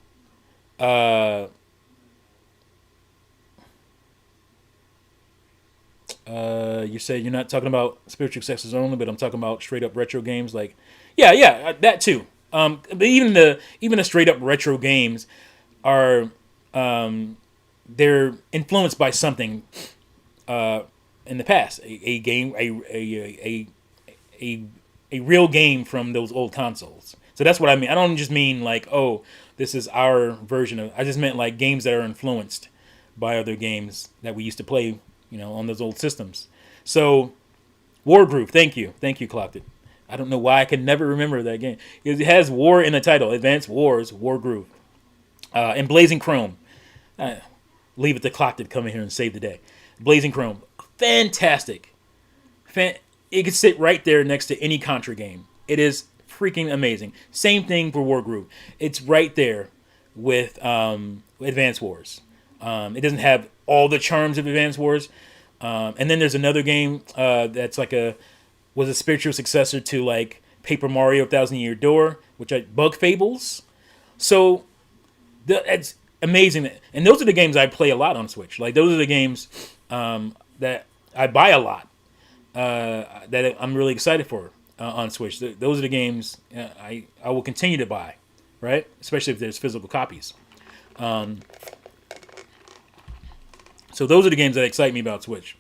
You say you're not talking about spiritual successors only, but I'm talking about straight up retro games. Like, yeah, that too. But even the straight up retro games are they're influenced by something in the past. A game, a real game from those old consoles. So that's what I mean. I don't just mean like, oh, this is our version of. I just meant like games that are influenced by other games that we used to play, on those old systems. So, Wargroove, thank you, Clocked It. I don't know why I can never remember that game. It has War in the title, Advanced Wars, Wargroove, and Blazing Chrome. Leave it to Clocked It come in here and save the day. Blazing Chrome, fantastic. It could sit right there next to any Contra game. It is freaking amazing. Same thing for Wargroove. It's right there with Advanced Wars. It doesn't have all the charms of Advance Wars. And then there's another game that's like was a spiritual successor to like Paper Mario 1000 Year Door, which I Bug Fables. So it's amazing. And those are the games I play a lot on Switch. Like those are the games that I buy a lot that I'm really excited for on Switch. Those are the games I will continue to buy, right? Especially if there's physical copies. So those are the games that excite me about Switch,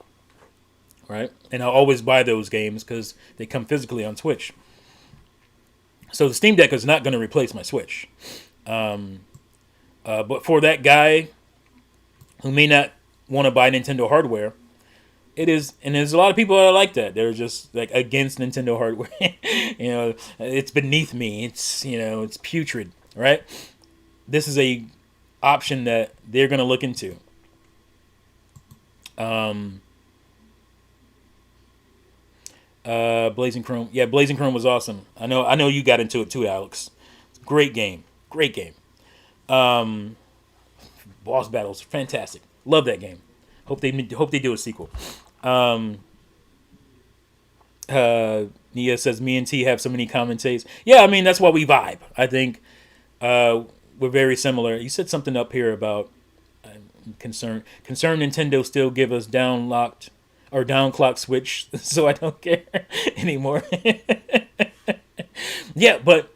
right? And I'll always buy those games because they come physically on Switch. So the Steam Deck is not going to replace my Switch. But for that guy who may not want to buy Nintendo hardware, it is, and there's a lot of people that are like that. They're just like against Nintendo hardware. It's beneath me. It's it's putrid, right? This is a option that they're going to look into. Blazing Chrome. Yeah, Blazing Chrome was awesome. I know you got into it too, Alex. Great game. Boss battles, fantastic. Love that game. Hope they do a sequel. Nia says, me and T have so many common tastes. Yeah, I mean, that's why we vibe. I think we're very similar. You said something up here about concern Nintendo still give us downlocked or downclock switch, so I don't care anymore. Yeah, but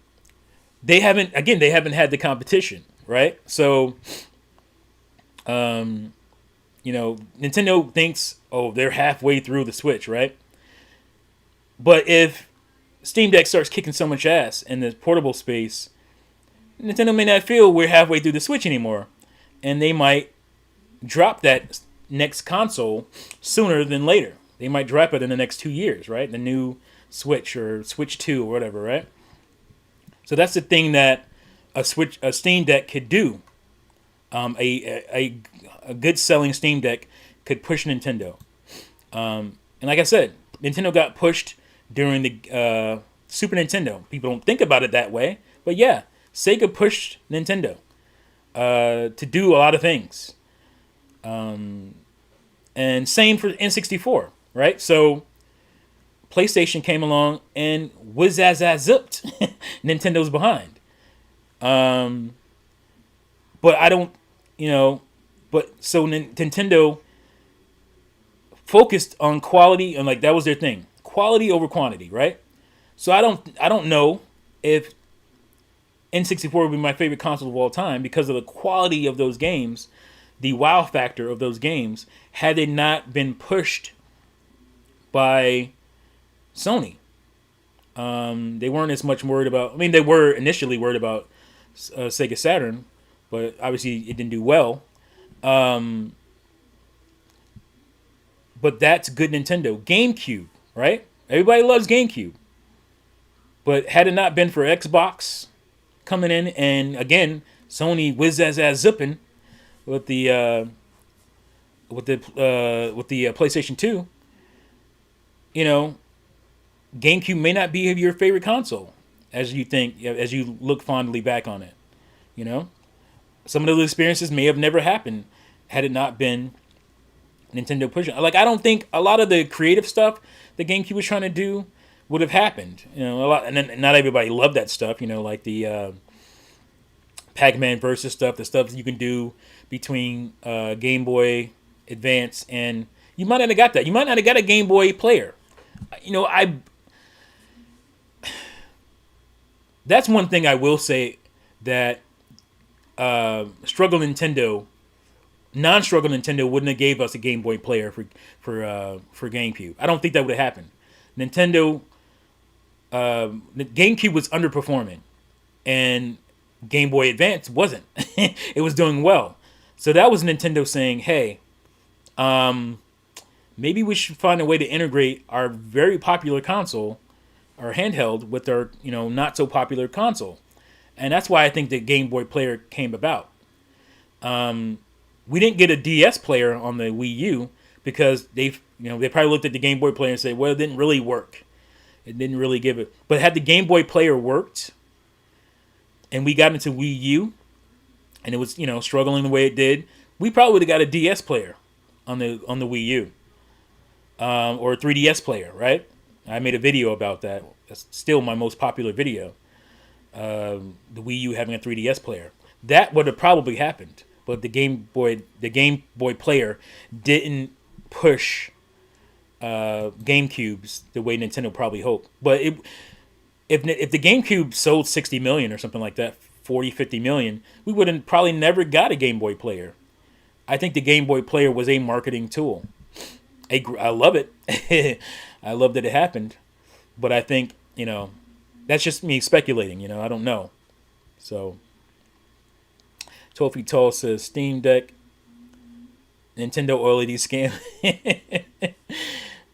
they haven't, again, they haven't had the competition, right? So Nintendo thinks, oh, they're halfway through the Switch, right? But if Steam Deck starts kicking so much ass in the portable space, Nintendo may not feel we're halfway through the Switch anymore, and they might drop that next console sooner than later. They might drop it in the next 2 years, right? The new Switch or Switch 2 or whatever, right? So that's the thing that a Steam Deck could do. A good selling Steam Deck could push Nintendo. And like I said, Nintendo got pushed during the Super Nintendo. People don't think about it that way, but yeah, Sega pushed Nintendo to do a lot of things. And same for N64, right? So PlayStation came along and whiz-azz-zipped Nintendo's behind. But I don't, but so Nintendo focused on quality, and like that was their thing, quality over quantity, right? So I don't know if N64 would be my favorite console of all time because of the quality of those games, the wow factor of those games, had they not been pushed by Sony. They weren't as much worried about, I mean, they were initially worried about Sega Saturn, but obviously it didn't do well. But that's good Nintendo. GameCube, right? Everybody loves GameCube. But had it not been for Xbox coming in, and again, Sony whiz-azz-zipping with the PlayStation 2, GameCube may not be your favorite console as you think, as you look fondly back on it. Some of those experiences may have never happened had it not been Nintendo pushing. Like, I don't think a lot of the creative stuff that GameCube was trying to do would have happened. A lot, and then not everybody loved that stuff. Like the Pac-Man versus stuff, the stuff that you can do between Game Boy Advance, and you might not have got that. You might not have got a Game Boy player. That's one thing I will say that non-struggle Nintendo wouldn't have gave us a Game Boy player for GameCube. I don't think that would have happened. Nintendo, the GameCube was underperforming, and Game Boy Advance wasn't. It was doing well, so that was Nintendo saying, "Hey, maybe we should find a way to integrate our very popular console, our handheld, with our not so popular console," and that's why I think the Game Boy player came about. We didn't get a DS player on the Wii U because they probably looked at the Game Boy player and said, well, it didn't really work. It didn't really give it. But had the Game Boy player worked and we got into Wii U and it was, struggling the way it did, we probably would have got a DS player on the Wii U. Or a 3DS player, right? I made a video about that. That's still my most popular video. The Wii U having a 3DS player. That would have probably happened. But the Game Boy player didn't push GameCubes the way Nintendo probably hoped. But if the GameCube sold 60 million or something like that, 40, 50 million, we would have probably never got a Game Boy player. I think the Game Boy player was a marketing tool. I love it. I love that it happened. But I think, that's just me speculating, I don't know. So, Tofi Tall says, Steam Deck, Nintendo OLED scam.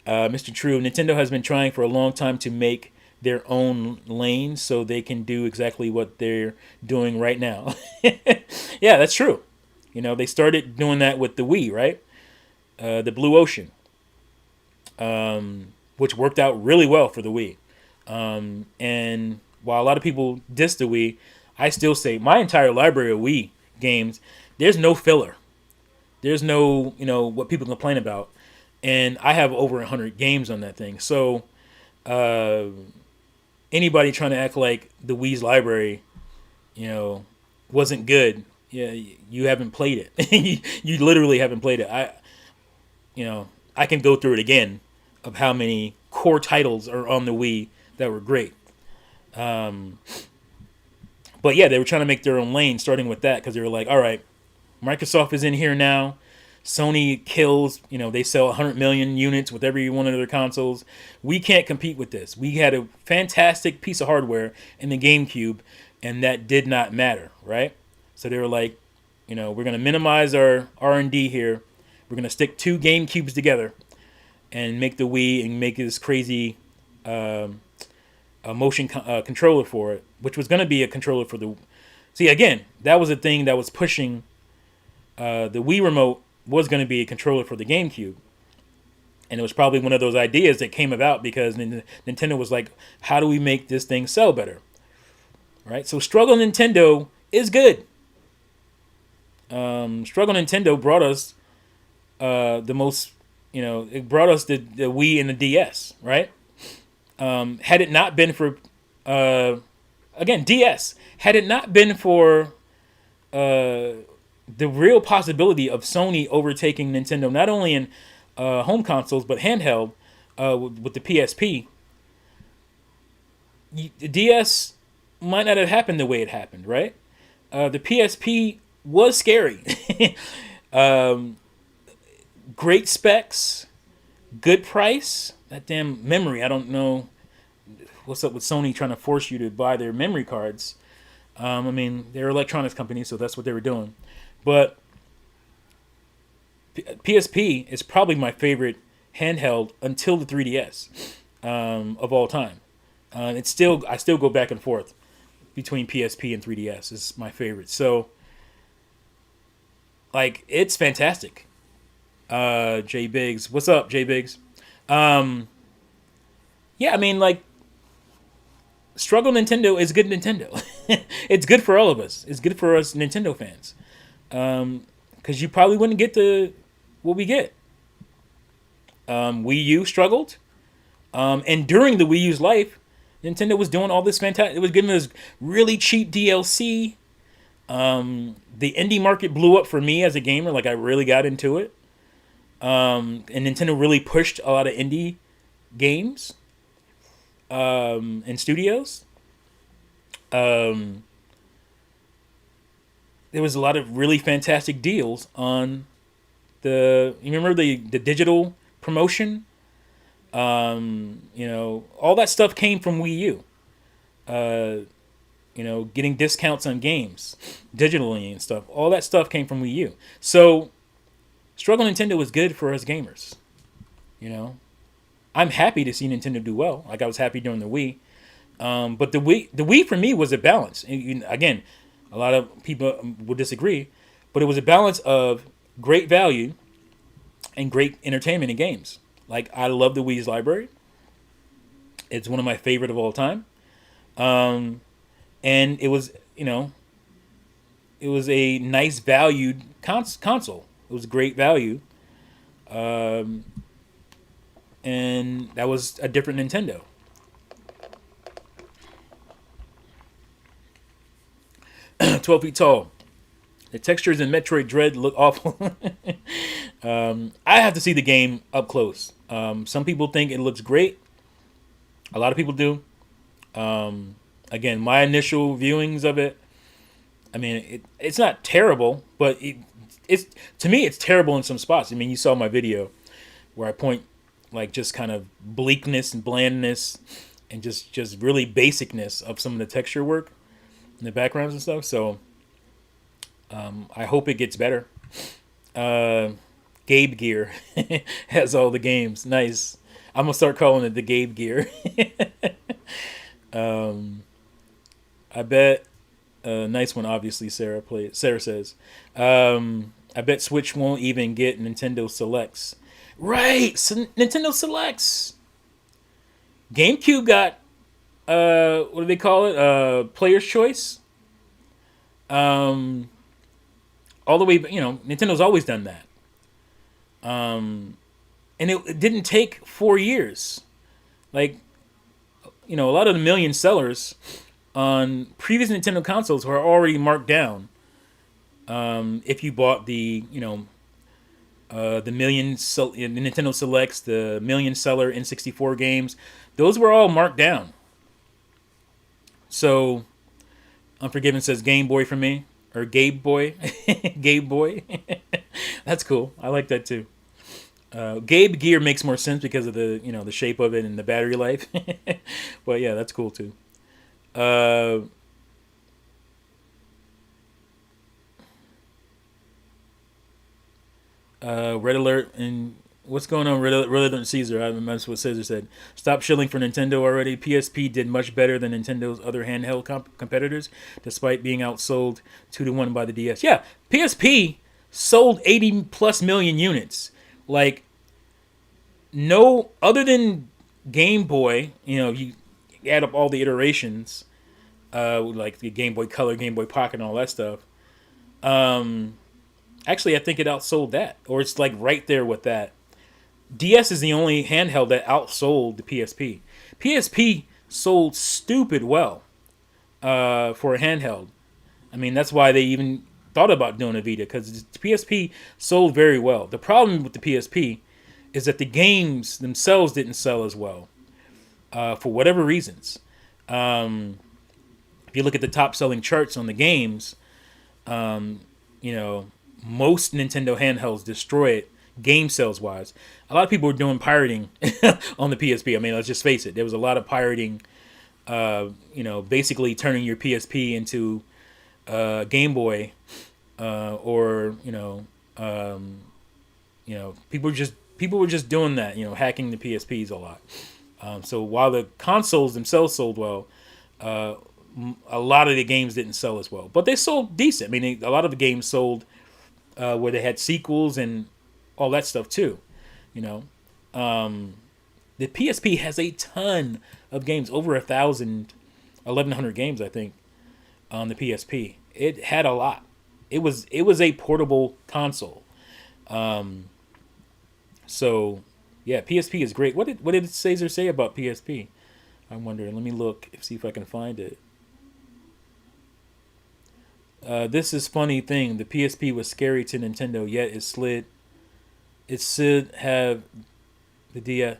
Mr. True, Nintendo has been trying for a long time to make their own lane so they can do exactly what they're doing right now. Yeah, that's true. They started doing that with the Wii, right? The Blue Ocean, which worked out really well for the Wii. And while a lot of people diss the Wii, I still say my entire library of Wii games, there's no filler. There's no, what people complain about. And I have over 100 games on that thing. So uh, anybody trying to act like the Wii's library, you know, wasn't good. Yeah, you haven't played it. You literally haven't played it. I can go through it again of how many core titles are on the Wii that were great. Um, but yeah, they were trying to make their own lane, starting with that because they were like, all right, Microsoft is in here now. Sony kills, they sell 100 million units with every one of their consoles. We can't compete with this. We had a fantastic piece of hardware in the GameCube, and that did not matter, right? So they were like, we're going to minimize our R&D here. We're going to stick two GameCubes together and make the Wii and make this crazy a motion controller for it, which was going to be a controller for the. See, again, that was a thing that was pushing. The Wii remote was going to be a controller for the GameCube, and it was probably one of those ideas that came about because Nintendo was like, "How do we make this thing sell better?" Right. So, Struggle Nintendo is good. Struggle Nintendo brought us the most. It brought us the Wii and the DS. Right. Had it not been for, again, DS, had it not been for the real possibility of Sony overtaking Nintendo, not only in home consoles, but handheld with the PSP, the DS might not have happened the way it happened, right? The PSP was scary. um, Great specs, good price. That damn memory, I don't know what's up with Sony trying to force you to buy their memory cards. I mean, they're an electronics company, so that's what they were doing. But PSP is probably my favorite handheld until the 3DS of all time. I still go back and forth between PSP and 3DS. Is my favorite. So, like, it's fantastic. J Biggs, what's up, J Biggs? Yeah, I mean, like, Struggle Nintendo is good Nintendo. It's good for all of us. It's good for us Nintendo fans. Because you probably wouldn't get to what we get. Wii U struggled. And during the Wii U's life, Nintendo was doing all this fantastic. It was giving us really cheap DLC. The indie market blew up for me as a gamer. Like, I really got into it. And Nintendo really pushed a lot of indie games and studios. There was a lot of really fantastic deals on you remember the digital promotion? All that stuff came from Wii U. Getting discounts on games digitally and stuff. All that stuff came from Wii U. So, Struggle Nintendo was good for us gamers. I'm happy to see Nintendo do well. Like, I was happy during the Wii. But the Wii for me was a balance. And, again, a lot of people will disagree, but it was a balance of great value and great entertainment in games. Like, I love the Wii's library. It's one of my favorite of all time. And it was, it was a nice valued console. It was great value. And that was a different Nintendo. 12 feet tall. The textures in Metroid Dread look awful. I have to see the game up close. Some people think it looks great. A lot of people do. Again, my initial viewings of it, I mean, it's not terrible, but it's to me, it's terrible in some spots. I mean, you saw my video where I point, like, just kind of bleakness and blandness and just really basicness of some of the texture work in the backgrounds and stuff. So I hope it gets better. Gabe Gear has all the games. Nice. I'm gonna start calling it the Gabe Gear. I bet. Nice one, obviously. Sarah says. I bet Switch won't even get Nintendo Selects. Right, so Nintendo Selects. GameCube got what do they call it? Player's Choice. All the way, Nintendo's always done that. And it didn't take 4 years. Like, a lot of the million sellers on previous Nintendo consoles were already marked down. If you bought the the Nintendo Selects, the million seller N64 games, those were all marked down. So Unforgiven says Game Boy for me, or Gabe Boy, Gabe Boy. That's cool. I like that too. Gabe Gear makes more sense because of the shape of it and the battery life. But yeah, that's cool too. Uh, Red Alert and what's going on? Red Alert and Caesar. That's what Caesar said. Stop shilling for Nintendo already. PSP did much better than Nintendo's other handheld competitors, despite being outsold 2-1 by the DS. Yeah, PSP sold 80 plus million units. Like, no, other than Game Boy, you add up all the iterations, like the Game Boy Color, Game Boy Pocket, and all that stuff. Um, Actually, I think it outsold that, or it's like right there with that. DS is the only handheld that outsold the PSP. PSP sold stupid well for a handheld. I mean, that's why they even thought about doing a Vita, because the PSP sold very well. The problem with the PSP is that the games themselves didn't sell as well for whatever reasons. If you look at the top selling charts on the games, you know, most Nintendo handhelds destroy it game sales wise. A lot of people were doing pirating on the PSP. I mean, let's just face it. There was a lot of pirating, basically turning your PSP into Game Boy, or people were just doing that, hacking the PSPs a lot. So while the consoles themselves sold well, a lot of the games didn't sell as well, but they sold decent. I mean, a lot of the games sold where they had sequels and all that stuff too. The PSP has a ton of games, over 1,100 games, I think, on the PSP. It had a lot. It was a portable console. So yeah, PSP is great. What did Caesar say about PSP? I'm wondering. Let me look, see if I can find it. This is funny thing. The PSP was scary to Nintendo, yet it slid. It should have the DS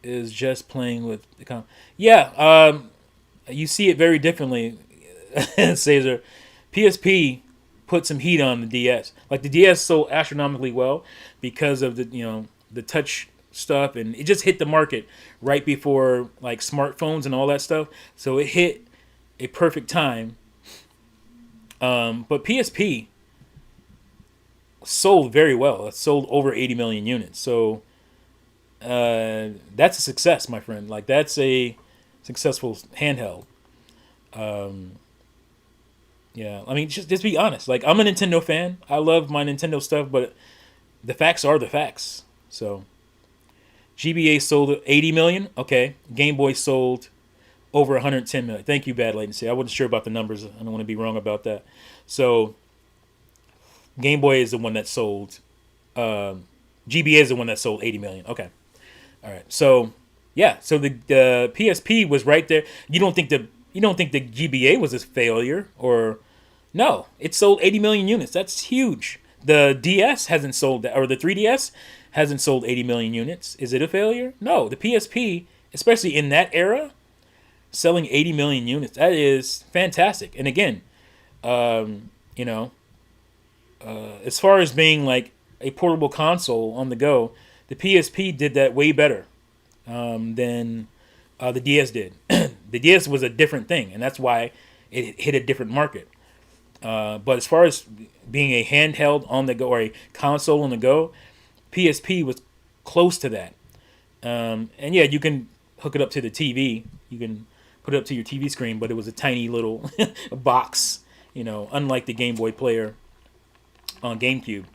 is just playing with the Yeah, you see it very differently, Caesar. PSP put some heat on the DS. Like the DS sold astronomically well because of the touch stuff, and it just hit the market right before like smartphones and all that stuff. So it hit a perfect time. But PSP sold very well. It sold over 80 million units. So that's a success, my friend. Like that's a successful handheld. Yeah, I mean, just be honest. Like I'm a Nintendo fan. I love my Nintendo stuff, but the facts are the facts. So GBA sold 80 million. Okay, Game Boy sold over 110 million. Thank you, bad latency. I wasn't sure about the numbers. I don't want to be wrong about that. So Game Boy is the one that sold. GBA is the one that sold 80 million. Okay, all right. So yeah, so the PSP was right there. You don't think the GBA was a failure, or no? It sold 80 million units. That's huge. The DS hasn't sold that, or the 3DS hasn't sold 80 million units. Is it a failure? No. The PSP, especially in that era, selling 80 million units. That is fantastic. And again, as far as being like a portable console on the go, the PSP did that way better than the DS did. The DS was a different thing, and that's why it hit a different market. But as far as being a handheld on the go, or a console on the go, PSP was close to that. And yeah, you can hook it up to the TV. You can put it up to your TV screen, but it was a tiny little box, unlike the Game Boy player on GameCube.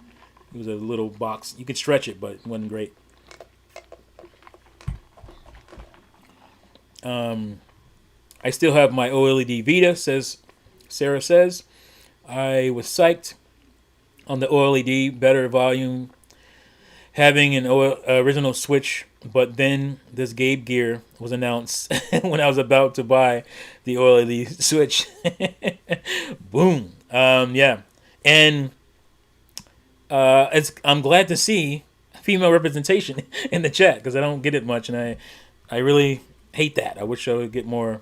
It was a little box. You could stretch it, but it wasn't great. I still have my OLED Vita, Sarah says. I was psyched on the OLED, better volume, having an original Switch, but then this Game Gear was announced when I was about to buy the OLED Switch. Boom. Yeah, and I'm glad to see female representation in the chat because I don't get it much, and I really hate that. I wish I would get more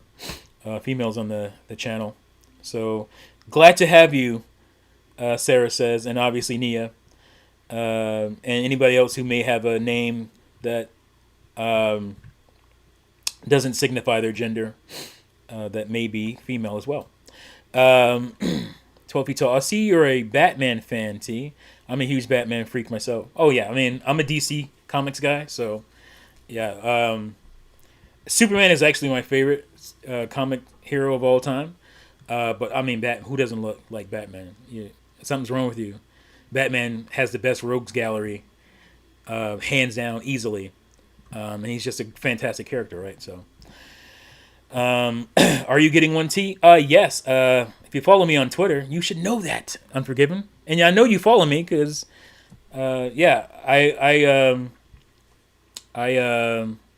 females on the channel. So glad to have you, Sarah says, and obviously Nia, and anybody else who may have a name that doesn't signify their gender, that may be female as well. 12 feet tall. I see you're a Batman fan, T. I'm a huge Batman freak myself. Oh yeah, I mean I'm a DC Comics guy, so yeah. Superman is actually my favorite comic hero of all time. But I mean, who doesn't look like Batman? Something's wrong with you. Batman has the best rogues gallery, hands down, easily, and he's just a fantastic character, right? So, are you getting one, T? Yes. If you follow me on Twitter, you should know that, Unforgiven, and I know you follow me because, yeah, I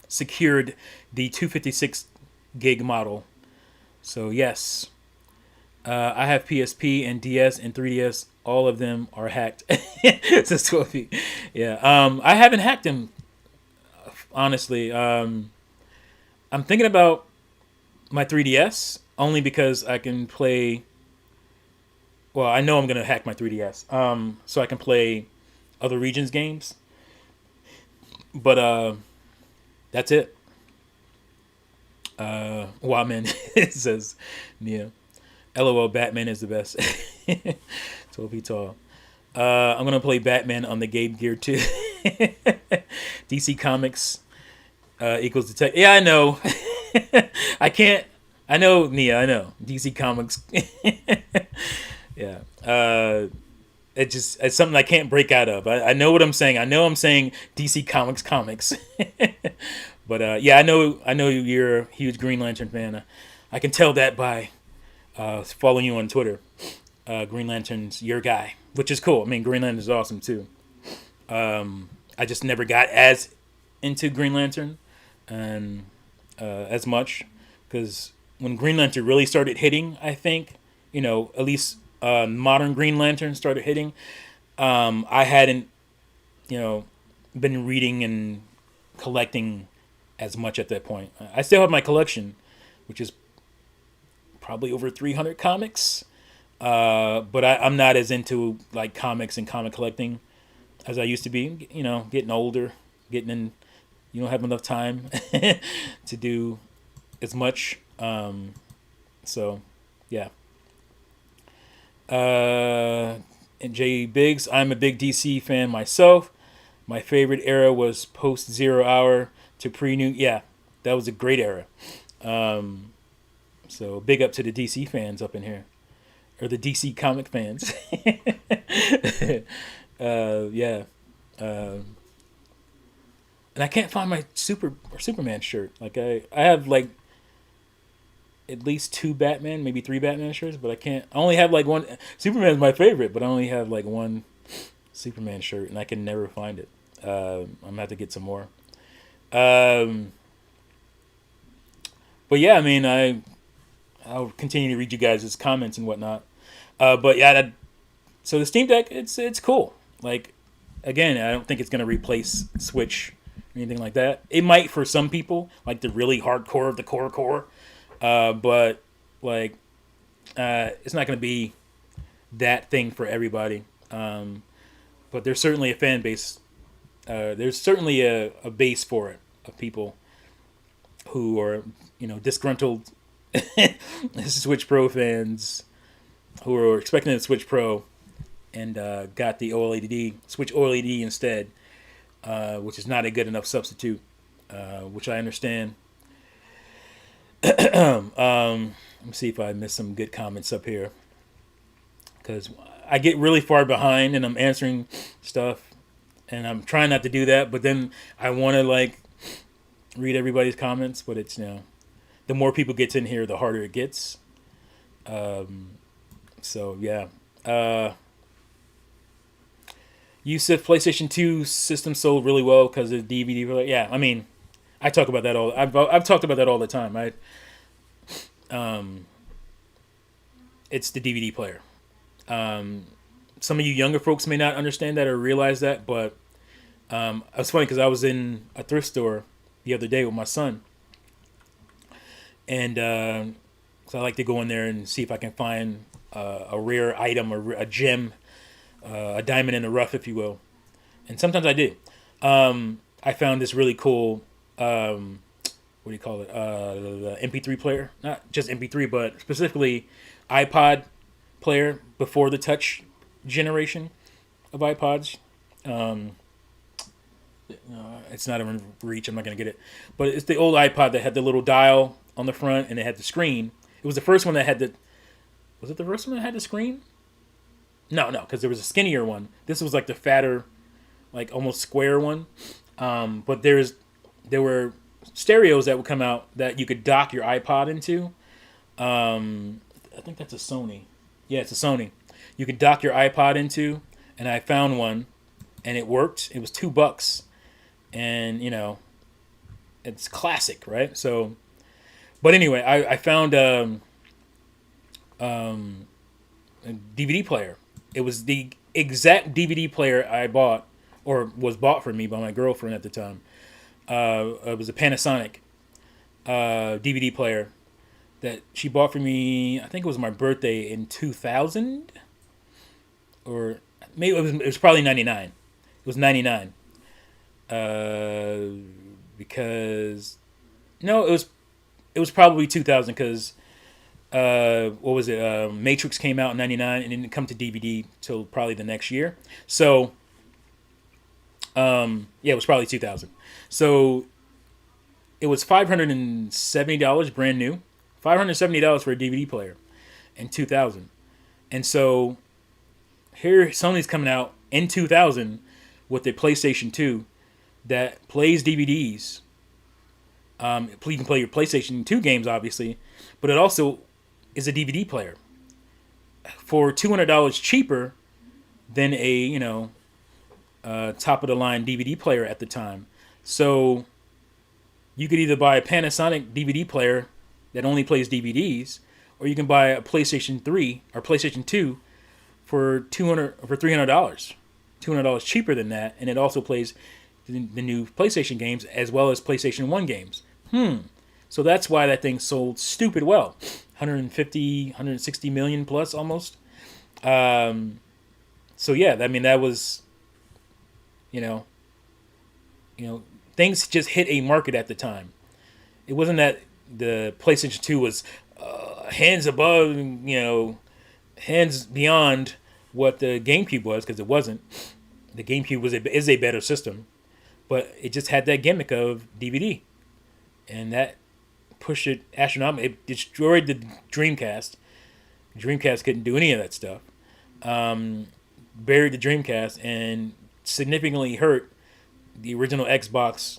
secured the 256 gig model. So yes, I have PSP and DS and 3DS. All of them are hacked. Says 12 feet. Yeah. I haven't hacked them, honestly. I'm thinking about my 3DS only because I can play. Well, I know I'm gonna hack my 3DS. So I can play other regions games. But that's it. Wow, man. It says, Nia. LOL, Batman is the best. 12 feet tall. I'm going to play Batman on the Game Gear too. DC Comics equals detect. Yeah, I know. I can't. I know, Nia, I know. DC Comics. Yeah. It's something I can't break out of. I know what I'm saying. I know I'm saying DC Comics. But yeah, I know you're a huge Green Lantern fan. I can tell that by following you on Twitter. Green Lantern's your guy, which is cool. I mean, Green Lantern's awesome too. I just never got as into Green Lantern and as much because when Green Lantern really started hitting, I think, at least modern Green Lantern started hitting, I hadn't, been reading and collecting as much at that point. I still have my collection, which is probably over 300 comics. But I'm not as into like comics and comic collecting as I used to be. Getting older, getting in, you don't have enough time to do as much. So, yeah. And J Biggs, I'm a big DC fan myself. My favorite era was post Zero Hour to pre-new. Yeah, that was a great era. So big up to the DC fans up in here, or the DC comic fans. Yeah. And I can't find my Superman shirt. Like I have like at least 2 Batman, maybe 3 Batman shirts, but I only have like one. Superman's my favorite, but I only have like one Superman shirt, and I can never find it. I'm gonna have to get some more. But yeah, I mean, I'll continue to read you guys' comments and whatnot. But yeah, so the Steam Deck, it's cool. Like, again, I don't think it's gonna replace Switch or anything like that. It might for some people, like the really hardcore of the core. But like, it's not gonna be that thing for everybody. But there's certainly a fan base. There's certainly a base for it of people who are, disgruntled Switch Pro fans who are expecting the Switch Pro and got the Switch OLED instead, which is not a good enough substitute, which I understand. Let me see if I missed some good comments up here, because I get really far behind and I'm answering stuff, and I'm trying not to do that, but then I want to like read everybody's comments, but it's the more people gets in here, the harder it gets. So yeah. Yusuf, PlayStation 2 system sold really well because of DVD. Yeah, I mean, I talk about that all. I've talked about that all the time. It's the DVD player. Some of you younger folks may not understand that or realize that, but it's funny because I was in a thrift store the other day with my son, and so I like to go in there and see if I can find a rare item or a gem, a diamond in the rough, if you will. And sometimes I do. I found this really cool, what do you call it? The MP3 player. Not just MP3, but specifically iPod player before the touch generation of iPods. It's not in reach. I'm not going to get it. But it's the old iPod that had the little dial on the front and it had the screen. It was the first one that had the... Was it the first one that had the screen? No, because there was a skinnier one. This was like the fatter, like almost square one. But there were stereos that would come out that you could dock your iPod into. I think that's a Sony. Yeah, it's a Sony. You could dock your iPod into, and I found one, and it worked. It was $2, and it's classic, right? So, but anyway, I found a DVD player. It was the exact DVD player I bought, or was bought for me by my girlfriend at the time. It was a Panasonic DVD player that she bought for me. I think it was my birthday in 2000, or maybe it was probably 99. It was 99. Because no, it was probably 2000 because what was it? Matrix came out in 99 and didn't come to DVD till probably the next year. So yeah, it was probably 2000. So it was $570 brand new. $570 for a DVD player in 2000. And so here Sony's coming out in 2000 with the PlayStation 2 that plays DVDs. You can play your PlayStation 2 games, obviously, but it also is a DVD player for $200 cheaper than a top of the line DVD player at the time. So you could either buy a Panasonic DVD player that only plays DVDs, or you can buy a PlayStation 3 or PlayStation 2 for $300, $200 cheaper than that, and it also plays the new PlayStation games as well as PlayStation 1 games. So that's why that thing sold stupid well, 160 million plus almost. So yeah, I mean that was, things just hit a market at the time. It wasn't that the PlayStation 2 was hands above, hands beyond what the GameCube was, because it wasn't. The GameCube is a better system, but it just had that gimmick of DVD, and that pushed it astronomical. It destroyed the Dreamcast. Dreamcast couldn't do any of that stuff. Buried the Dreamcast and significantly hurt the original Xbox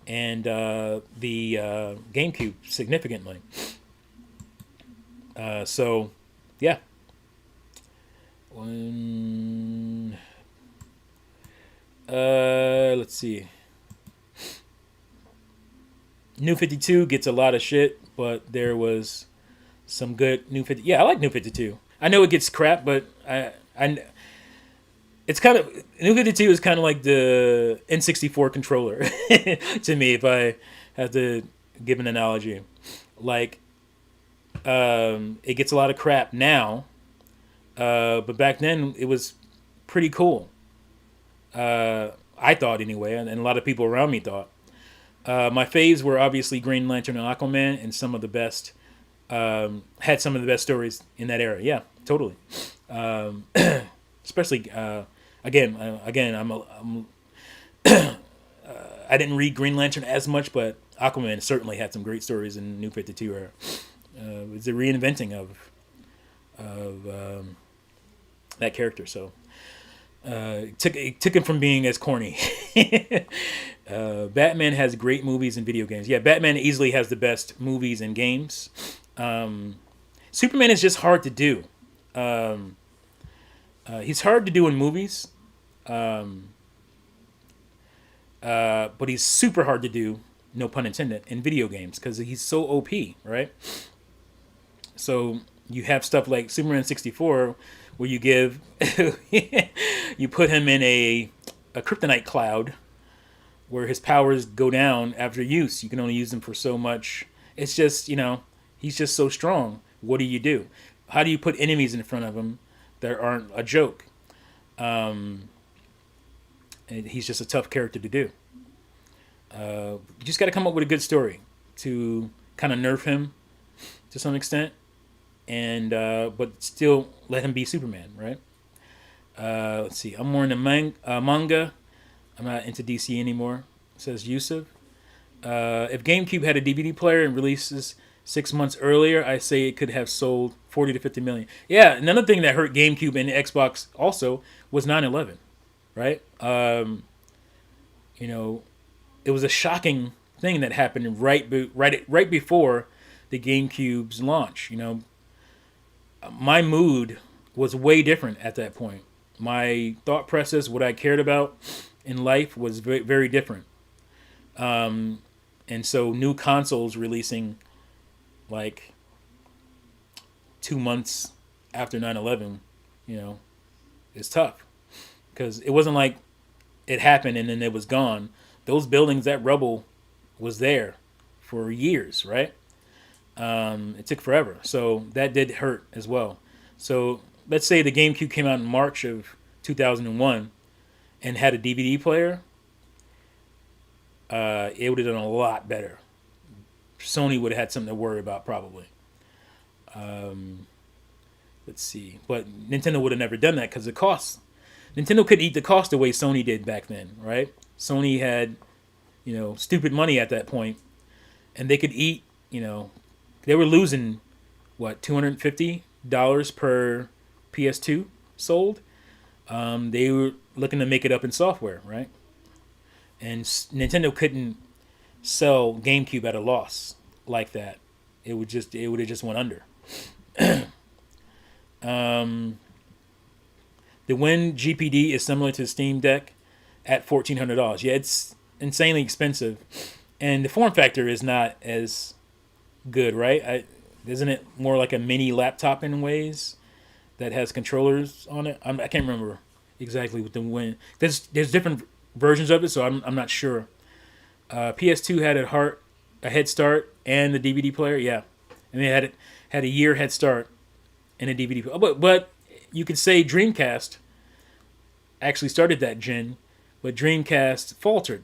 and the GameCube significantly. So, yeah. Let's see. New 52 gets a lot of shit, but there was some good New 50. Yeah, I like New 52. I know it gets crap, but it's kind of, New 52 is kind of like the N64 controller to me, if I have to give an analogy. Like, it gets a lot of crap now, but back then it was pretty cool. I thought anyway, and a lot of people around me thought. My faves were obviously Green Lantern and Aquaman, and some of the best, had some of the best stories in that era. Yeah, totally. Especially, again, I didn't read Green Lantern as much, but Aquaman certainly had some great stories in New 52 era. It was a reinventing of that character. So it took him from being as corny. Batman has great movies and video games. Yeah, Batman easily has the best movies and games. Superman is just hard to do. He's hard to do in movies. But he's super hard to do, no pun intended, in video games because he's so OP, right? So you have stuff like Superman 64, where you give you put him in a kryptonite cloud where his powers go down after use. You can only use them for so much. It's just, he's just so strong. What do you do? How do you put enemies in front of him that aren't a joke? And he's just a tough character to do. You just got to come up with a good story to kind of nerf him to some extent, and but still let him be Superman, right? Let's see. I'm more into manga. I'm not into DC anymore, says Yusuf. If GameCube had a DVD player and releases 6 months earlier, I say it could have sold 40 to 50 million. Yeah, another thing that hurt GameCube and Xbox also was 9/11, right? It was a shocking thing that happened right before the GameCube's launch. My mood was way different at that point. My thought process, what I cared about in life, was very, very different. And so new consoles releasing like 2 months after 9/11, is tough because it wasn't like it happened and then it was gone. Those buildings, that rubble was there for years, right? It took forever. So that did hurt as well. So let's say the GameCube came out in March of 2001 and had a DVD player. It would have done a lot better. Sony would have had something to worry about probably. Let's see. But Nintendo would have never done that because it costs. Nintendo couldn't eat the cost the way Sony did back then, right? Sony had, stupid money at that point, and they could eat, they were losing, what, $250 per PS2 sold? They were looking to make it up in software, right? And Nintendo couldn't sell GameCube at a loss like that. It would have just went under. The Win GPD is similar to the Steam Deck at $1,400. Yeah, it's insanely expensive, and the form factor is not as good, right? Isn't it more like a mini laptop in ways that has controllers on it? I can't remember exactly what the Win. There's different versions of it, so I'm not sure. PS2 had a head start and the DVD player. Yeah, and they had a year head start and a DVD player. But you could say Dreamcast actually started that gen, but Dreamcast faltered.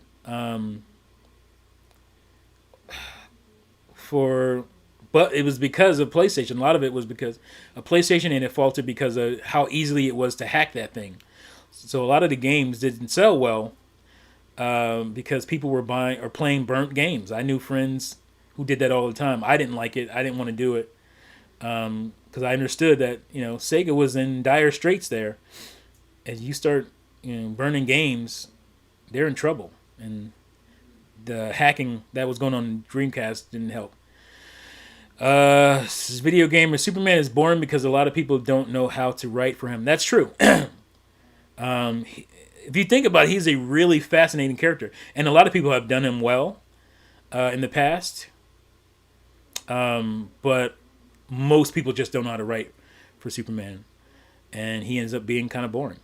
But it was because of PlayStation. A lot of it was because of PlayStation, and it faltered because of how easily it was to hack that thing. So a lot of the games didn't sell well because people were buying or playing burnt games. I knew friends who did that all the time. I didn't like it. I didn't want to do it because I understood that Sega was in dire straits there. As you start burning games, they're in trouble, and the hacking that was going on in Dreamcast didn't help. This video gamer Superman is boring because a lot of people don't know how to write for him. That's true. If you think about it, he's a really fascinating character, and a lot of people have done him well in the past. But most people just don't know how to write for Superman, and he ends up being kind of boring.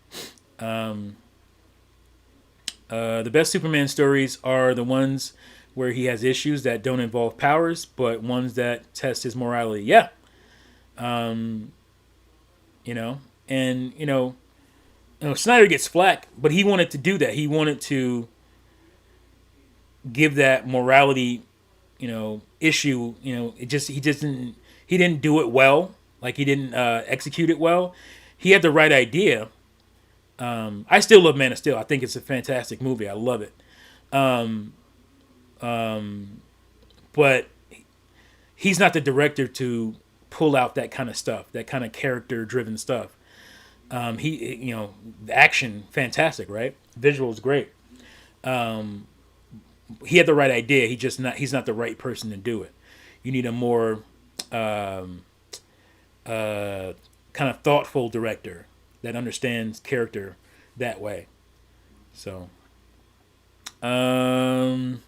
The best Superman stories are the ones where he has issues that don't involve powers, but ones that test his morality. Yeah. Snyder gets flack, but he wanted to do that. He wanted to give that morality, issue. He didn't do it well. Like he didn't execute it well. He had the right idea. I still love Man of Steel. I think it's a fantastic movie. I love it. But he's not the director to pull out that kind of stuff, that kind of character-driven stuff. The action, fantastic, right? Visuals, great. He had the right idea. He's not the right person to do it. You need a more kind of thoughtful director that understands character that way. So, um,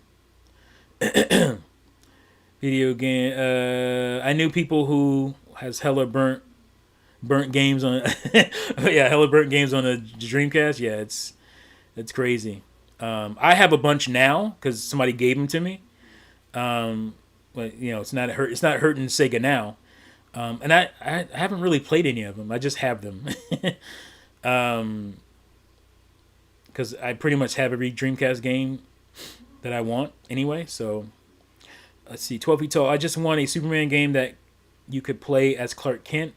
video game. I knew people who has hella burnt games on. Yeah, hella burnt games on the Dreamcast. Yeah, it's crazy. I have a bunch now because somebody gave them to me. But it's not hurting Sega now. And I haven't really played any of them. I just have them. Because I pretty much have every Dreamcast game that I want anyway. So let's see, 12 Feet Tall. I just want a Superman game that you could play as Clark Kent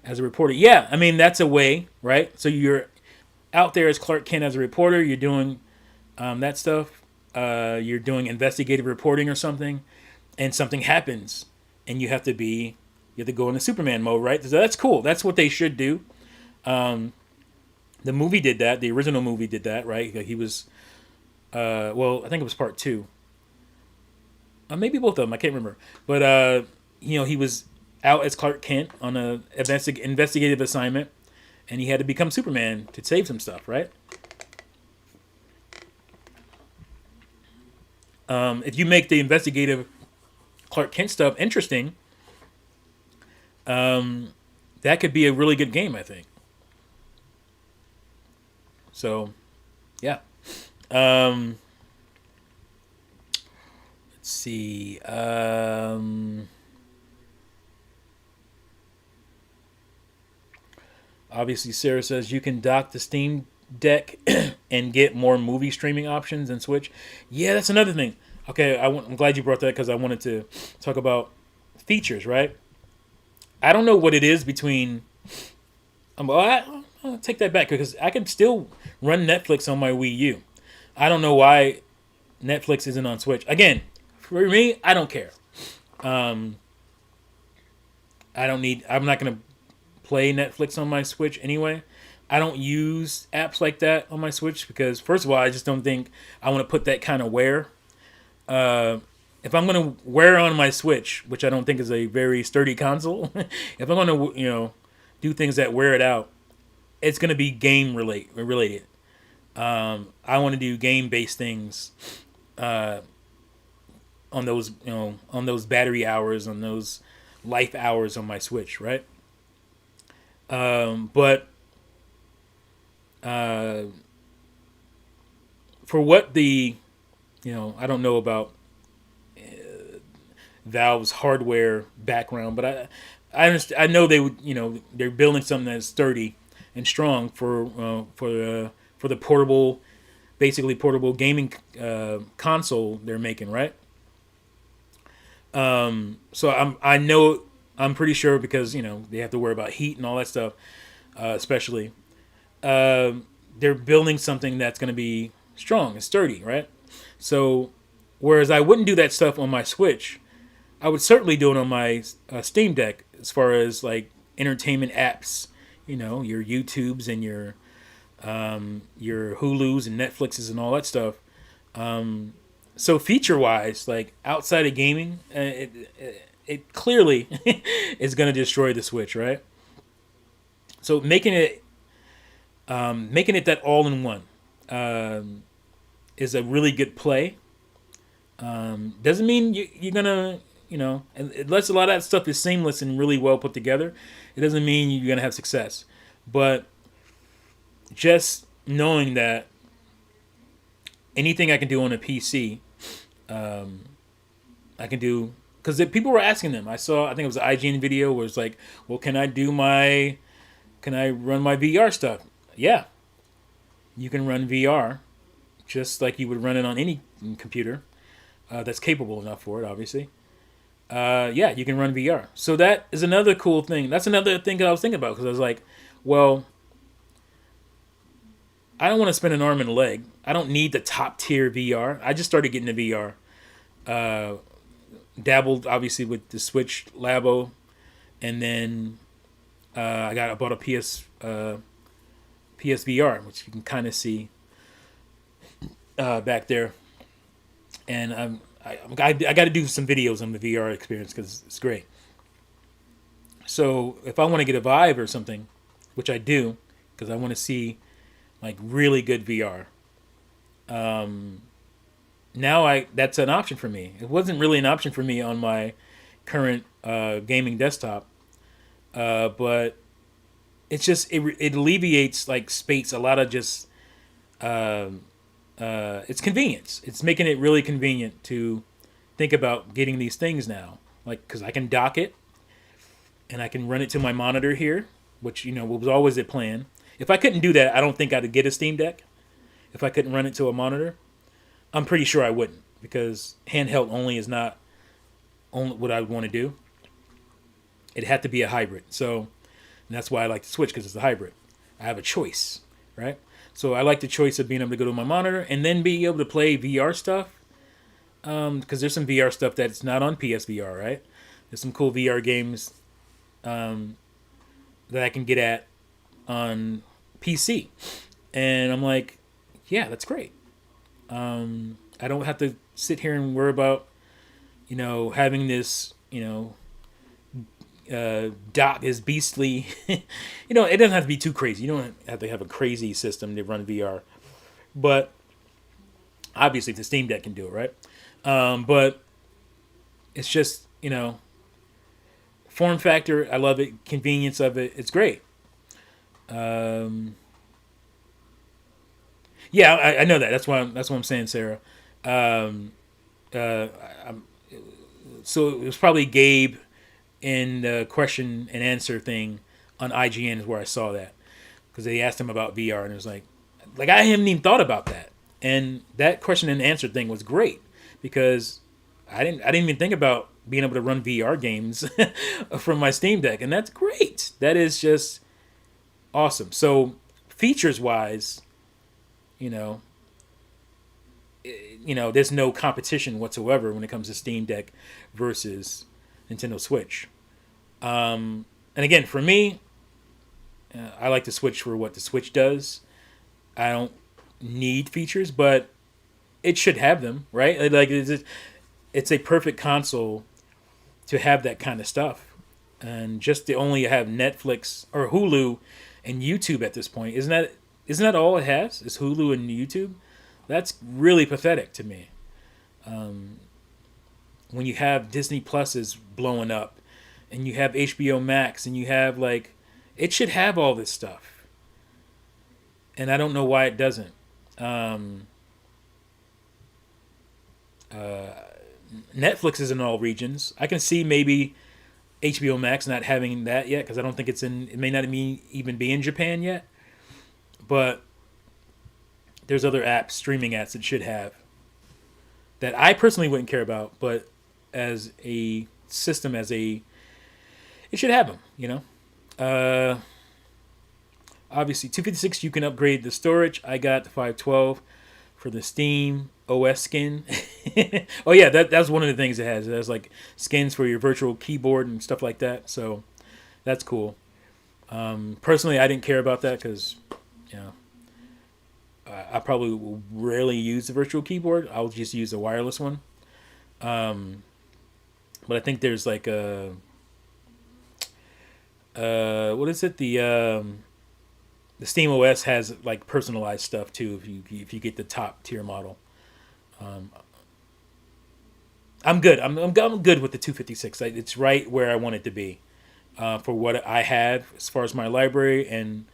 as a reporter. Yeah, I mean that's a way, right? So you're out there as Clark Kent as a reporter. You're doing that stuff. You're doing investigative reporting or something, and something happens, and you have to go into Superman mode, right? So that's cool. That's what they should do. The movie did that. The original movie did that, right? Like he was, I think it was part two. Maybe both of them. I can't remember. But he was out as Clark Kent on a investigative assignment, and he had to become Superman to save some stuff, right? If you make the investigative Clark Kent stuff interesting, that could be a really good game, I think. So, yeah. Let's see. Obviously, Sarah says you can dock the Steam Deck and get more movie streaming options and Switch. Yeah, that's another thing. Okay, I'm glad you brought that because I wanted to talk about features, right? I don't know what it is between. I'll take that back because I can still run Netflix on my Wii U. I don't know why Netflix isn't on Switch. Again, for me, I don't care. Um, I don't need. I'm not gonna play Netflix on my Switch anyway. I don't use apps like that on my Switch because, first of all, I just don't think I want to put that kind of wear. If I'm going to wear on my Switch, which I don't think is a very sturdy console, if I'm going to do things that wear it out, it's going to be related. I want to do game based things on those battery hours, on those life hours on my Switch, right? But for what I don't know about Valve's hardware background, but I know they would, they're building something that's sturdy and strong for the portable, basically portable gaming console they're making, right? So I'm pretty sure because they have to worry about heat and all that stuff, especially. They're building something that's going to be strong and sturdy, right? So, whereas I wouldn't do that stuff on my Switch, I would certainly do it on my Steam Deck as far as like entertainment apps, your YouTubes and your Hulus and Netflixes and all that stuff. So feature wise, like outside of gaming, it clearly is going to destroy the Switch, right? So making it that all in one is a really good play. Doesn't mean you're gonna unless a lot of that stuff is seamless and really well put together, it doesn't mean you're gonna have success. But just knowing that anything I can do on a PC, I can do because people were asking them. I think it was an IGN video where it's like, well, can I run my VR stuff? Yeah, you can run VR just like you would run it on any computer that's capable enough for it, obviously. Yeah, you can run VR. So that is another cool thing. That's another thing that I was thinking about because I was like, well, I don't want to spend an arm and a leg. I don't need the top tier VR. I just started getting the VR. Dabbled obviously with the Switch Labo, and then I bought a PSVR, which you can kind of see back there. And I got to do some videos on the VR experience because it's great. So if I want to get a Vive or something, which I do, because I want to see like really good VR, Now that's an option for me. It wasn't really an option for me on my current gaming desktop, but it's just it alleviates like space a lot of just it's convenience. It's making it really convenient to think about getting these things now, like because I can dock it and I can run it to my monitor here, which was always a plan. If I couldn't do that, I don't think I'd get a Steam Deck. If I couldn't run it to a monitor, I'm pretty sure I wouldn't because handheld only is not only what I would want to do. It had to be a hybrid. So that's why I like to Switch because it's a hybrid. I have a choice, right? So I like the choice of being able to go to my monitor and then being able to play VR stuff. Because there's some VR stuff that's not on PSVR, right? There's some cool VR games that I can get at on PC. And I'm like, yeah, that's great. I don't have to sit here and worry about, having this, dock is beastly. It doesn't have to be too crazy. You don't have to have a crazy system to run VR. But obviously, if the Steam Deck can do it, right? But it's just, form factor. I love it. Convenience of it. It's great. Yeah, I know that. That's what I'm saying, Sarah. Um, I'm, so it was probably Gabe in the question and answer thing on IGN is where I saw that because they asked him about VR and it was like I hadn't even thought about that. And that question and answer thing was great because I didn't even think about being able to run VR games from my Steam Deck, and that's great. That is just awesome. So features wise, you know, there's no competition whatsoever when it comes to Steam Deck versus Nintendo Switch. And again, for me, I like the Switch for what the Switch does. I don't need features, but it should have them, right? Like it's a perfect console to have that kind of stuff. And just to only have Netflix or Hulu and YouTube at this point, isn't that all it has? Is Hulu and YouTube? That's really pathetic to me. When you have Disney Plus is blowing up, and you have HBO Max, and you have it should have all this stuff, and I don't know why it doesn't. Netflix is in all regions. I can see maybe HBO Max not having that yet because I don't think it's in. It may not even be in Japan yet, but there's other apps, streaming apps that should have that I personally wouldn't care about, but as a system, it should have them. Obviously 256 you can upgrade the storage. I got the 512 for the Steam OS skin. Oh yeah, that's one of the things it has. It has skins for your virtual keyboard and stuff like that. So that's cool. Personally, I didn't care about that because I probably will rarely use the virtual keyboard. I'll just use a wireless one. But I think there's what is it? The Steam OS has personalized stuff too. If you get the top tier model, I'm good. I'm good with the 256. It's right where I want it to be for what I have as far as my library and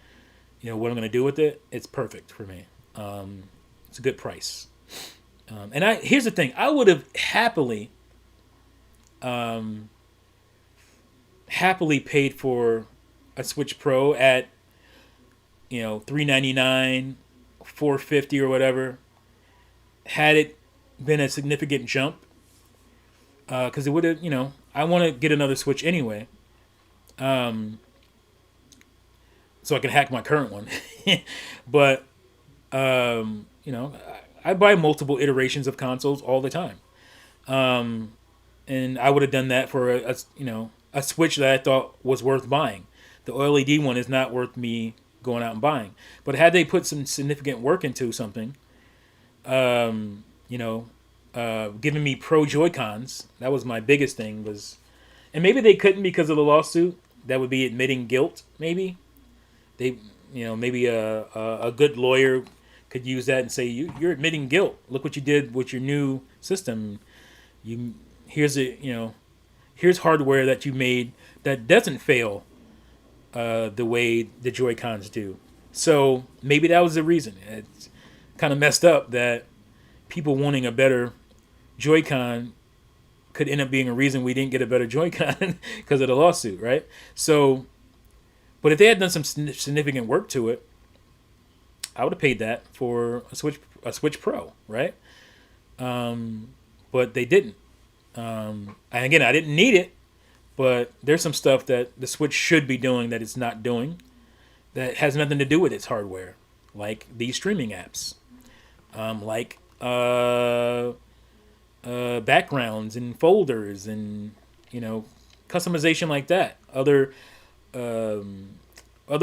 what I'm going to do with it. It's perfect for me. It's a good price. And here's the thing: I would have happily paid for a Switch Pro at $399, $450 or whatever, had it been a significant jump. Because it would have, I want to get another Switch anyway. So I can hack my current one. But, I buy multiple iterations of consoles all the time. And I would have done that for a Switch that I thought was worth buying. The OLED one is not worth me going out and buying. But had they put some significant work into something, giving me Pro Joy-Cons, that was my biggest thing. And maybe they couldn't because of the lawsuit. That would be admitting guilt. Maybe maybe a good lawyer could use that and say you're admitting guilt. Look what you did with your new system. You here's a here's hardware that you made that doesn't fail the way the Joy Cons do. So maybe that was the reason. It's kind of messed up that people wanting a better Joy-Con could end up being a reason we didn't get a better Joy-Con because of the lawsuit, right? So, but if they had done some significant work to it, I would have paid that for a Switch Pro, right? But they didn't. And again, I didn't need it, but there's some stuff that the Switch should be doing that it's not doing that has nothing to do with its hardware, like these streaming apps, like backgrounds and folders and customization like that. Other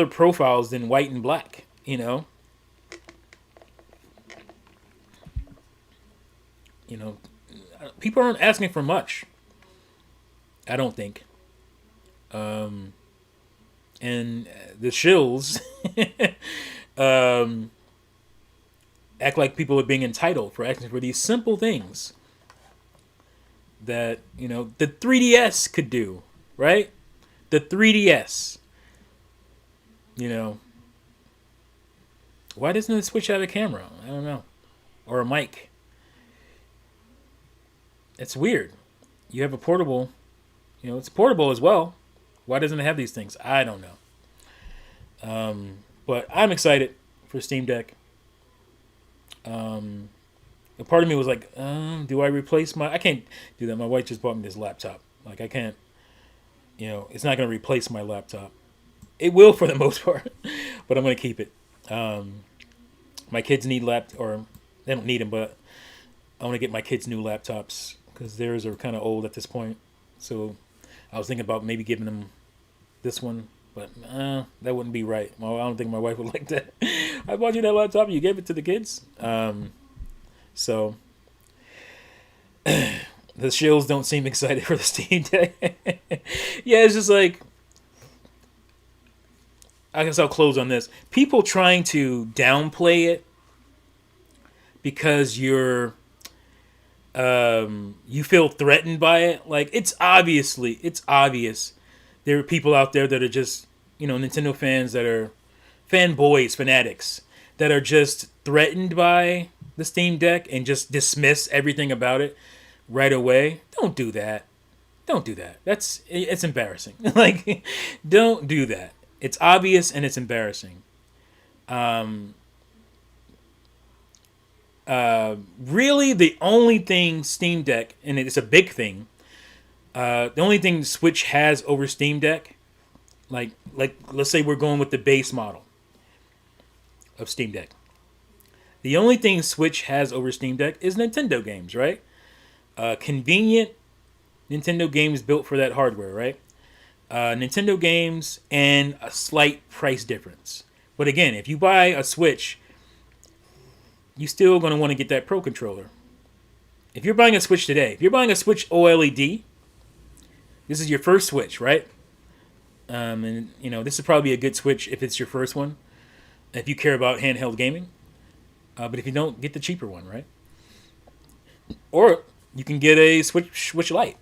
profiles than white and black. People aren't asking for much. I don't think. And the shills act like people are being entitled for asking for these simple things that the 3DS could do, right? The 3DS. Why doesn't the Switch have a camera? I don't know, or a mic. It's weird. You have a portable. It's portable as well. Why doesn't it have these things? I don't know. But I'm excited for Steam Deck. A part of me was like, do I replace I can't do that. My wife just bought me this laptop. Like, I can't, it's not going to replace my laptop. It will for the most part, but I'm going to keep it. My kids need or they don't need them, but I want to get my kids new laptops because theirs are kind of old at this point. So I was thinking about maybe giving them this one, but that wouldn't be right. Well, I don't think my wife would like that. I bought you that laptop, you gave it to the kids. So the shills don't seem excited for the Steam Deck. Yeah, it's just like, I guess I'll close on this. People trying to downplay it because you feel threatened by it. Like, it's obvious. There are people out there that are just, Nintendo fans that are fanboys, fanatics, that are just threatened by the Steam Deck and just dismiss everything about it right away. Don't do that. It's embarrassing. Like, don't do that. It's obvious and it's embarrassing. Really, the only thing Steam Deck, and it's a big thing, the only thing Switch has over Steam Deck, like let's say we're going with the base model of Steam Deck. The only thing Switch has over Steam Deck is Nintendo games, right? Convenient Nintendo games built for that hardware, right? Nintendo games and a slight price difference. But again, if you buy a Switch, you're still going to want to get that Pro controller. If you're buying a Switch today, if you're buying a Switch OLED, this is your first Switch, right? And this is probably a good Switch if it's your first one, if you care about handheld gaming. But if you don't, get the cheaper one, right? Or you can get a Switch Lite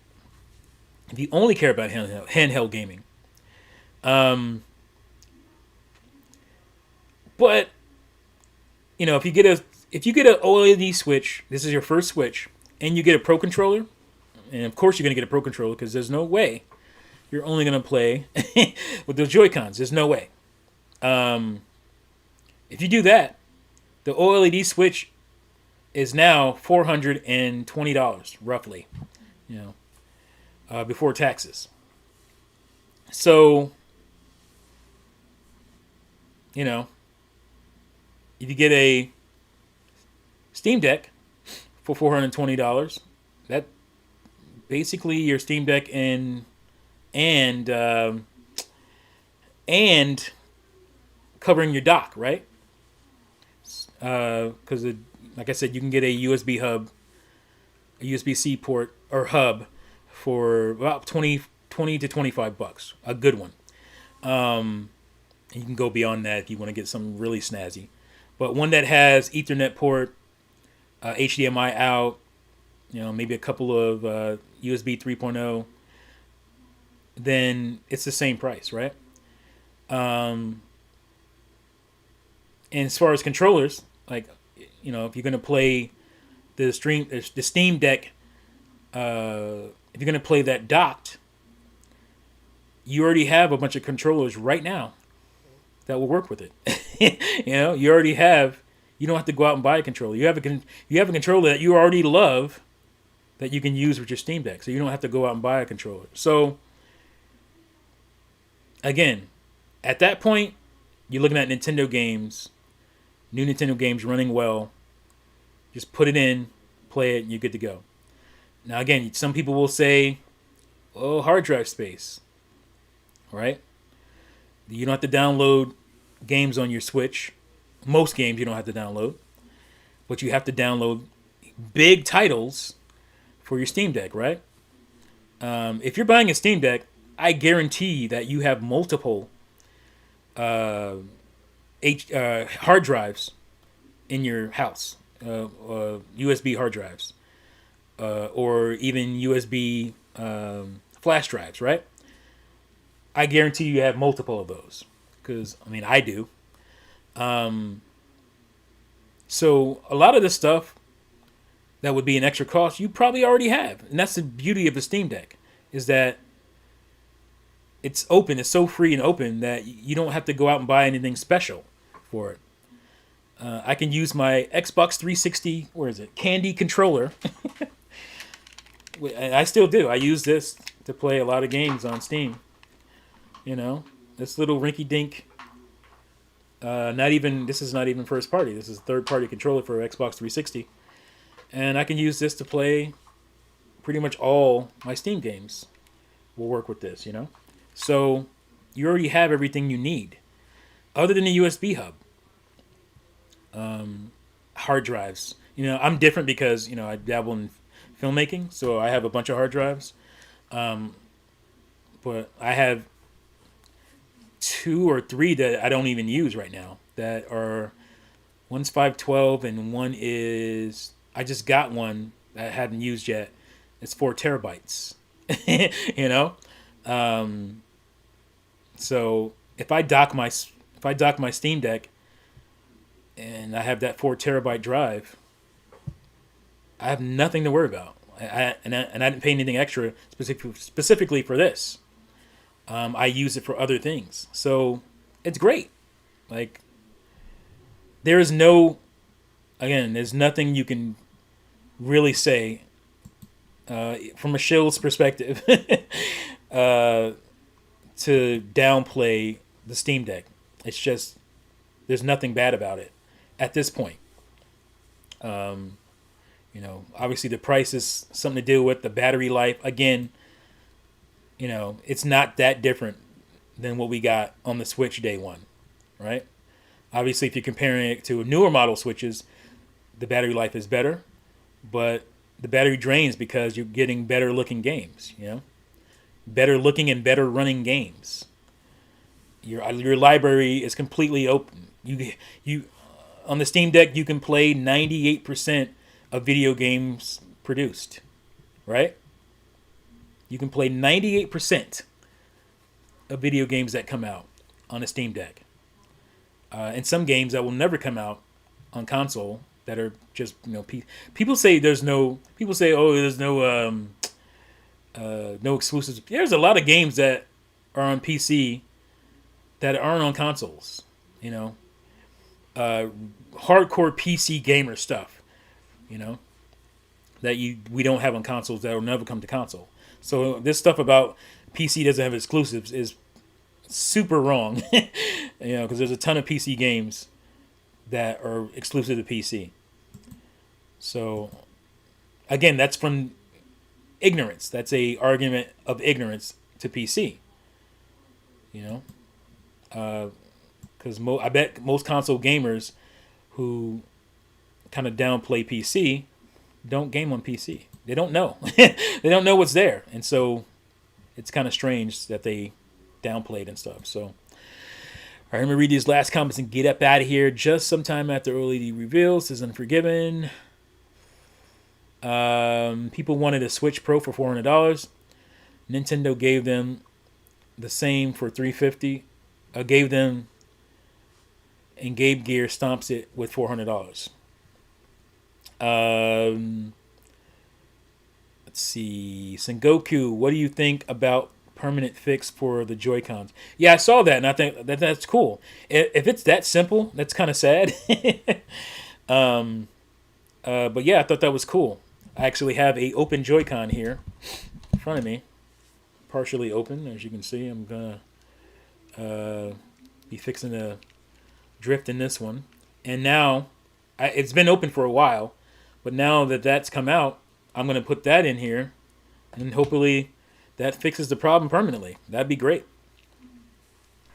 if you only care about handheld gaming. But if you get an OLED Switch, this is your first Switch, and you get a Pro controller, and of course you're going to get a Pro controller because there's no way you're only going to play with the Joy-Cons. There's no way. If you do that, the OLED Switch is now $420 roughly, before taxes. So, if you get a Steam Deck for $420, that basically your Steam Deck and covering your dock, right? Because like I said, you can get a USB hub, a USB-C port or hub for about 20 to $25, a good one. And you can go beyond that if you want to get something really snazzy. but one that has Ethernet port, HDMI out, maybe a couple of USB 3.0, then it's the same price, right? And as far as controllers, like, if you're gonna play the Steam Deck, if you're gonna play that docked, you already have a bunch of controllers right now that will work with it. You already have. You don't have to go out and buy a controller. You have a controller that you already love that you can use with your Steam Deck, so you don't have to go out and buy a controller. So again, at that point, you're looking at Nintendo games, new Nintendo games running well. Just put it in, play it, and you're good to go. Now again, some people will say, "Oh, hard drive space." Right? You don't have to download games on your Switch. Most games you don't have to download. But you have to download big titles for your Steam Deck, right? If you're buying a Steam Deck, I guarantee that you have multiple hard drives in your house. USB hard drives. Or even USB flash drives, right? I guarantee you have multiple of those, because I do. So a lot of the stuff that would be an extra cost, you probably already have, and that's the beauty of the Steam Deck, is that it's open. It's so free and open that you don't have to go out and buy anything special for it. I can use my Xbox 360, Candy controller. I still do. I use this to play a lot of games on Steam. This little rinky-dink, this is not even first party. This is a third-party controller for Xbox 360. And I can use this to play pretty much all my Steam games will work with this, So you already have everything you need, other than the USB hub. Hard drives. I'm different because, I dabble in filmmaking, so I have a bunch of hard drives. But I have 2 or 3 that I don't even use right now. That are, one's 512 and one is, I just got one that I haven't used yet. It's 4 terabytes. So if I dock my Steam Deck and I have that 4 terabyte drive, I have nothing to worry about. I didn't pay anything extra specifically for this. I use it for other things, so it's great. Like, there's nothing you can really say from a shill's perspective to downplay the Steam Deck. It's just, there's nothing bad about it at this point. Obviously the price is something to do with the battery life. Again, it's not that different than what we got on the Switch day one, right? Obviously, if you're comparing it to newer model Switches, the battery life is better, but the battery drains because you're getting better looking games, better looking and better running games. Your library is completely open. You on the Steam Deck, you can play 98% of video games produced, right? You can play 98% of video games that come out on a Steam Deck. And some games that will never come out on console that are just, people say there's no no exclusives. There's a lot of games that are on PC that aren't on consoles, hardcore PC gamer stuff, that we don't have on consoles that will never come to console. So this stuff about PC doesn't have exclusives is super wrong, because there's a ton of PC games that are exclusive to PC. So again, that's from ignorance. That's a argument of ignorance to PC. Because I bet most console gamers who kind of downplay PC don't game on PC. They don't know. They don't know what's there. And so it's kind of strange that they downplayed and stuff. So, all All right, let me read these last comments and get up out of here. Just sometime after OLED reveals, is Unforgiven. People wanted a Switch Pro for $400. Nintendo gave them the same for $350. Gave them, and Gabe Gear stomps it with $400. Let's see. Sengoku, what do you think about permanent fix for the Joy-Cons? Yeah, I saw that, and I think that's cool. If it's that simple, that's kind of sad. But yeah, I thought that was cool. I actually have a open Joy-Con here in front of me, partially open, as you can see. I'm gonna be fixing a drift in this one, and now it's been open for a while, but now that that's come out, I'm gonna put that in here, and hopefully that fixes the problem permanently. That'd be great.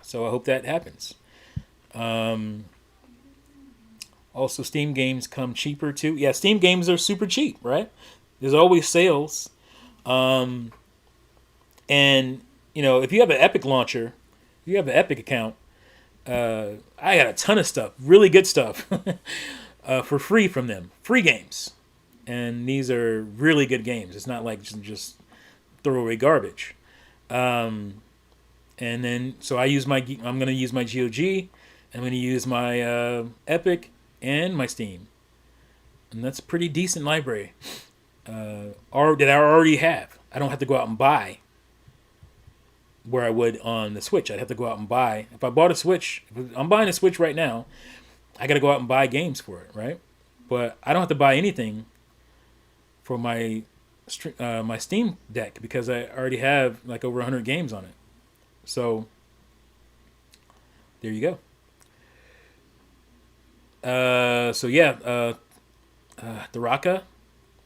So I hope that happens. Also, Steam games come cheaper too. Yeah, Steam games are super cheap, right? There's always sales. And, you know, if you have an Epic launcher, if you have an Epic account, I got a ton of stuff, really good stuff, for free from them. Free games. And these are really good games. It's not like just throwaway garbage. And then, so I'm going to use my GOG. I'm going to use my Epic and my Steam, and that's a pretty decent library that I already have. I don't have to go out and buy where I would on the Switch. I'd have to go out and buy. If I bought a Switch, if I'm buying a Switch right now, I got to go out and buy games for it, right? But I don't have to buy anything for my Steam Deck because I already have like over 100 games on it. So there you go. The Raka,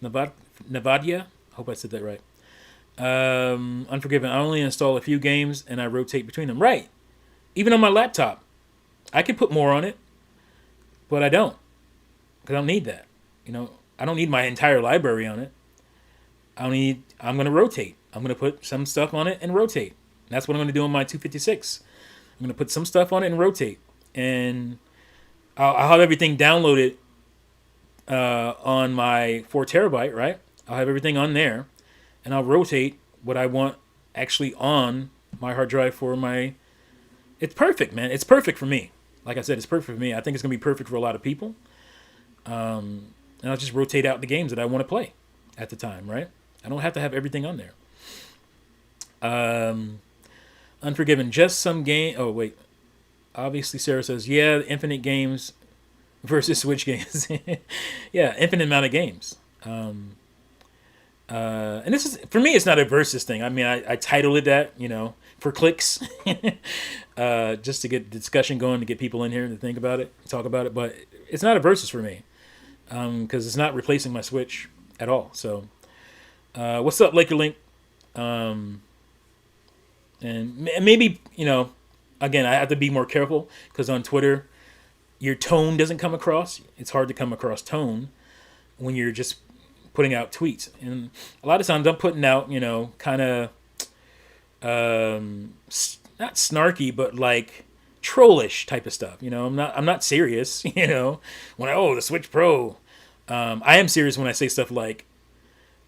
Navadia. I hope I said that right. Unforgiven. I only install a few games and I rotate between them. Right. Even on my laptop, I could put more on it, but I don't, because I don't need that. You know, I don't need my entire library on it. I'm going to rotate. I'm going to put some stuff on it and rotate. That's what I'm going to do on my 256. I'm going to put some stuff on it and rotate, and I'll have everything downloaded on my 4 terabyte, right? I'll have everything on there, and I'll rotate what I want actually on my hard drive for my... It's perfect, man. It's perfect for me. Like I said, it's perfect for me. I think it's going to be perfect for a lot of people. And I'll just rotate out the games that I want to play at the time, right? I don't have to have everything on there. Unforgiven, just some game... Oh, wait. Obviously, Sarah says, yeah, infinite games versus Switch games. Yeah, infinite amount of games. And this is, for me, it's not a versus thing. I mean, I titled it that, you know, for clicks, just to get discussion going, to get people in here to think about it, talk about it. But it's not a versus for me, because it's not replacing my Switch at all. So, what's up, Laker Link? And maybe, you know, again, I have to be more careful because on Twitter, your tone doesn't come across. It's hard to come across tone when you're just putting out tweets. And a lot of times I'm putting out, you know, kind of not snarky, but like trollish type of stuff. You know, I'm not serious. You know, when the Switch Pro, I am serious when I say stuff like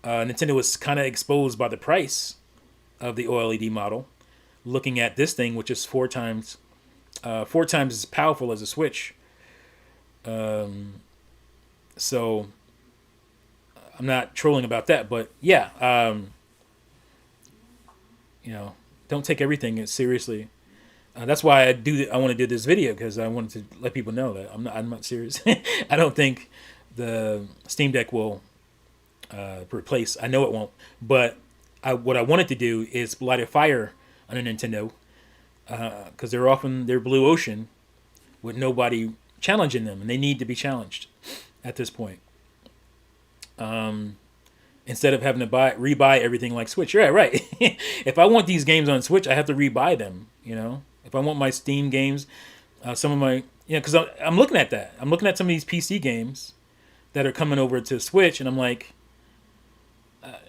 Nintendo was kind of exposed by the price of the OLED model. Looking at this thing, which is four times as powerful as a Switch. So I'm not trolling about that, but yeah, you know, don't take everything seriously. That's why I want to do this video, because I wanted to let people know that I'm not serious. I don't think the Steam Deck will replace. I know it won't, but what I wanted to do is light a fire on a Nintendo, because they're blue ocean with nobody challenging them, and they need to be challenged at this point. Instead of having to rebuy everything like Switch. Yeah, right. If I want these games on Switch, I have to rebuy them. You know, if I want my Steam games, some of my, you know, because I'm looking at that. I'm looking at some of these PC games that are coming over to Switch, and I'm like,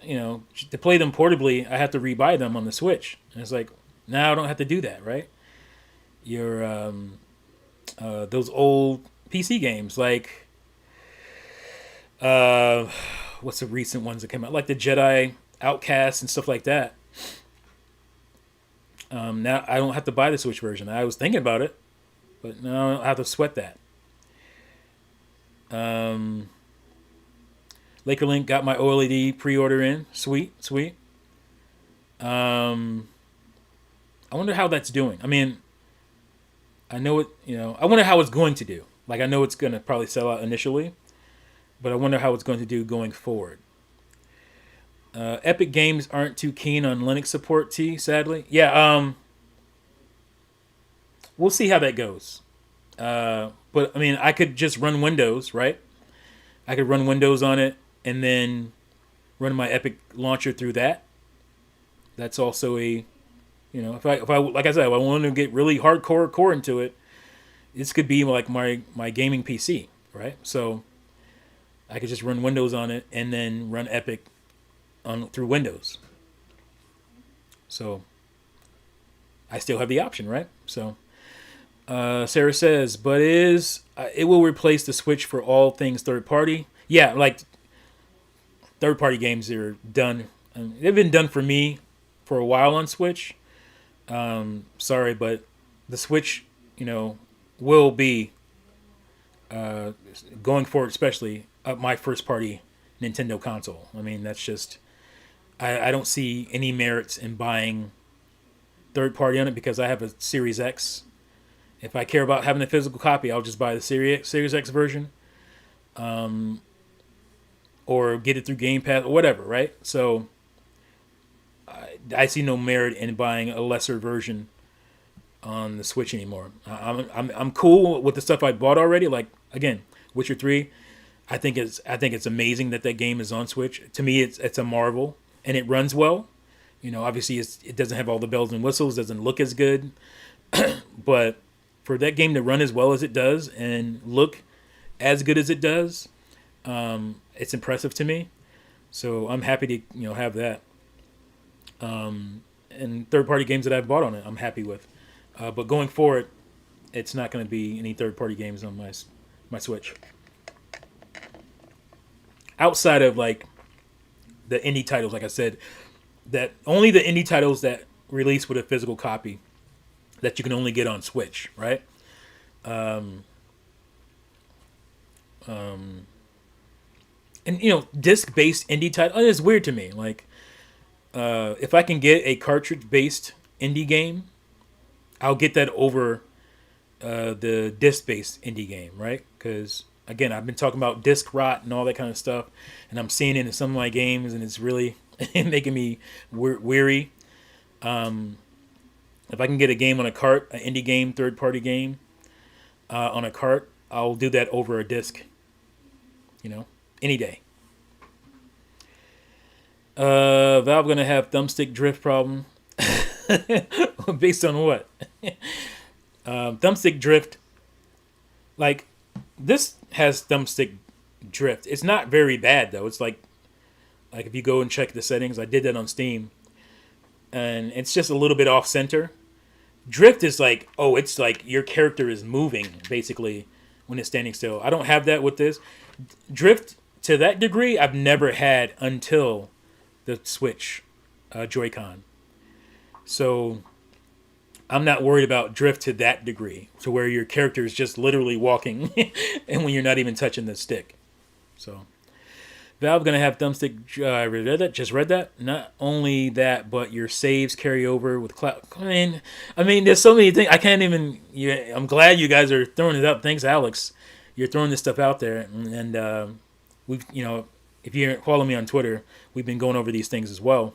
you know, to play them portably, I have to rebuy them on the Switch. And it's like, now I don't have to do that, right? your those old PC games like what's the recent ones that came out, like the Jedi Outcast and stuff like that. Now I don't have to buy the Switch version. I was thinking about it, but now I don't have to sweat that. Um, Lakerlink got my OLED pre-order in. Sweet, sweet. Um, I wonder how that's doing. I mean, I know it. I wonder how it's going to do. Like I know it's going to probably sell out initially, but I wonder how it's going to do going forward. Epic Games aren't too keen on Linux support. Sadly, yeah. We'll see how that goes. But I mean, I could just run Windows, right? I could run Windows on it and then run my Epic launcher through that. That's also if I like I said, if I want to get really hardcore core into it, this could be like my gaming PC, right? So I could just run Windows on it and then run Epic on through Windows. So I still have the option, right? So Sarah says, but it will replace the Switch for all things third party. Yeah, like third party games are done. They've been done for me for a while on Switch. Sorry, but the Switch, will be going forward, especially my first party Nintendo console. I mean, that's just I don't see any merits in buying third party on it because I have a Series X. If I care about having a physical copy, I'll just buy the Series X version, or get it through Game Pass or whatever, right? So I see no merit in buying a lesser version on the Switch anymore. I'm cool with the stuff I bought already. Like again, Witcher 3. I think it's amazing that game is on Switch. To me, it's a marvel and it runs well. Obviously it doesn't have all the bells and whistles, doesn't look as good, but for that game to run as well as it does and look as good as it does, it's impressive to me. So I'm happy to have that. And third-party games that I've bought on it, I'm happy with. But going forward, it's not going to be any third-party games on my Switch. Outside of like the indie titles, like I said, that only the indie titles that release with a physical copy that you can only get on Switch, right? And disc-based indie title is weird to me. Like, if I can get a cartridge-based indie game, I'll get that over the disc-based indie game, right? Because again, I've been talking about disc rot and all that kind of stuff, and I'm seeing it in some of my games, and it's really making me weary. If I can get a game on a cart, an indie game, third-party game, on a cart, I'll do that over a disc. Any day. Valve gonna have thumbstick drift problem. Based on what? Thumbstick drift. Like, this has thumbstick drift. It's not very bad though. It's like if you go and check the settings, I did that on Steam, and it's just a little bit off center. Drift is like, it's like your character is moving basically when it's standing still. I don't have that with this. Drift to that degree, I've never had until the Switch Joy-Con. So I'm not worried about drift to that degree, to where your character is just literally walking and when you're not even touching the stick. So Valve going to have thumbstick. Just read that. Not only that, but your saves carry over with cloud. I mean, there's so many things. I can't even. I'm glad you guys are throwing it up. Thanks, Alex. You're throwing this stuff out there, and we've, if you follow me on Twitter, we've been going over these things as well.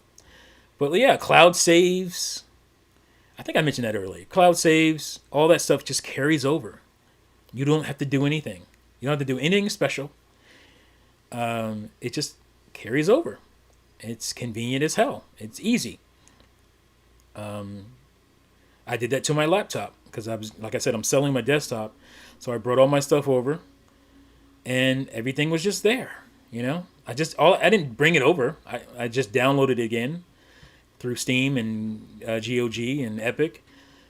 But yeah, cloud saves. I think I mentioned that earlier. Cloud saves, all that stuff just carries over. You don't have to do anything. You don't have to do anything special. It just carries over. It's convenient as hell. It's easy. I did that to my laptop because like I said, I'm selling my desktop. So I brought all my stuff over and everything was just there. I didn't bring it over. I just downloaded it again through Steam and GOG and Epic.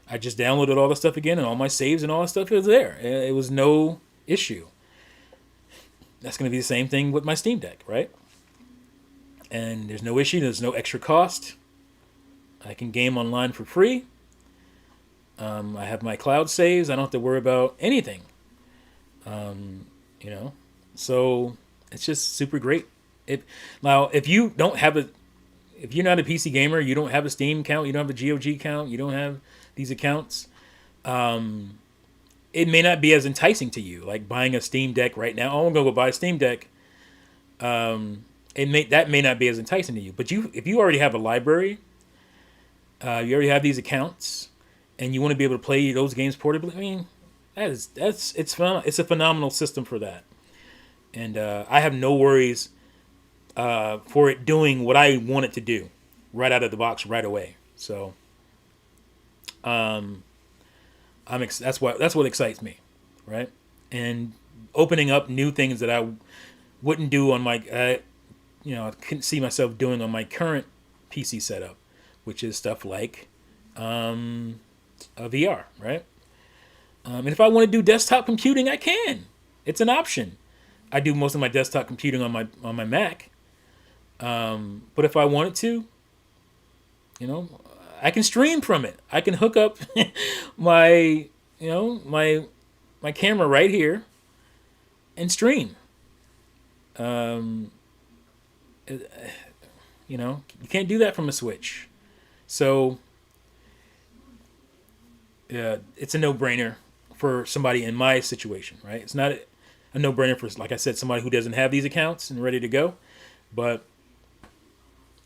I just downloaded all the stuff again, and all my saves and all that stuff is there. It was no issue. That's going to be the same thing with my Steam Deck, right? And there's no issue. There's no extra cost. I can game online for free. I have my cloud saves. I don't have to worry about anything. You know, so it's just super great. Now, if you don't have if you're not a PC gamer, you don't have a Steam account, you don't have a GOG account, you don't have these accounts, it may not be as enticing to you, like buying a Steam Deck right now. Oh, I'm gonna go buy a Steam Deck. That may not be as enticing to you. But if you already have a library, you already have these accounts, and you want to be able to play those games portably. I mean, it's a phenomenal system for that, and I have no worries for it doing what I want it to do right out of the box right away. So, that's what excites me, right? And opening up new things that I wouldn't do on my, I couldn't see myself doing on my current PC setup, which is stuff like a VR, right? And if I want to do desktop computing, I can. It's an option. I do most of my desktop computing on my Mac, but if I wanted to, I can stream from it. I can hook up my my camera right here and stream. You can't do that from a Switch. So, it's a no-brainer for somebody in my situation, right? It's not a no-brainer for, like I said, somebody who doesn't have these accounts and ready to go. But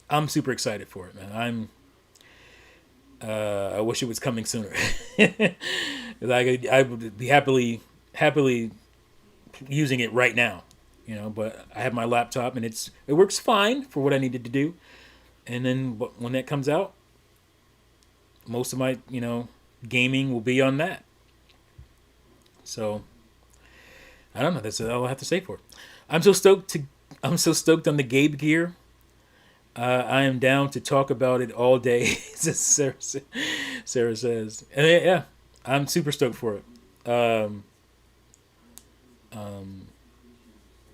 I'm super excited for it, man. I wish it was coming sooner. I would be happily using it right now, But I have my laptop and it works fine for what I needed to do. And then when that comes out, most of my gaming will be on that. So I don't know. That's all I have to say for it. I'm so stoked on the Gabe gear. I am down to talk about it all day, Sarah says. And yeah, I'm super stoked for it.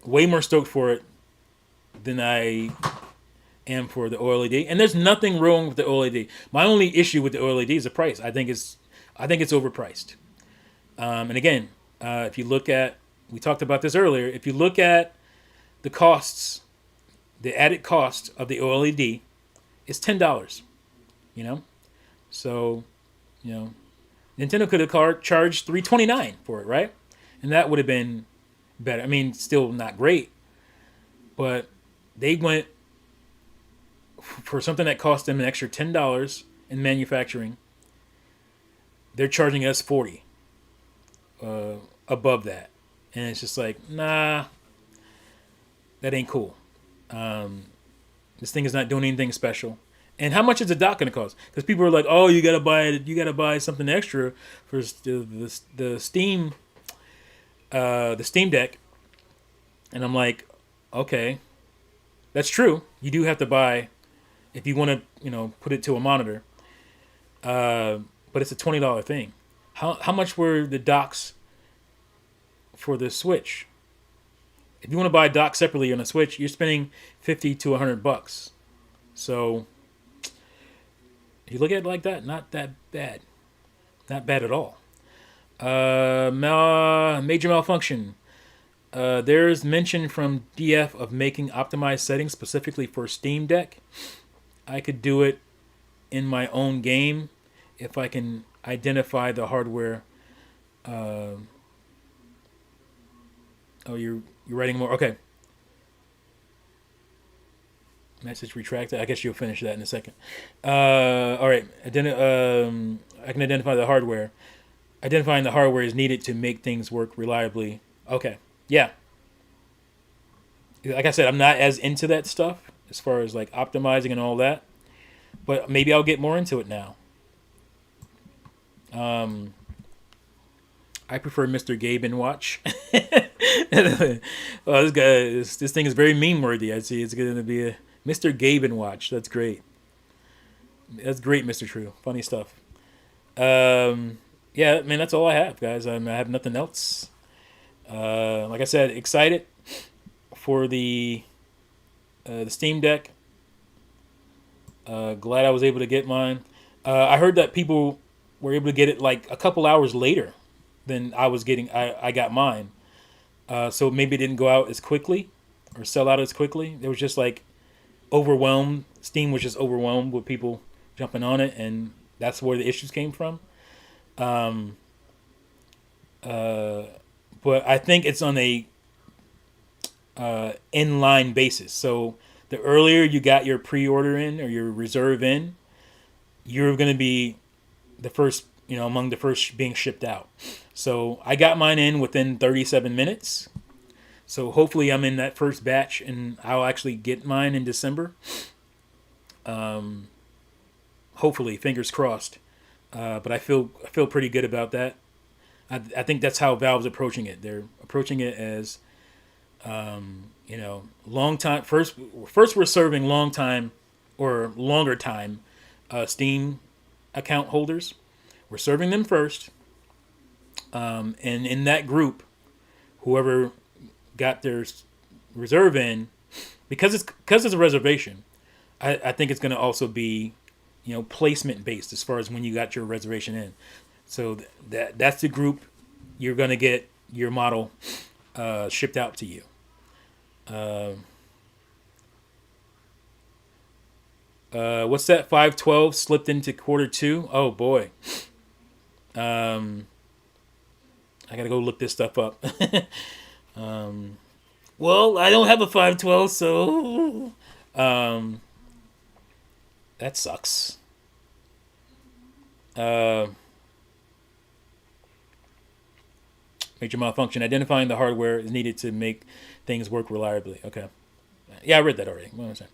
Way more stoked for it than I am for the OLED. And there's nothing wrong with the OLED. My only issue with the OLED is the price. I think it's overpriced. And again, if you look at, we talked about this earlier, if you look at the costs, the added cost of the OLED is $10. So, Nintendo could have charged $329 for it, right? And that would have been better. I mean, still not great, but they went for something that cost them an extra $10 in manufacturing. They're charging us $40 above that, and it's just like, nah, that ain't cool. This thing is not doing anything special. And how much is a dock going to cost? Because people are like, oh, you gotta buy something extra for the Steam Deck. And I'm like, okay, that's true. You do have to buy if you want to, put it to a monitor. But it's a $20 thing. How much were the docks for the Switch? If you want to buy a dock separately on a Switch, you're spending $50 to $100. So if you look at it like that, not that bad. Not bad at all. Major malfunction. There's mention from DF of making optimized settings specifically for Steam Deck. I could do it in my own game if I can identify the hardware. You're writing more. Okay. Message retracted. I guess you'll finish that in a second. All right. I can identify the hardware. Identifying the hardware is needed to make things work reliably. Okay. Yeah. Like I said, I'm not as into that stuff as far as like optimizing and all that. But maybe I'll get more into it now. I prefer Mr. Gabe and watch. This thing is very meme worthy. I see it's going to be a Mr. Gabe and watch. That's great. That's great, Mr. True. Funny stuff. Yeah, man, that's all I have, guys. I have nothing else. Like I said, excited for the Steam Deck. Glad I was able to get mine. I heard that people were able to get it like a couple hours later than I was getting. I got mine, so maybe it didn't go out as quickly or sell out as quickly. It was just like overwhelmed. Steam was just overwhelmed with people jumping on it, and that's where the issues came from. Um, but I think it's on a inline basis. So the earlier you got your pre-order in or your reserve in, you're going to be the first, among the first being shipped out. So I got mine in within 37 minutes. So hopefully I'm in that first batch and I'll actually get mine in December. Hopefully, fingers crossed. But I feel pretty good about that. I think that's how Valve's approaching it. They're approaching it as long time. First we're serving long time or longer time Steam account holders. We're serving them first, and in that group, whoever got their reserve in, because it's a reservation. I think it's going to also be, placement based as far as when you got your reservation in. So that's the group you're going to get your model shipped out to you. What's that? 512 slipped into Q2. Oh boy. I gotta go look this stuff up. Well, I don't have a 512, so that sucks. Uh, Major malfunction. Identifying the hardware is needed to make things work reliably. Okay. Yeah, I read that already. What was that?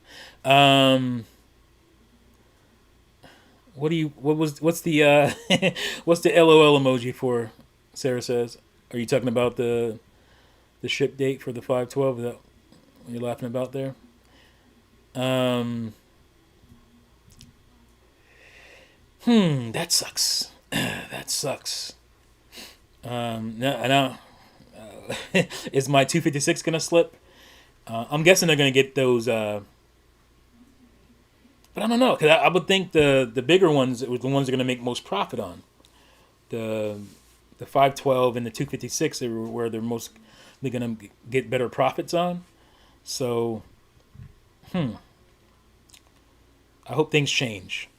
What's the what's the LOL emoji for? Sarah says. Are you talking about the ship date for the 512? Is that what you're laughing about there? Um, that sucks. That sucks. No, is my 256 gonna slip? I'm guessing they're gonna get those. But I don't know, because I would think the bigger ones were the ones they're gonna make most profit on. The the 512 and the 256 are where they're most they're gonna get better profits on. So, I hope things change.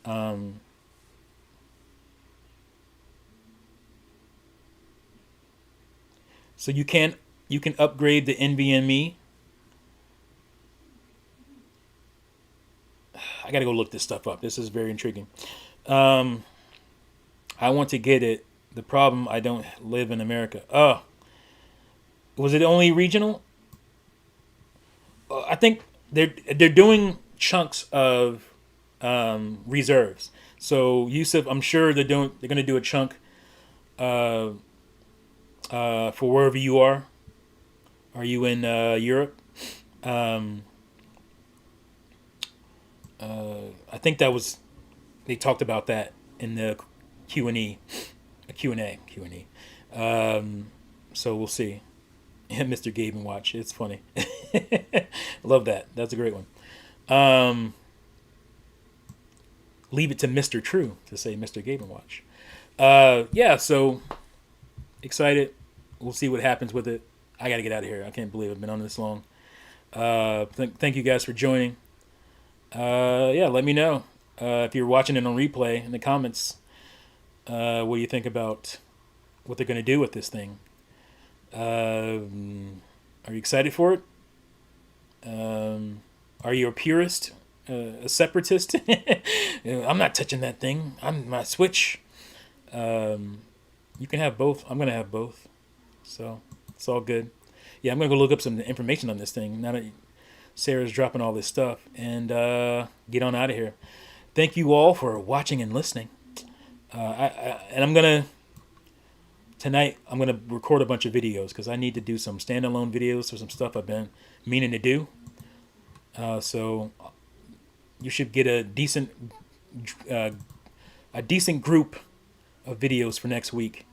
So you can upgrade the NVMe. I gotta go look this stuff up. This is very intriguing. Um, I want to get it. The problem, I don't live in America. Oh, was it only regional? I think they're doing chunks of reserves. So Yusuf, I'm sure they're gonna do a chunk uh, for wherever you are. Are you in Europe? Um, I think that was they talked about that in the Q and E, Q and E. So we'll see. Mr. Gabe and Watch. It's funny. Love that. That's a great one. Um, Leave it to Mr. True to say Mr. Gabe and Watch. Yeah. So excited. We'll see what happens with it. I got to get out of here. I can't believe I've been on this long. Thank you guys for joining. Yeah, let me know if you're watching it on replay in the comments. What do you think about what they're going to do with this thing? Are you excited for it? Are you a purist, a separatist? I'm not touching that thing. I'm my Switch. You can have both. I'm gonna have both, so it's all good. Yeah, I'm gonna go look up some information on this thing now that Sarah's dropping all this stuff, and get on out of here. Thank you all for watching and listening. And I'm gonna record a bunch of videos because I need to do some standalone videos for some stuff I've been meaning to do. So you should get uh, a decent group of videos for next week.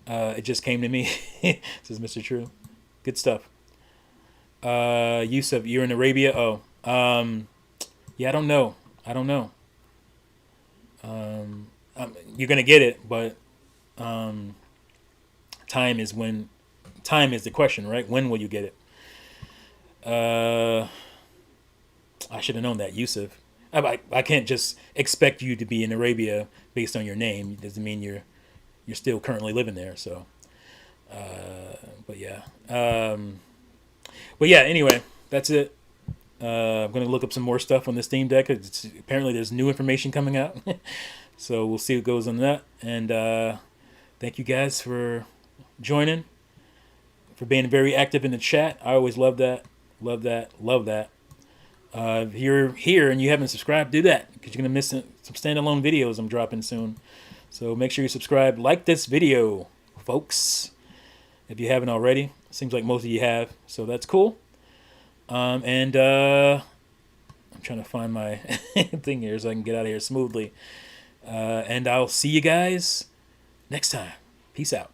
It just came to me. Says Mr. True. Good stuff. Yusuf, you're in Arabia. Oh, yeah. I don't know. I don't know. You're gonna get it, but time is when. Time is the question, right? When will you get it? I should have known that, Yusuf. I can't just expect you to be in Arabia based on your name. It doesn't mean you're still currently living there. So, but yeah. But yeah. Anyway, that's it. I'm gonna look up some more stuff on the Steam Deck. Apparently, there's new information coming out, so we'll see what goes on that. And thank you guys for joining, for being very active in the chat. I always love that. Love that. Love that. If you're here and you haven't subscribed, do that because you're gonna miss some standalone videos I'm dropping soon. So make sure you subscribe, like this video, folks, if you haven't already. Seems like most of you have, so that's cool. And I'm trying to find my thing here so I can get out of here smoothly. And I'll see you guys next time. Peace out.